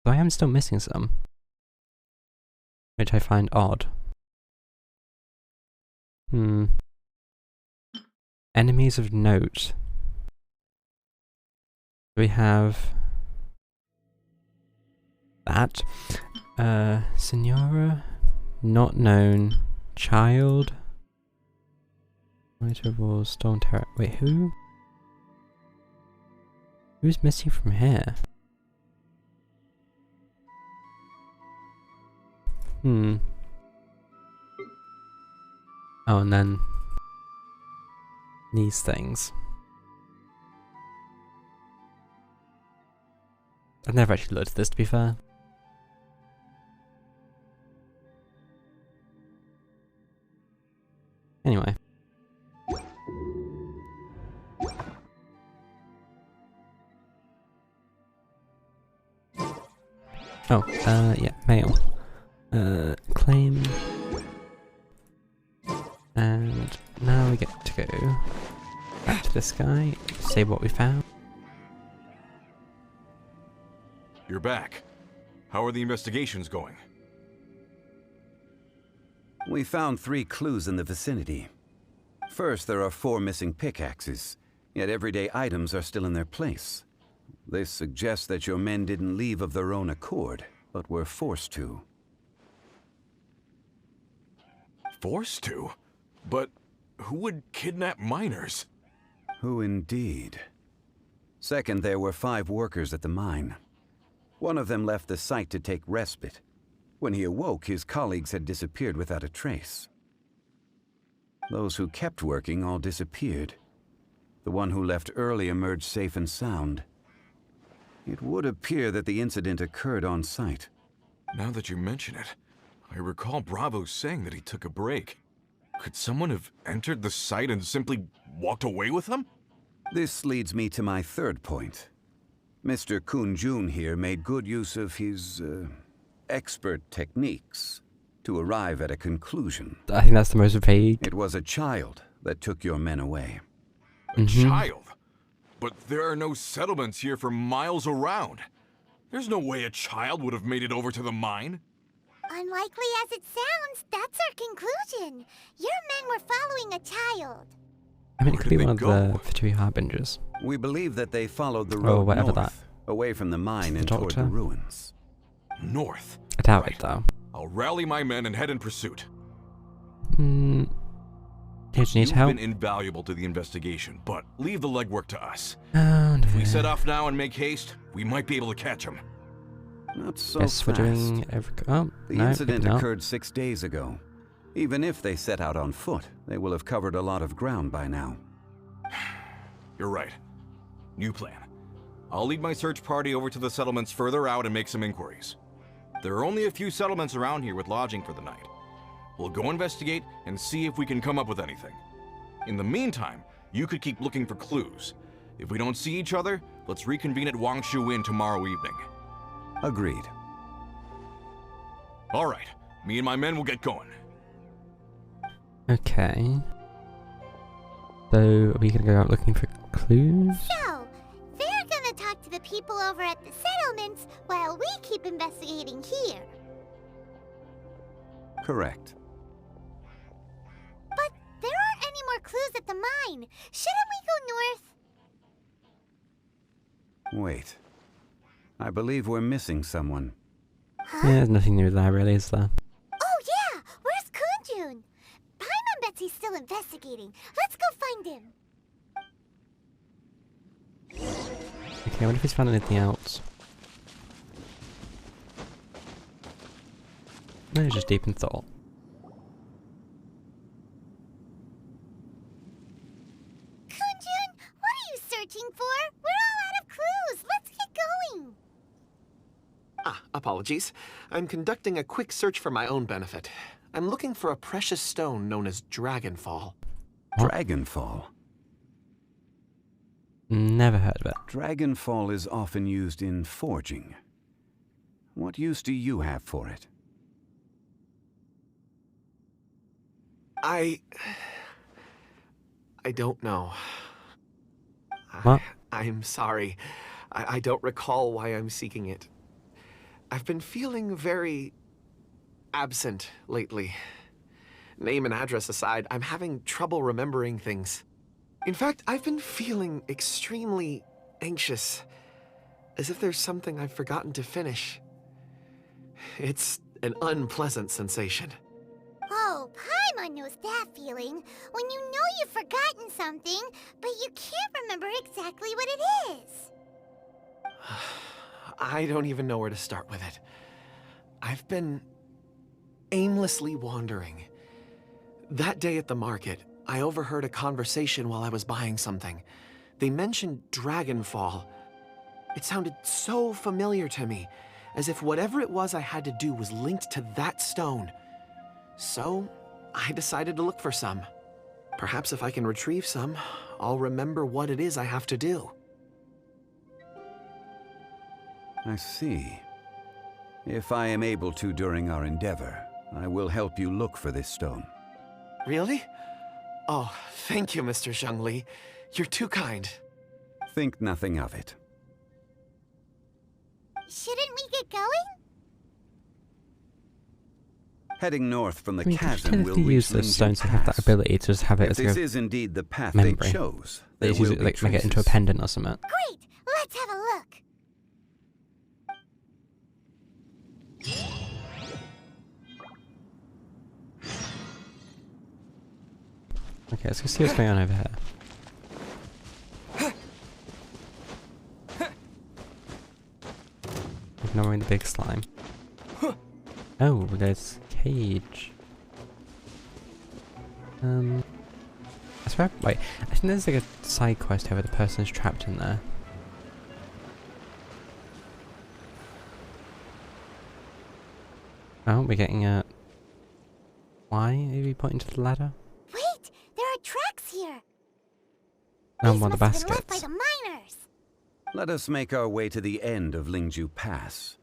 So I am still missing some. Which I find odd. Enemies of note. We have that. Senora, not known, child. Might of War, Storm Terror. Wait, who? Who's missing from here? Oh, and then these things. I've never actually looked at this, to be fair. Anyway. Oh, yeah, mail. Claim. And now we get to go back to this guy, say what we found. you're back. How are the investigations going? We found 3 clues in the vicinity. First, there are 4 missing pickaxes, yet everyday items are still in their place. This suggests that your men didn't leave of their own accord, but were forced to. Forced to? But who would kidnap miners? Who indeed? Second, there were 5 workers at the mine. One of them left the site to take respite. When he awoke, his colleagues had disappeared without a trace. Those who kept working all disappeared. The one who left early emerged safe and sound. It would appear that the incident occurred on site. Now that you mention it, I recall Bravo saying that he took a break. Could someone have entered the site and simply walked away with him? This leads me to my third point. Mr. Kun-jun here made good use of his, expert techniques to arrive at a conclusion. I think that's the most vague. It was a child that took your men away. A child? But there are no settlements here for miles around. There's no way a child would have made it over to the mine. Unlikely as it sounds, that's our conclusion. Your men were following a child. I mean, it Where could did be they one of go? the three harbingers. We believe that they followed the Oh, road whatever north, away from the mine The and toward the doctor? ruins. North. I doubt Right. it, though. I'll rally my men and head in pursuit. Hmm. Did you need You've help? been invaluable to the investigation, but leave the legwork to us. Oh, no. If we set off now and make haste, we might be able to catch him. Not so Guess fast. we're doing every... Oh, The no, incident maybe not. occurred 6 days ago. Even if they set out on foot, they will have covered a lot of ground by now. You're right. New plan. I'll lead my search party over to the settlements further out and make some inquiries. There are only a few settlements around here with lodging for the night. We'll go investigate and see if we can come up with anything. In the meantime, you could keep looking for clues. If we don't see each other, let's reconvene at Wangshu Inn tomorrow evening. Agreed. All right, me and my men will get going. Okay. So, are we gonna go out looking for clues? So, they're gonna talk to the people over at the settlements while we keep investigating here. Correct. But there aren't any more clues at the mine. Shouldn't we go north? Wait. I believe we're missing someone. Huh? Yeah, there's nothing new there, really, is there? Oh yeah! Where's Kunjun? Paimon bets he's still investigating. Let's go find him. Okay, I wonder if he's found anything else. No, he's just deep in thought. Kunjun, what are you searching for? We're all out of clues. Let's get going. Apologies. I'm conducting a quick search for my own benefit. I'm looking for a precious stone known as Dragonfall. What? Dragonfall. Never heard of it. Dragonfall is often used in forging. What use do you have for it? I don't know. What? I'm sorry. I don't recall why I'm seeking it. I've been feeling very absent lately. Name and address aside, I'm having trouble remembering things. In fact, I've been feeling extremely anxious, as if there's something I've forgotten to finish. It's an unpleasant sensation. Oh, Paimon knows that feeling. When you know you've forgotten something, but you can't remember exactly what it is. I don't even know where to start with it. I've been aimlessly wandering. That day at the market, I overheard a conversation while I was buying something. They mentioned Dragonfall. It sounded so familiar to me, as if whatever it was I had to do was linked to that stone. So, I decided to look for some. Perhaps if I can retrieve some, I'll remember what it is I have to do. I see. If I am able to during our endeavor, I will help you look for this stone. Really? Oh, thank you, Mr. Zhengli. You're too kind. Think nothing of it. Shouldn't we get going? Heading north from the I mean, chasm will you reach use those Lingju stones to have that Pass. ability to just have it If as this a is indeed the path memory. they chose, They there just use will it, be like, make it into a traces. pendant or something. Great! Let's have a look. Okay, let's go see what's going on over here. Ignoring the big slime. Oh, there's a cage. I swear, wait, I think there's like a side quest here where the person is trapped in there. Oh, we're getting a... Why are we pointing to the ladder? Wait, there are tracks here. Oh, These one of the must have been left by baskets. the miners. Let us make our way to the end of Lingju Pass.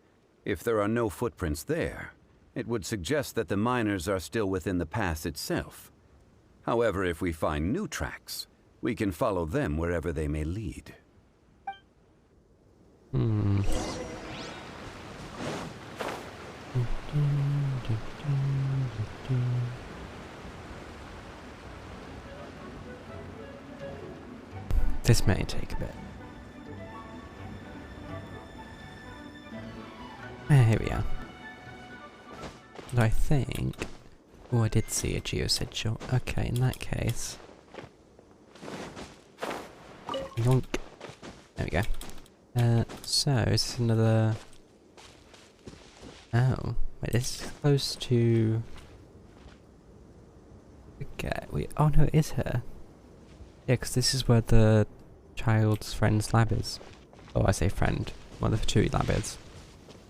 If there are no footprints there, it would suggest that the miners are still within the pass itself. However, if we find new tracks, we can follow them wherever they may lead. Hmm. This may take a bit. Here we are. And I think... Oh, I did see a geosigil. Okay, in that case... Yoink. There we go. So, is this another... Oh, wait, this is close to... Okay, wait, oh no, it is here. Yeah, because this is where the child's friend's lab is. Oh, I say friend. One of the Fatui lab is.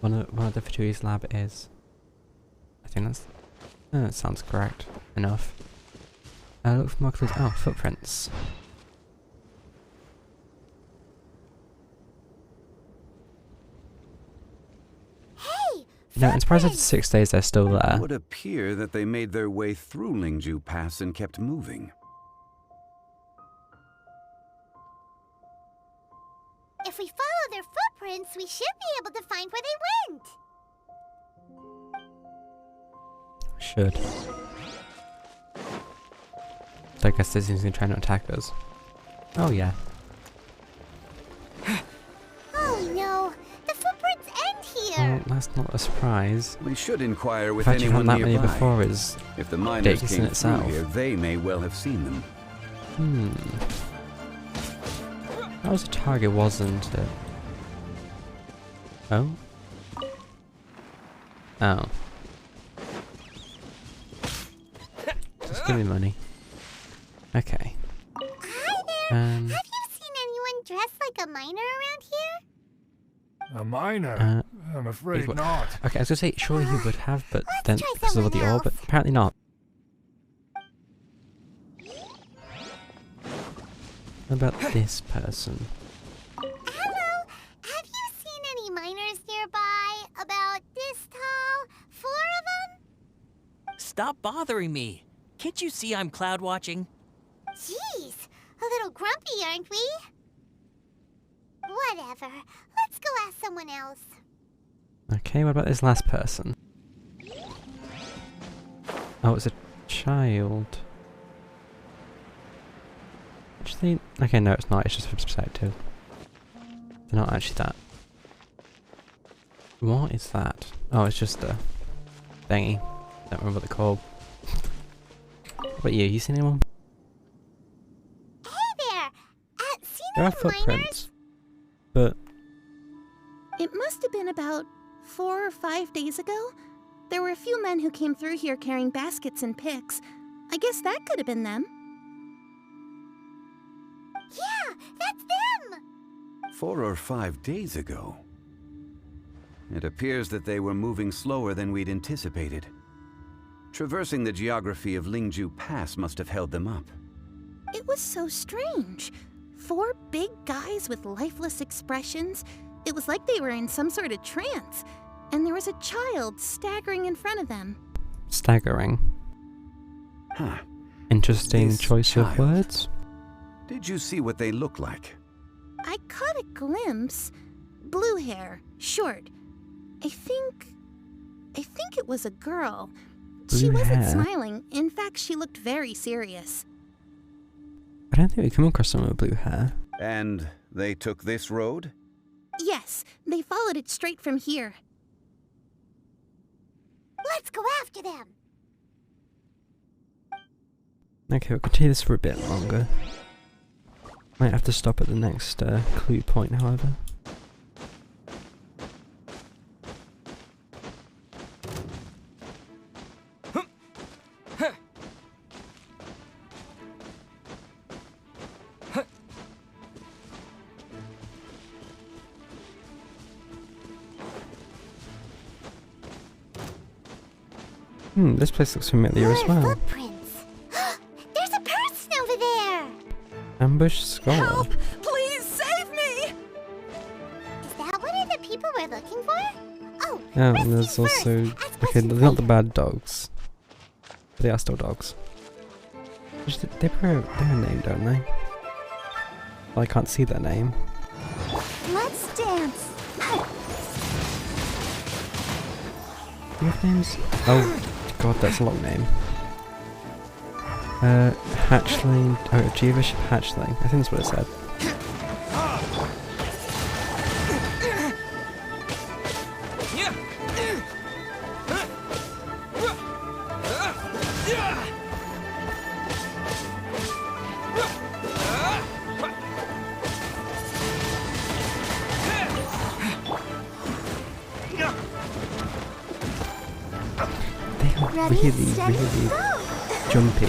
One of the Fatui's lab is. I think that's... that sounds correct enough. Look for more clues. Oh, footprints. Hey, No, I'm surprised after footprints! 6 days they're still It there. would appear that they made their way through Lingju Pass and kept moving. If we follow their footprints, we should be able to find where they went. Should. So I guess this is gonna try not to attack us. Oh yeah. Oh no, the footprints end Well, here. that's not a surprise. We should inquire The with fact you've had anyone that many nearby. before is... If the miners ridiculous came in through itself. here, they may well have seen them. That was a target, wasn't it? Oh? Oh. Just give me money. Okay. Hi there. Um, Have you seen anyone dressed like a miner around here? A miner? I'm afraid what- not. Okay, I was gonna say, surely you would have, but Let's then try because of all the someone ore, but else. apparently not. What about this person? Hello. Have you seen any miners nearby? About this tall? 4 of them? Stop bothering me. Can't you see I'm cloud watching? Jeez, a little grumpy, aren't we? Whatever. Let's go ask someone else. Okay, what about this last person? Oh, it's a child. Actually, okay, no, it's not. It's just from perspective. They're not actually that. What is that? Oh, it's just a thingy. Don't remember what they're called. What about you? You seen anyone? Hey there. Seen There are any miners? footprints, but It must have been about 4 or 5 days ago. There were a few men who came through here carrying baskets and picks. I guess that could have been them. Yeah, that's them. 4 or 5 days ago. It appears that they were moving slower than we'd anticipated. Traversing the geography of Lingju Pass must have held them up. It was so strange. 4 big guys with lifeless expressions. It was like they were in some sort of trance. And there was a child staggering in front of them. staggering. Huh. Interesting This choice child. of words. Did you see what they look like? I caught a glimpse, Blue hair, short. I think it was a girl. She Blue wasn't hair? smiling. In fact, she looked very serious. I don't think we come across someone with blue hair. And they took this road? Yes, they followed it straight from here. Let's go after them. Okay, we'll continue this for a bit longer. Might have to stop at the next clue point, however. This place looks familiar as well. Footprints. There's a person over there. Ambush scholar. Help! Please save me! Is that one of the people we're looking for? Oh, Oh, and there's also... Okay, they're not the bad dogs. But they are still dogs. They have a name, don't they? Well, I can't see their name. let's dance. Do you have names? Oh, God, that's a long name. Hatchling... Oh, Jeevish Hatchling. I think that's what it said. Really jumpy.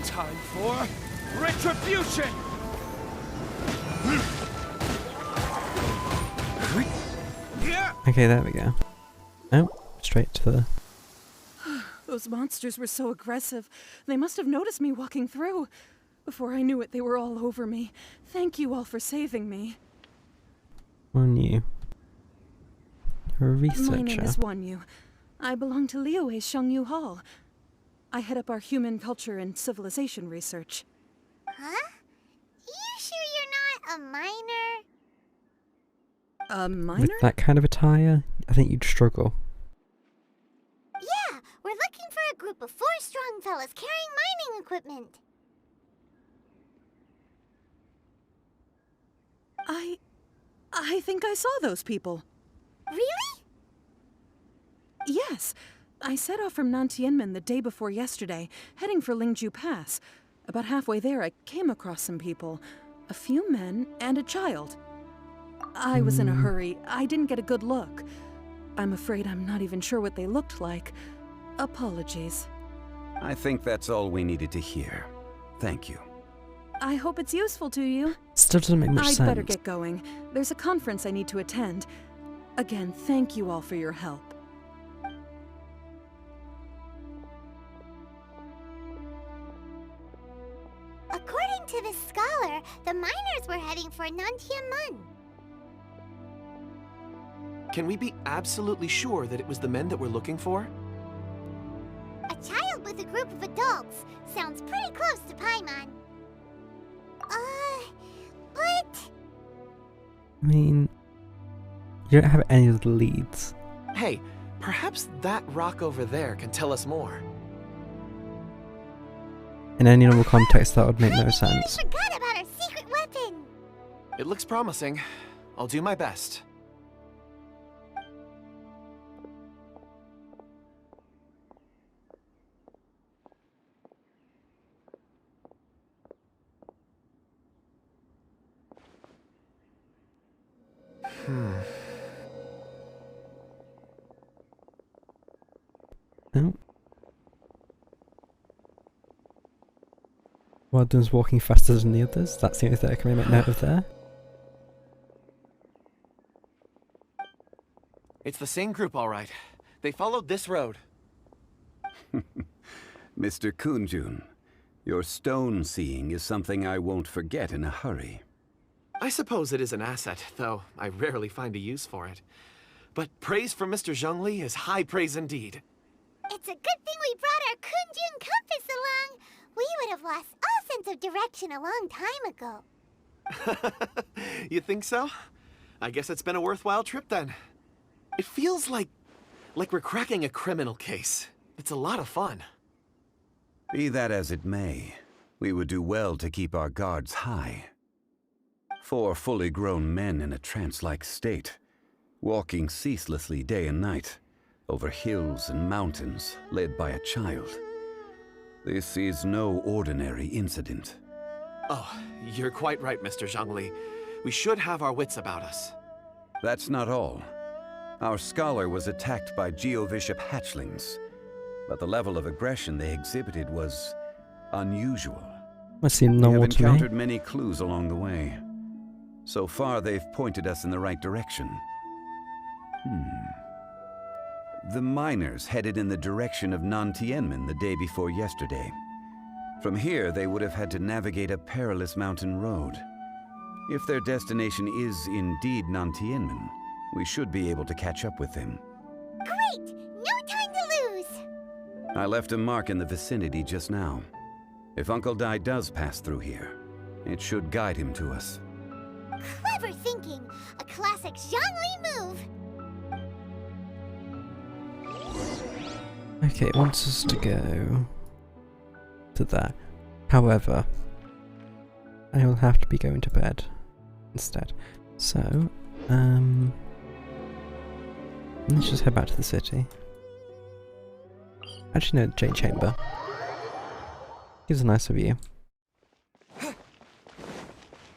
Time for retribution! Okay, there we go. Oh, straight to the... Those monsters were so aggressive. They must have noticed me walking through. Before I knew it, they were all over me. Thank you all for saving me. On you. You're a researcher. My name is Wan Yu. I belong to Liyue's Shengyu Hall. I head up our human culture and civilization research. Huh? You sure you're not a minor? A minor? With that kind of attire, I think you'd struggle. Yeah, we're looking for a group of 4 strong fellas carrying mining equipment. I think I saw those people. Really? Yes. I set off from Nantianmen the day before yesterday, heading for Lingju Pass. About halfway there, I came across some people. A few men and a child. I was in a hurry. I didn't get a good look. I'm afraid I'm not even sure what they looked like. Apologies. I think that's all we needed to hear. Thank you. I hope it's useful to you. Still doesn't make much I'd sense. better get going. There's a conference I need to attend. Again, thank you all for your help. According to this scholar, the miners were heading for Nantianmen. Can we be absolutely sure that it was the men that we're looking for? A child with a group of adults sounds pretty close to Paimon. But... I mean, you don't have any of the leads. Hey, perhaps that rock over there can tell us more. In any normal context, that would make no sense. I forgot about our secret weapon. It looks promising. I'll do my best. No. Warden's walking faster than the others. That's the only thing I can really make note of there. It's the same group, all right. They followed this road. Mr. Kunjun, your stone seeing is something I won't forget in a hurry. I suppose it is an asset, though I rarely find a use for it. but praise from Mr. Zhongli is high praise indeed. It's a good thing we brought our Kunjun compass along. We would have lost all sense of direction a long time ago. You think so? I guess it's been a worthwhile trip then. It feels like we're cracking a criminal case. It's a lot of fun. Be that as it may, we would do well to keep our guards high. 4 fully grown men in a trance-like state, walking ceaselessly day and night, over hills and mountains, led by a child. This is no ordinary incident. Oh, you're quite right, Mr. Zhongli. We should have our wits about us. That's not all. Our scholar was attacked by Geovishap hatchlings, but the level of aggression they exhibited was unusual. Must seem We normal have to me. encountered many clues along the way. So far, they've pointed us in the right direction. The miners headed in the direction of Nantianmen the day before yesterday. From here, they would have had to navigate a perilous mountain road. If their destination is indeed Nantianmen, we should be able to catch up with them. Great! No time to lose! I left a mark in the vicinity just now. If Uncle Dai does pass through here, it should guide him to us. Clever thinking! A classic Zhongli move! Okay, it wants us to go to that. However, I will have to be going to bed instead. So, let's just head back to the city. Actually, no, the Jade Chamber. Gives a nicer view.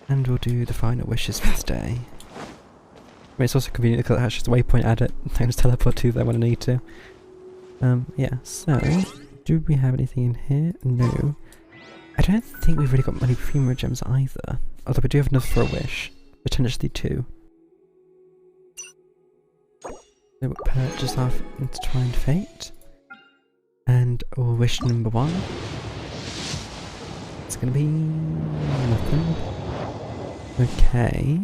And we'll do the final wishes for today. I mean, it's also convenient because it has just a waypoint at it. I can just teleport to there when I need to. Yeah, so, do we have anything in here? No. I don't think we've really got many Primo gems either. Although we do have enough for a wish. Potentially 2. So we'll purchase our Intertwined Fate. And wish number 1. It's gonna be nothing. Okay.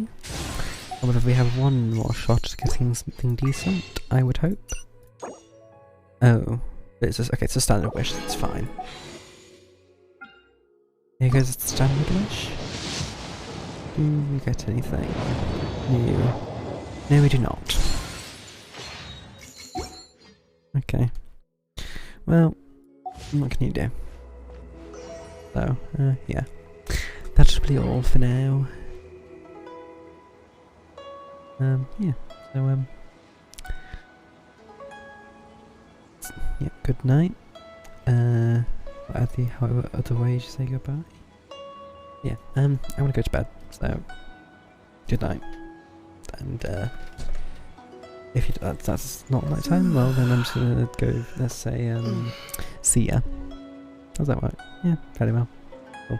However, we have one more shot at getting something decent, I would hope. Oh. It's just, okay, it's a standard wish, that's fine. Here goes the standard wish. Do we get anything new? No, we do not. Okay. Well, what can you do? So, yeah. That should be all for now. Yeah, so, yeah, good night. However, other ways you say goodbye? Yeah, I'm gonna go to bed, so, good night. And, if that's not night time, well then I'm just gonna go, let's say, see ya. How's that work? Yeah, fairly well. Cool.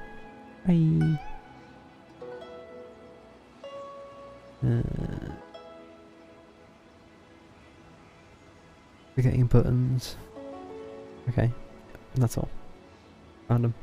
Bye! Forgetting buttons. Okay, and that's all. Found them.